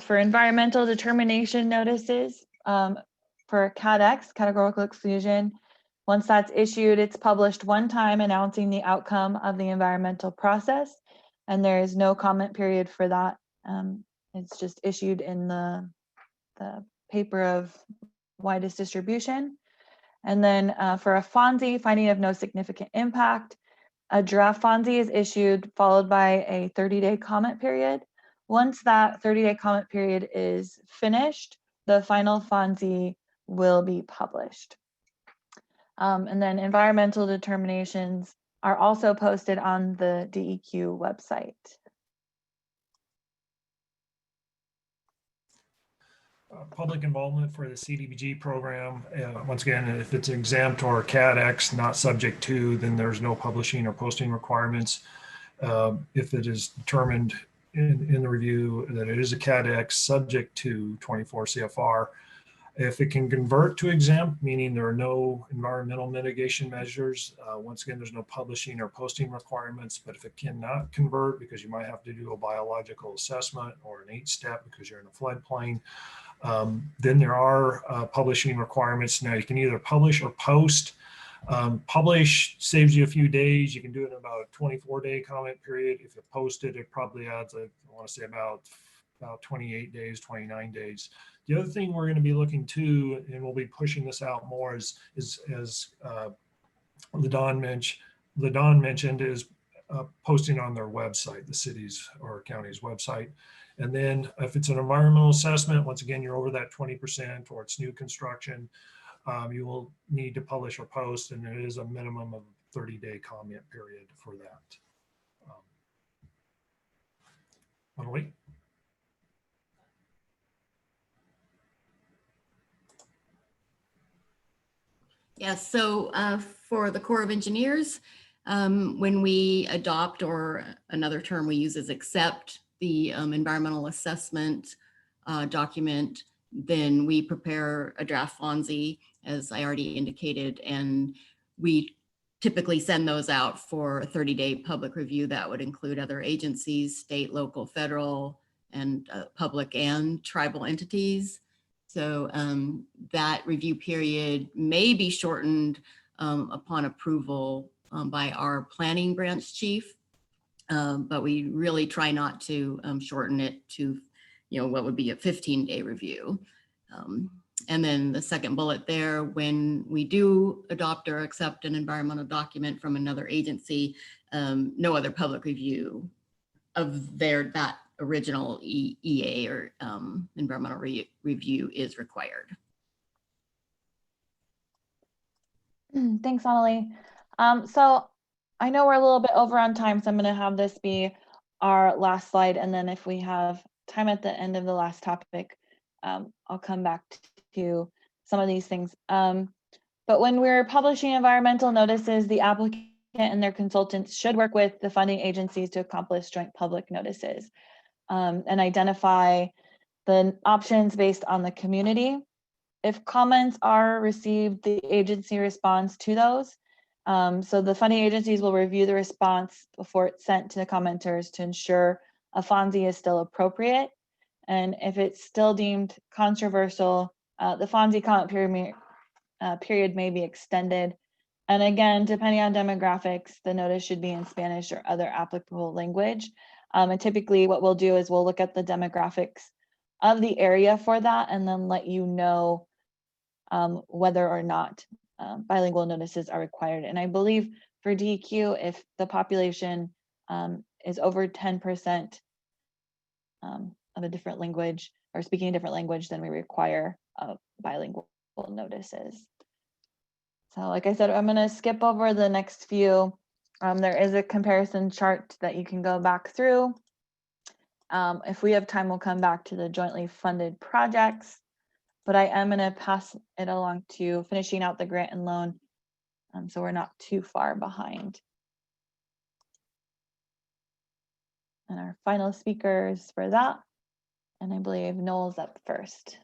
for environmental determination notices, for CADX, categorical exclusion, once that's issued, it's published one time announcing the outcome of the environmental process, and there is no comment period for that. It's just issued in the paper of widest distribution. And then for a FONSI, finding of no significant impact, a draft FONSI is issued followed by a 30-day comment period. Once that 30-day comment period is finished, the final FONSI will be published. And then environmental determinations are also posted on the DEQ website. Public involvement for the CDBG program. Once again, if it's exempt or CADX not subject to, then there's no publishing or posting requirements. If it is determined in the review that it is a CADX subject to 24 CFR, if it can convert to exempt, meaning there are no environmental mitigation measures, once again, there's no publishing or posting requirements. But if it cannot convert because you might have to do a biological assessment or an 8-step because you're in a floodplain, then there are publishing requirements. Now you can either publish or post. Publish saves you a few days. You can do it in about a 24-day comment period. If you post it, it probably adds, I want to say about 28 days, 29 days. The other thing we're going to be looking to, and we'll be pushing this out more, is as LaDon mentioned, is posting on their website, the city's or county's website. And then if it's an environmental assessment, once again, you're over that 20% or it's new construction, you will need to publish or post, and there is a minimum of 30-day comment period for that. Annalie? Yes, so for the Corps of Engineers, when we adopt, or another term we use is accept, the environmental assessment document, then we prepare a draft FONSI, as I already indicated, and we typically send those out for a 30-day public review. That would include other agencies, state, local, federal, and public and tribal entities. So that review period may be shortened upon approval by our planning branch chief, but we really try not to shorten it to, what would be a 15-day review. And then the second bullet there, when we do adopt or accept an environmental document from another agency, no other public review of that original EA or environmental review is required. Thanks, Annalie. So I know we're a little bit over on time, so I'm going to have this be our last slide. And then if we have time at the end of the last topic, I'll come back to some of these things. But when we're publishing environmental notices, the applicant and their consultants should work with the funding agencies to accomplish joint public notices and identify the options based on the community. If comments are received, the agency responds to those. So the funding agencies will review the response before it's sent to the commenters to ensure a FONSI is still appropriate. And if it's still deemed controversial, the FONSI comment period may be extended. And again, depending on demographics, the notice should be in Spanish or other applicable language. And typically what we'll do is we'll look at the demographics of the area for that and then let you know whether or not bilingual notices are required. And I believe for DEQ, if the population is over 10% of a different language or speaking a different language, then we require bilingual notices. So like I said, I'm going to skip over the next few. There is a comparison chart that you can go back through. If we have time, we'll come back to the jointly funded projects, but I am going to pass it along to finishing out the grant and loan, so we're not too far behind. And our final speakers for that, and I believe Noel's up first.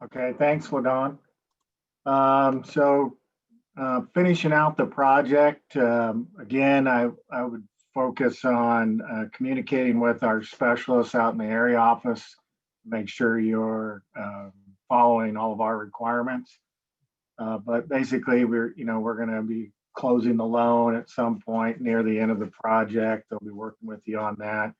Okay, thanks, LaDawn. Finishing out the project, again, I would focus on communicating with our specialists out in the area office, make sure you're following all of our requirements. But basically, we're going to be closing the loan at some point near the end of the project. They'll be working with you on that.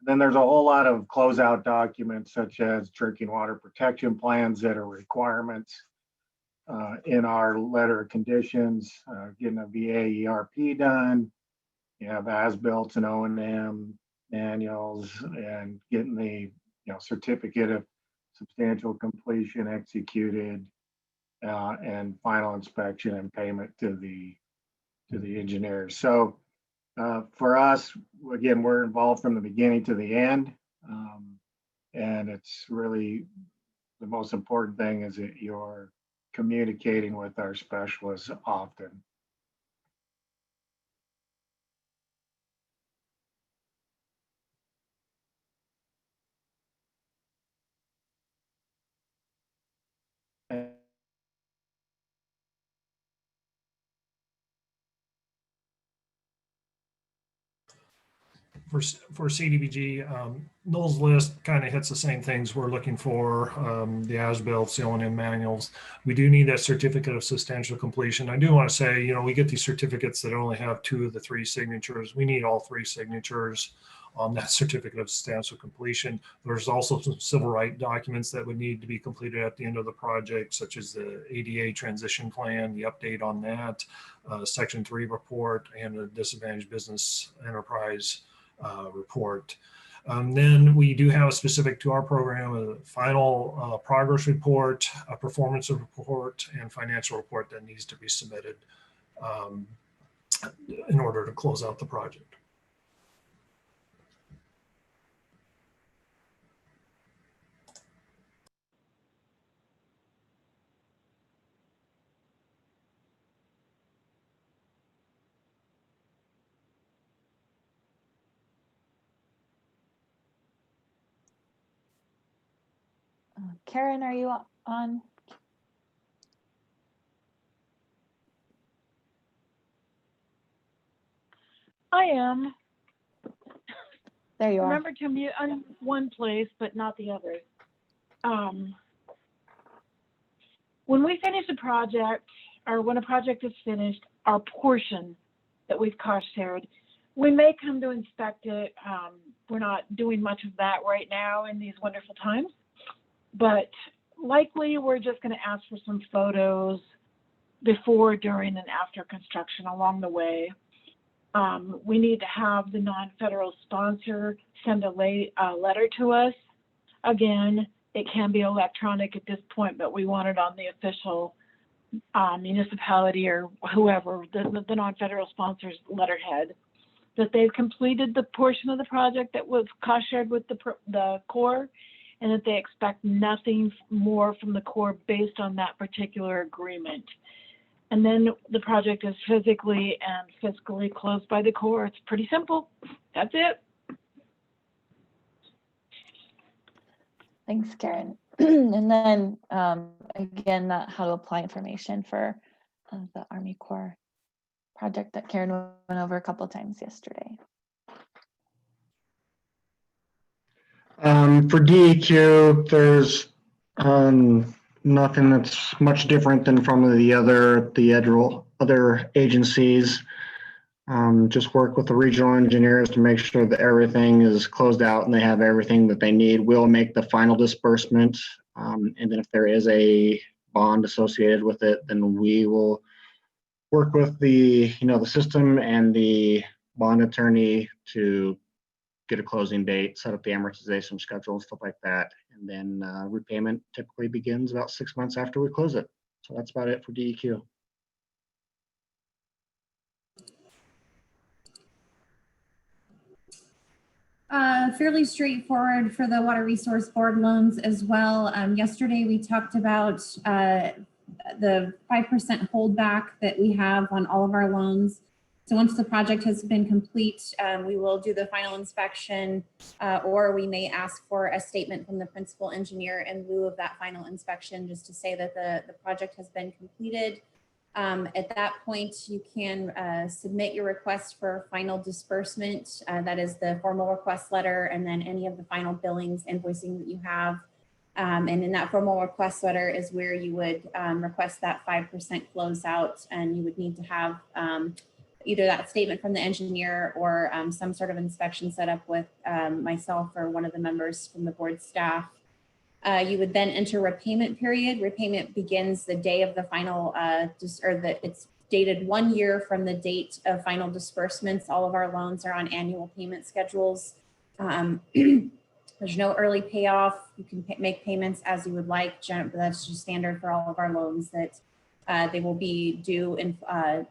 Then there's a whole lot of closeout documents such as drinking water protection plans that are requirements in our letter of conditions, getting a VA ERP done. You have as-built and O&M manuals and getting the certificate of substantial completion executed and final inspection and payment to the engineers. So for us, again, we're involved from the beginning to the end. And it's really the most important thing is that you're communicating with our specialists often. For CDBG, Noel's list kind of hits the same things we're looking for, the as-built, the O&M manuals. We do need that certificate of substantial completion. I do want to say, we get these certificates that only have 2 of the 3 signatures. We need all 3 signatures on that certificate of substantial completion. There's also some civil right documents that would need to be completed at the end of the project, such as the ADA transition plan, the update on that, Section 3 report, and the disadvantaged business enterprise report. Then we do have specific to our program a final progress report, a performance report, and financial report that needs to be submitted in order to close out the project. Karen, are you on? I am. There you are. Remember to mute on one place, but not the other. When we finish a project, or when a project is finished, our portion that we've cost shared, we may come to inspect it. We're not doing much of that right now in these wonderful times, but likely we're just going to ask for some photos before, during, and after construction along the way. We need to have the non-federal sponsor send a letter to us. Again, it can be electronic at this point, but we want it on the official municipality or whoever, the non-federal sponsor's letterhead, that they've completed the portion of the project that was cost shared with the Corps, and that they expect nothing more from the Corps based on that particular agreement. And then the project is physically and fiscally closed by the Corps. It's pretty simple. That's it. Thanks, Karen. And then again, that how to apply information for the Army Corps project that Karen went over a couple of times yesterday. For DEQ, there's nothing that's much different than from the other agencies. Just work with the regional engineers to make sure that everything is closed out and they have everything that they need. We'll make the final disbursement. And then if there is a bond associated with it, then we will work with the system and the bond attorney to get a closing date, set up the amortization schedule, stuff like that. And then repayment typically begins about 6 months after we close it. So that's about it for DEQ. Fairly straightforward for the Water Resource Board loans as well. Yesterday we talked about the 5% holdback that we have on all of our loans. So once the project has been complete, we will do the final inspection, or we may ask for a statement from the principal engineer in lieu of that final inspection, just to say that the project has been completed. At that point, you can submit your request for final disbursement. That is the formal request letter, and then any of the final billings, invoicing that you have. And in that formal request letter is where you would request that 5% closeout, and you would need to have either that statement from the engineer or some sort of inspection set up with myself or one of the members from the board staff. You would then enter repayment period. Repayment begins the day of the final, it's dated 1 year from the date of final disbursements. All of our loans are on annual payment schedules. There's no early payoff. You can make payments as you would like. That's just standard for all of our loans, that they will be due in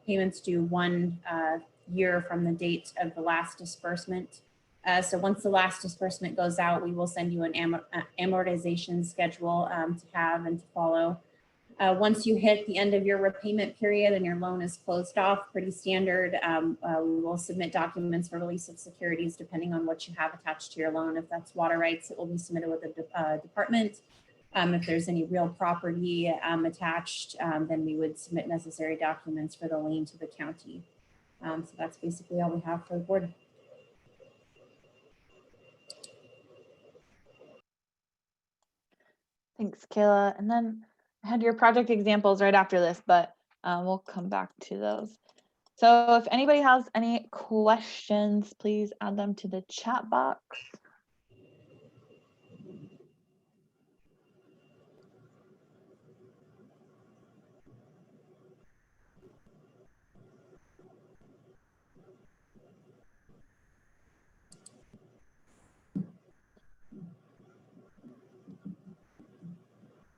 payments due 1 year from the date of the last disbursement. So once the last disbursement goes out, we will send you an amortization schedule to have and to follow. Once you hit the end of your repayment period and your loan is closed off, pretty standard, we will submit documents for release of securities depending on what you have attached to your loan. If that's water rights, it will be submitted with the department. If there's any real property attached, then we would submit necessary documents for the lien to the county. So that's basically all we have for the board. Thanks, Kayla. And then I had your project examples right after this, but we'll come back to those. So if anybody has any questions, please add them to the chat box.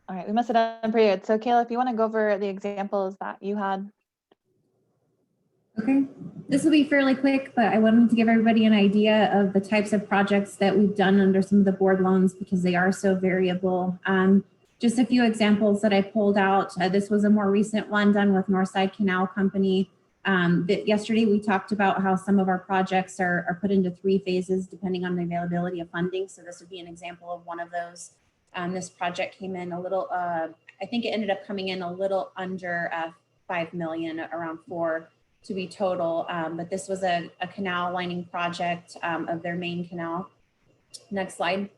All right, we must have done pretty good. So Kayla, if you want to go over the examples that you had. Okay, this will be fairly quick, but I wanted to give everybody an idea of the types of projects that we've done under some of the board loans because they are so variable. Just a few examples that I pulled out. This was a more recent one done with Northside Canal Company. Yesterday we talked about how some of our projects are put into 3 phases depending on the availability of funding. So this would be an example of one of those. This project came in a little, I think it ended up coming in a little under 5 million, around 4 to be total. But this was a canal lining project of their main canal. Next slide.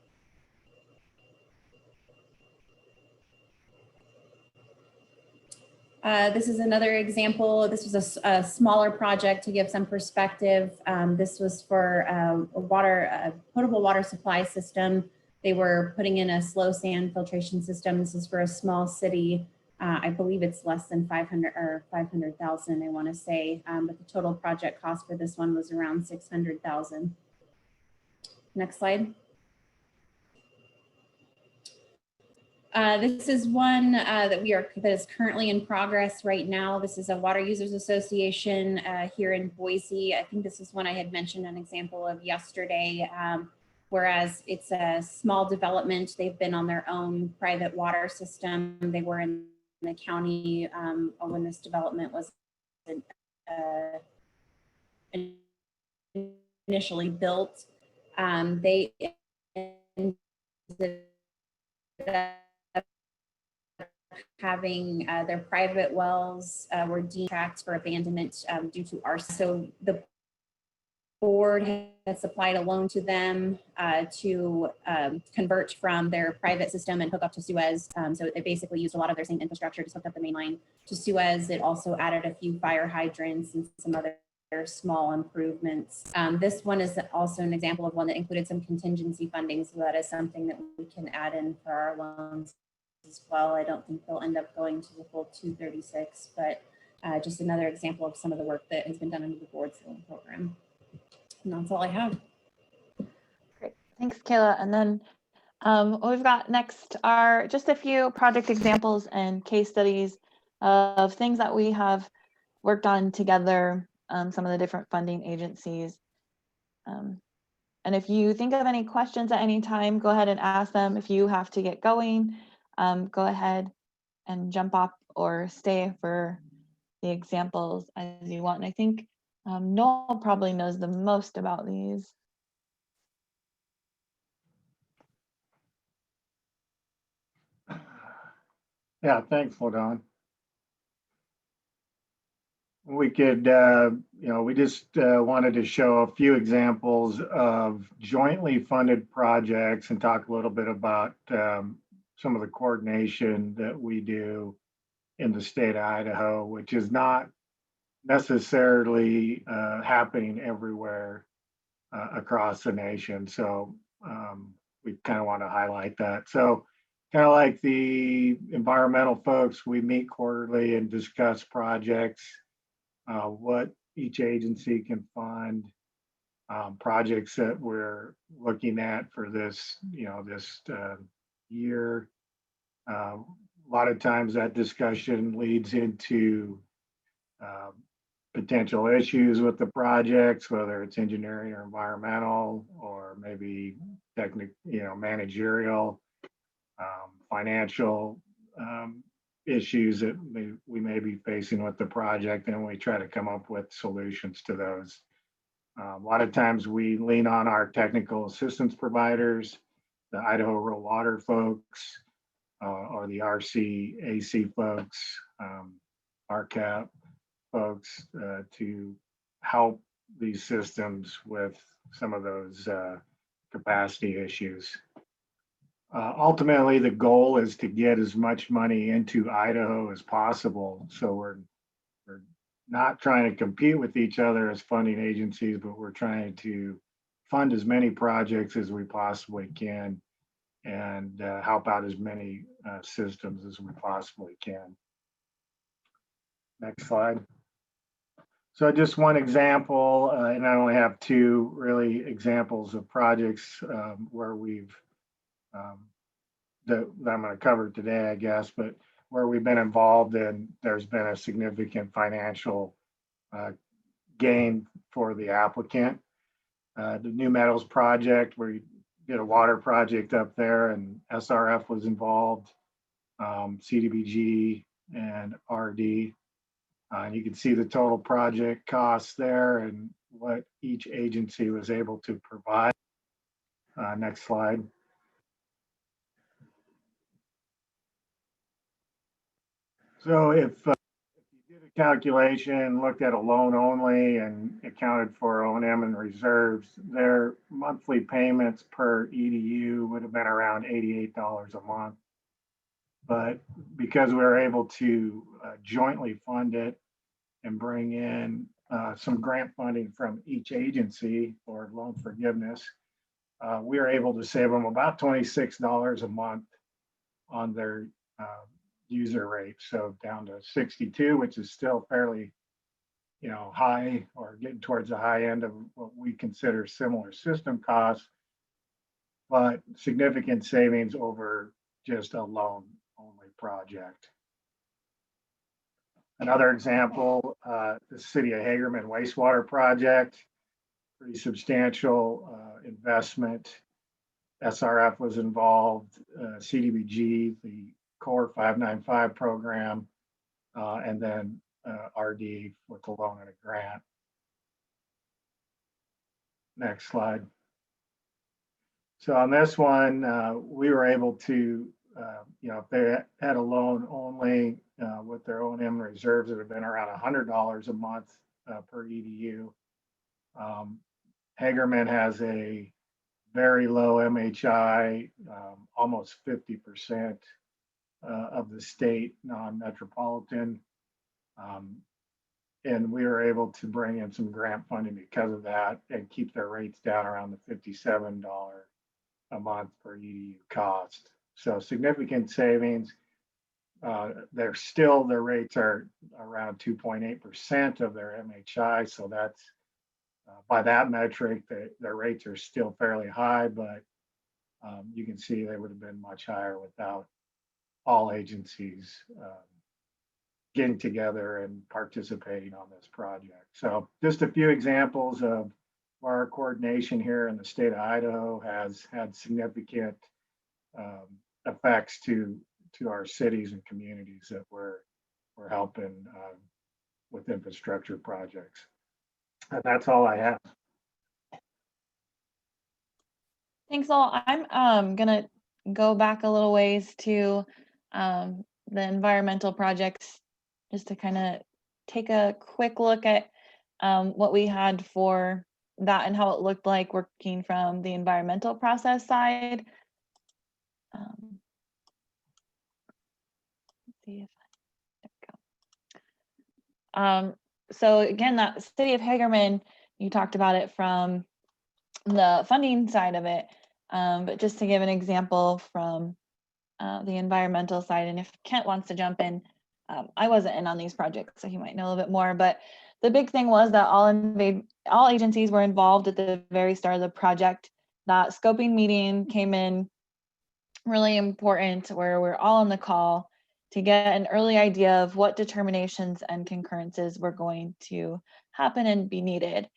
This is another example. This was a smaller project to give some perspective. This was for a potable water supply system. They were putting in a slow sand filtration system. This is for a small city. I believe it's less than 500,000, I want to say, but the total project cost for this one was around 600,000. Next slide. This is one that is currently in progress right now. This is a Water Users Association here in Boise. I think this is one I had mentioned an example of yesterday. Whereas it's a small development, they've been on their own private water system. They were in the county when this development was initially built. They ended up having their private wells were deemed tracts for abandonment due to arson. So the board has supplied a loan to them to convert from their private system and hook up to Suez. So they basically used a lot of their same infrastructure to hook up the main line to Suez. It also added a few fire hydrants and some other small improvements. This one is also an example of one that included some contingency funding. So that is something that we can add in for our loans as well. I don't think they'll end up going to the full 236, but just another example of some of the work that has been done under the board's loan program. And that's all I have. Great, thanks, Kayla. And then what we've got next are just a few project examples and case studies of things that we have worked on together, some of the different funding agencies. And if you think of any questions at any time, go ahead and ask them. If you have to get going, go ahead and jump off or stay for the examples as you want. And I think Noel probably knows the most about these. Yeah, thanks, Ladon. We could, we just wanted to show a few examples of jointly funded projects and talk a little bit about some of the coordination that we do in the state of Idaho, which is not necessarily happening everywhere across the nation. So we kind of want to highlight that. So kind of like the environmental folks, we meet quarterly and discuss projects, what each agency can fund, projects that we're looking at for this, this year. A lot of times that discussion leads into potential issues with the projects, whether it's engineering or environmental, or maybe technical, managerial, financial issues that we may be facing with the project, and we try to come up with solutions to those. A lot of times we lean on our technical assistance providers, the Idaho Rural Water folks, or the RCAC folks, RCAP folks, to help these systems with some of those capacity issues. Ultimately, the goal is to get as much money into Idaho as possible. So we're not trying to compete with each other as funding agencies, but we're trying to fund as many projects as we possibly can and help out as many systems as we possibly can. Next slide. So just one example, and I only have two really examples of projects where we've that I'm going to cover today, I guess, but where we've been involved and there's been a significant financial gain for the applicant. The New Meadows project, where you did a water project up there and SRF was involved, CDBG and RD. And you can see the total project costs there and what each agency was able to provide. Next slide. So if you did a calculation, looked at a loan only and accounted for O&M and reserves, their monthly payments per EDU would have been around $88 a month. But because we were able to jointly fund it and bring in some grant funding from each agency for loan forgiveness, we were able to save them about $26 a month on their user rate. So down to 62, which is still fairly, high, or getting towards the high end of what we consider similar system costs, but significant savings over just a loan only project. Another example, the City of Hagerman wastewater project, pretty substantial investment. SRF was involved, CDBG, the Core 595 program, and then RD with the loan and a grant. Next slide. So on this one, we were able to, if they had a loan only with their O&M reserves, it would have been around $100 a month per EDU. Hagerman has a very low MHI, almost 50% of the state non-metropolitan. And we were able to bring in some grant funding because of that and keep their rates down around the $57 a month per EDU cost. So significant savings. Their rates are around 2.8% of their MHI. So that's, by that metric, their rates are still fairly high, but you can see they would have been much higher without all agencies getting together and participating on this project. So just a few examples of where our coordination here in the state of Idaho has had significant effects to our cities and communities that we're helping with infrastructure projects. And that's all I have. Thanks all. I'm gonna go back a little ways to the environmental projects, just to kind of take a quick look at what we had for that and how it looked like working from the environmental process side. Let's see if there we go. So again, that city of Hagerman, you talked about it from the funding side of it, but just to give an example from the environmental side, and if Kent wants to jump in, I wasn't in on these projects, so he might know a little bit more, but the big thing was that all agencies were involved at the very start of the project. That scoping meeting came in really important, where we're all on the call to get an early idea of what determinations and concurrences were going to happen and be needed.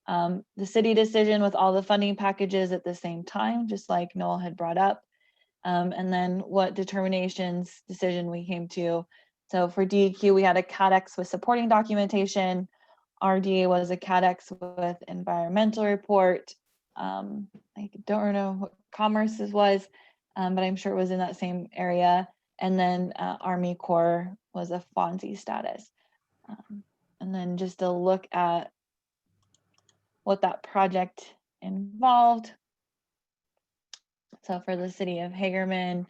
The city decision with all the funding packages at the same time, just like Noel had brought up, and then what determinations decision we came to. So for DEQ, we had a CADEX with supporting documentation. RDA was a CADEX with environmental report. I don't know what Commerce's was, but I'm sure it was in that same area. And then Army Corps was a FONSI status. And then just a look at what that project involved. So for the city of Hagerman,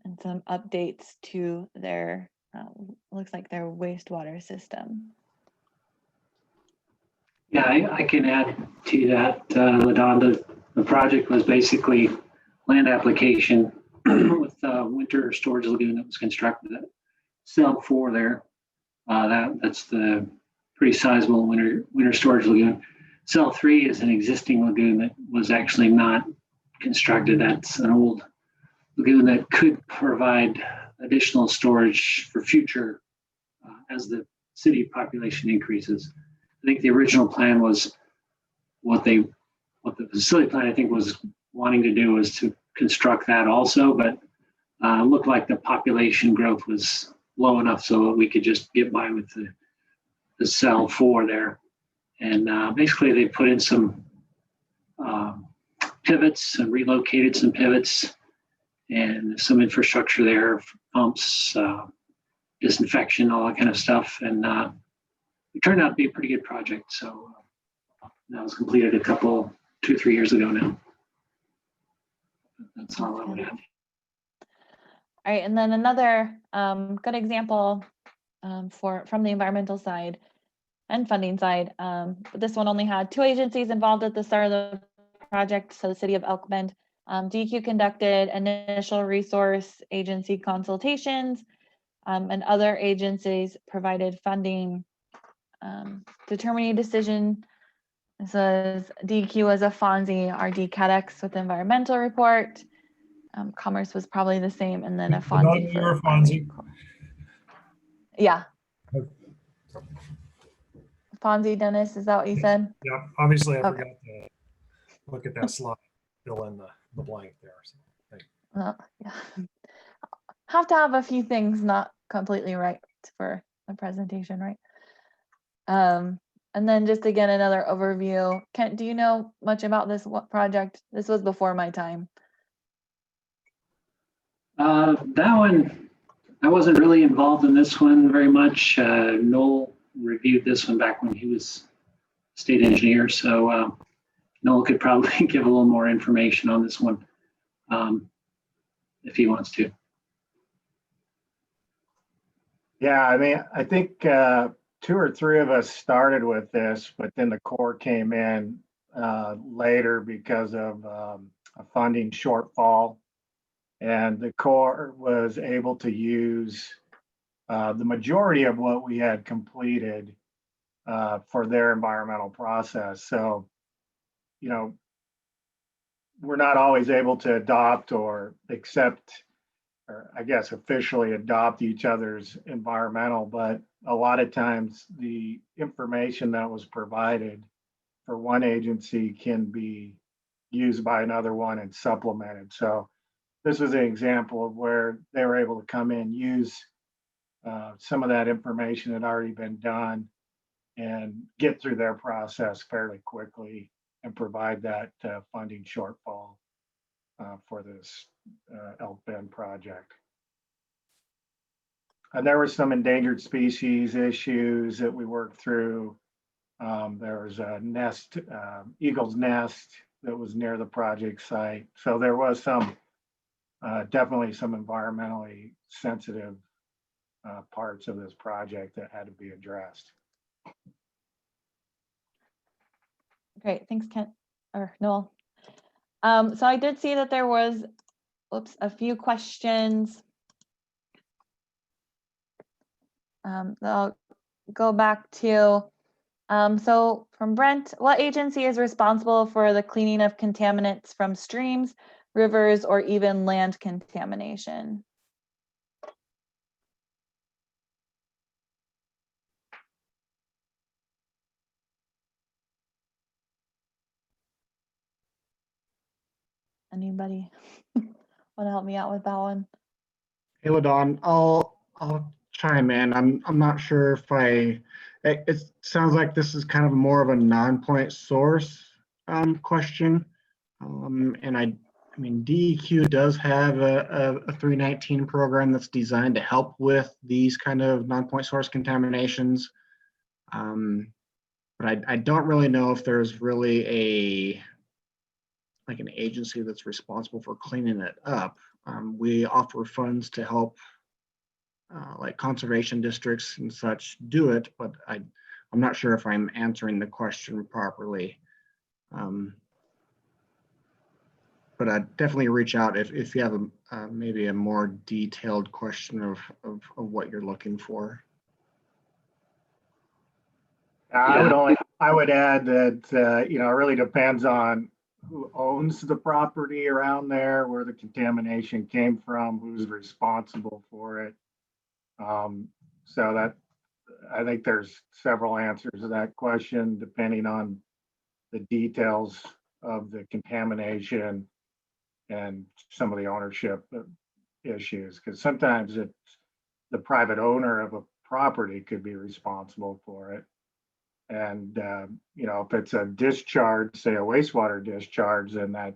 and some updates to their, looks like their wastewater system. Yeah, I can add to that, LaDon. The project was basically land application with winter storage lagoon that was constructed at Cell 4 there. That's the pretty sizable winter storage lagoon. Cell 3 is an existing lagoon that was actually not constructed. That's an old lagoon that could provide additional storage for future as the city population increases. I think the original plan was what the facility plan I think was wanting to do was to construct that also, but looked like the population growth was low enough so that we could just get by with the Cell 4 there. And basically they put in some pivots and relocated some pivots and some infrastructure there, pumps, disinfection, all that kind of stuff. And it turned out to be a pretty good project. So that was completed 2-3 years ago now. That's all I would have. All right, and then another good example from the environmental side and funding side. This one only had 2 agencies involved at the start of the project. So the city of Elk Bend, DEQ conducted initial resource agency consultations, and other agencies provided funding. Determining decision, this was DEQ as a FONSI, RD CADEX with environmental report. Commerce was probably the same, and then a FONSI. You're a FONSI. Yeah. FONSI, Dennis, is that what you said? Yeah, obviously I forgot to look at that slide, fill in the blank there. So, Yeah. Have to have a few things not completely right for a presentation, right? And then just again, another overview. Kent, do you know much about this project? This was before my time. That one, I wasn't really involved in this one very much. Noel reviewed this one back when he was state engineer. So Noel could probably give a little more information on this one if he wants to. Yeah, I mean, I think 2 or 3 of us started with this, but then the Corps came in later because of a funding shortfall. And the Corps was able to use the majority of what we had completed for their environmental process. So, you know, we're not always able to adopt or accept, or I guess officially adopt each other's environmental, but a lot of times the information that was provided for one agency can be used by another one and supplemented. So this was an example of where they were able to come in, use some of that information had already been done and get through their process fairly quickly and provide that funding shortfall for this elk bend project. And there were some endangered species issues that we worked through. There was a nest, eagle's nest that was near the project site. So there was some, definitely some environmentally sensitive parts of this project that had to be addressed. Great, thanks, Kent, or Noel. So I did see that there was, a few questions. I'll go back to, so from Brent, what agency is responsible for the cleaning of contaminants from streams, rivers, or even land contamination? Anybody want to help me out with that one? Hey, LaDon, I'll chime in. I'm not sure if it sounds like this is kind of more of a non-point source question. And I mean, DEQ does have a 319 program that's designed to help with these kind of non-point source contaminations. But I don't really know if there's really an agency that's responsible for cleaning it up. We offer funds to help like conservation districts and such do it, but I'm not sure if I'm answering the question properly. But I'd definitely reach out if you have maybe a more detailed question of what you're looking for. I would add that you know, it really depends on who owns the property around there, where the contamination came from, who's responsible for it. So that, I think there's several answers to that question depending on the details of the contamination and some of the ownership issues, because sometimes it's the private owner of a property could be responsible for it. And, you know, if it's a discharge, say a wastewater discharge, then that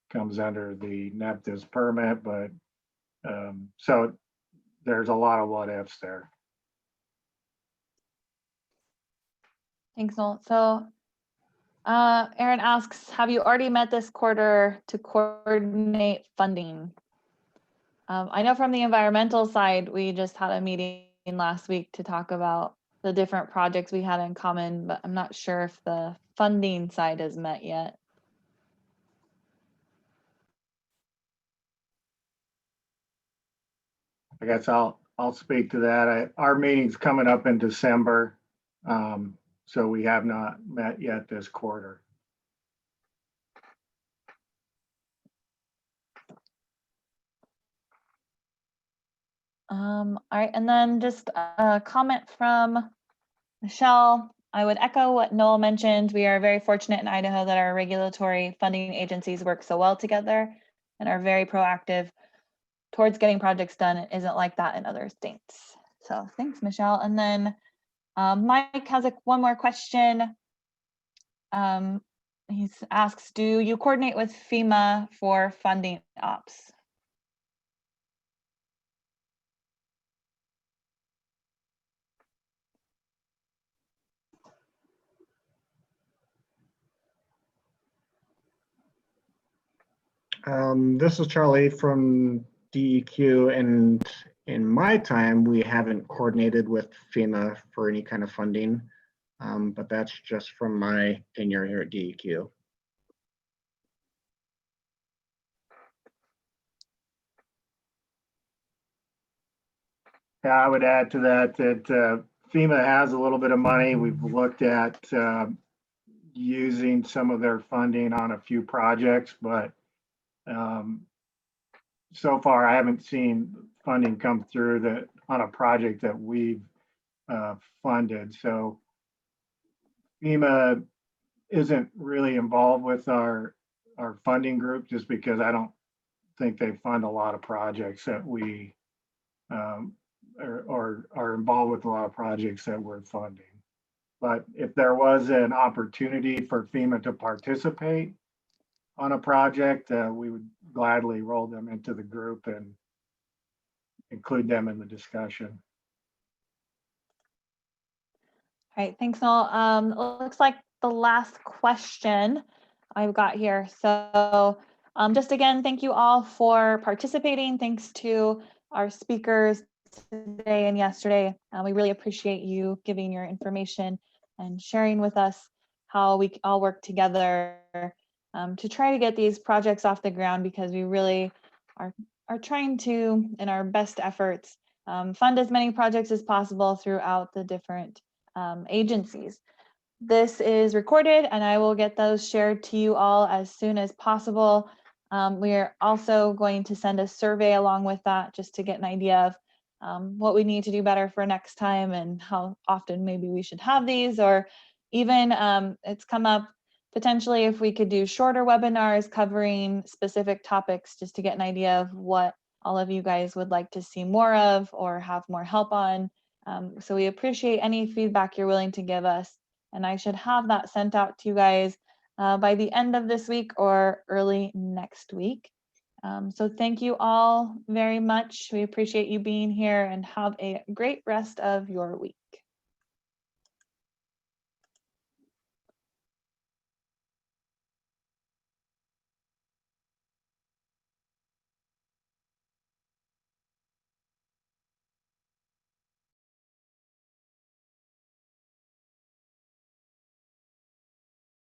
comes under the NEPDIS permit. But so there's a lot of what ifs there. Thanks, Noel. So Aaron asks, have you already met this quarter to coordinate funding? I know from the environmental side, we just had a meeting last week to talk about the different projects we had in common, but I'm not sure if the funding side has met yet. I guess I'll speak to that. Our meeting's coming up in December, so we have not met yet this quarter. All right, and then just a comment from Michelle. I would echo what Noel mentioned. We are very fortunate in Idaho that our regulatory funding agencies work so well together and are very proactive towards getting projects done. It isn't like that in other states. So thanks, Michelle. And then Mike has one more question. He asks, do you coordinate with FEMA for funding ops? This is Charlie from DEQ, and in my time, we haven't coordinated with FEMA for any kind of funding, but that's just from my tenure here at DEQ. Yeah, I would add to that FEMA has a little bit of money. We've looked at using some of their funding on a few projects, but so far I haven't seen funding come through that on a project that we've funded. So FEMA isn't really involved with our funding group just because I don't think they fund a lot of projects that we or are involved with a lot of projects that we're funding. But if there was an opportunity for FEMA to participate on a project, we would gladly roll them into the group and include them in the discussion. All right, thanks, Noel. Looks like the last question I've got here. So just again, thank you all for participating. Thanks to our speakers today and yesterday. We really appreciate you giving your information and sharing with us how we all work together to try to get these projects off the ground, because we really are trying to, in our best efforts, fund as many projects as possible throughout the different agencies. This is recorded and I will get those shared to you all as soon as possible. We are also going to send a survey along with that just to get an idea of what we need to do better for next time and how often maybe we should have these, or even it's come up potentially if we could do shorter webinars covering specific topics just to get an idea of what all of you guys would like to see more of or have more help on. So we appreciate any feedback you're willing to give us, and I should have that sent out to you guys by the end of this week or early next week. So thank you all very much. We appreciate you being here and have a great rest of your week.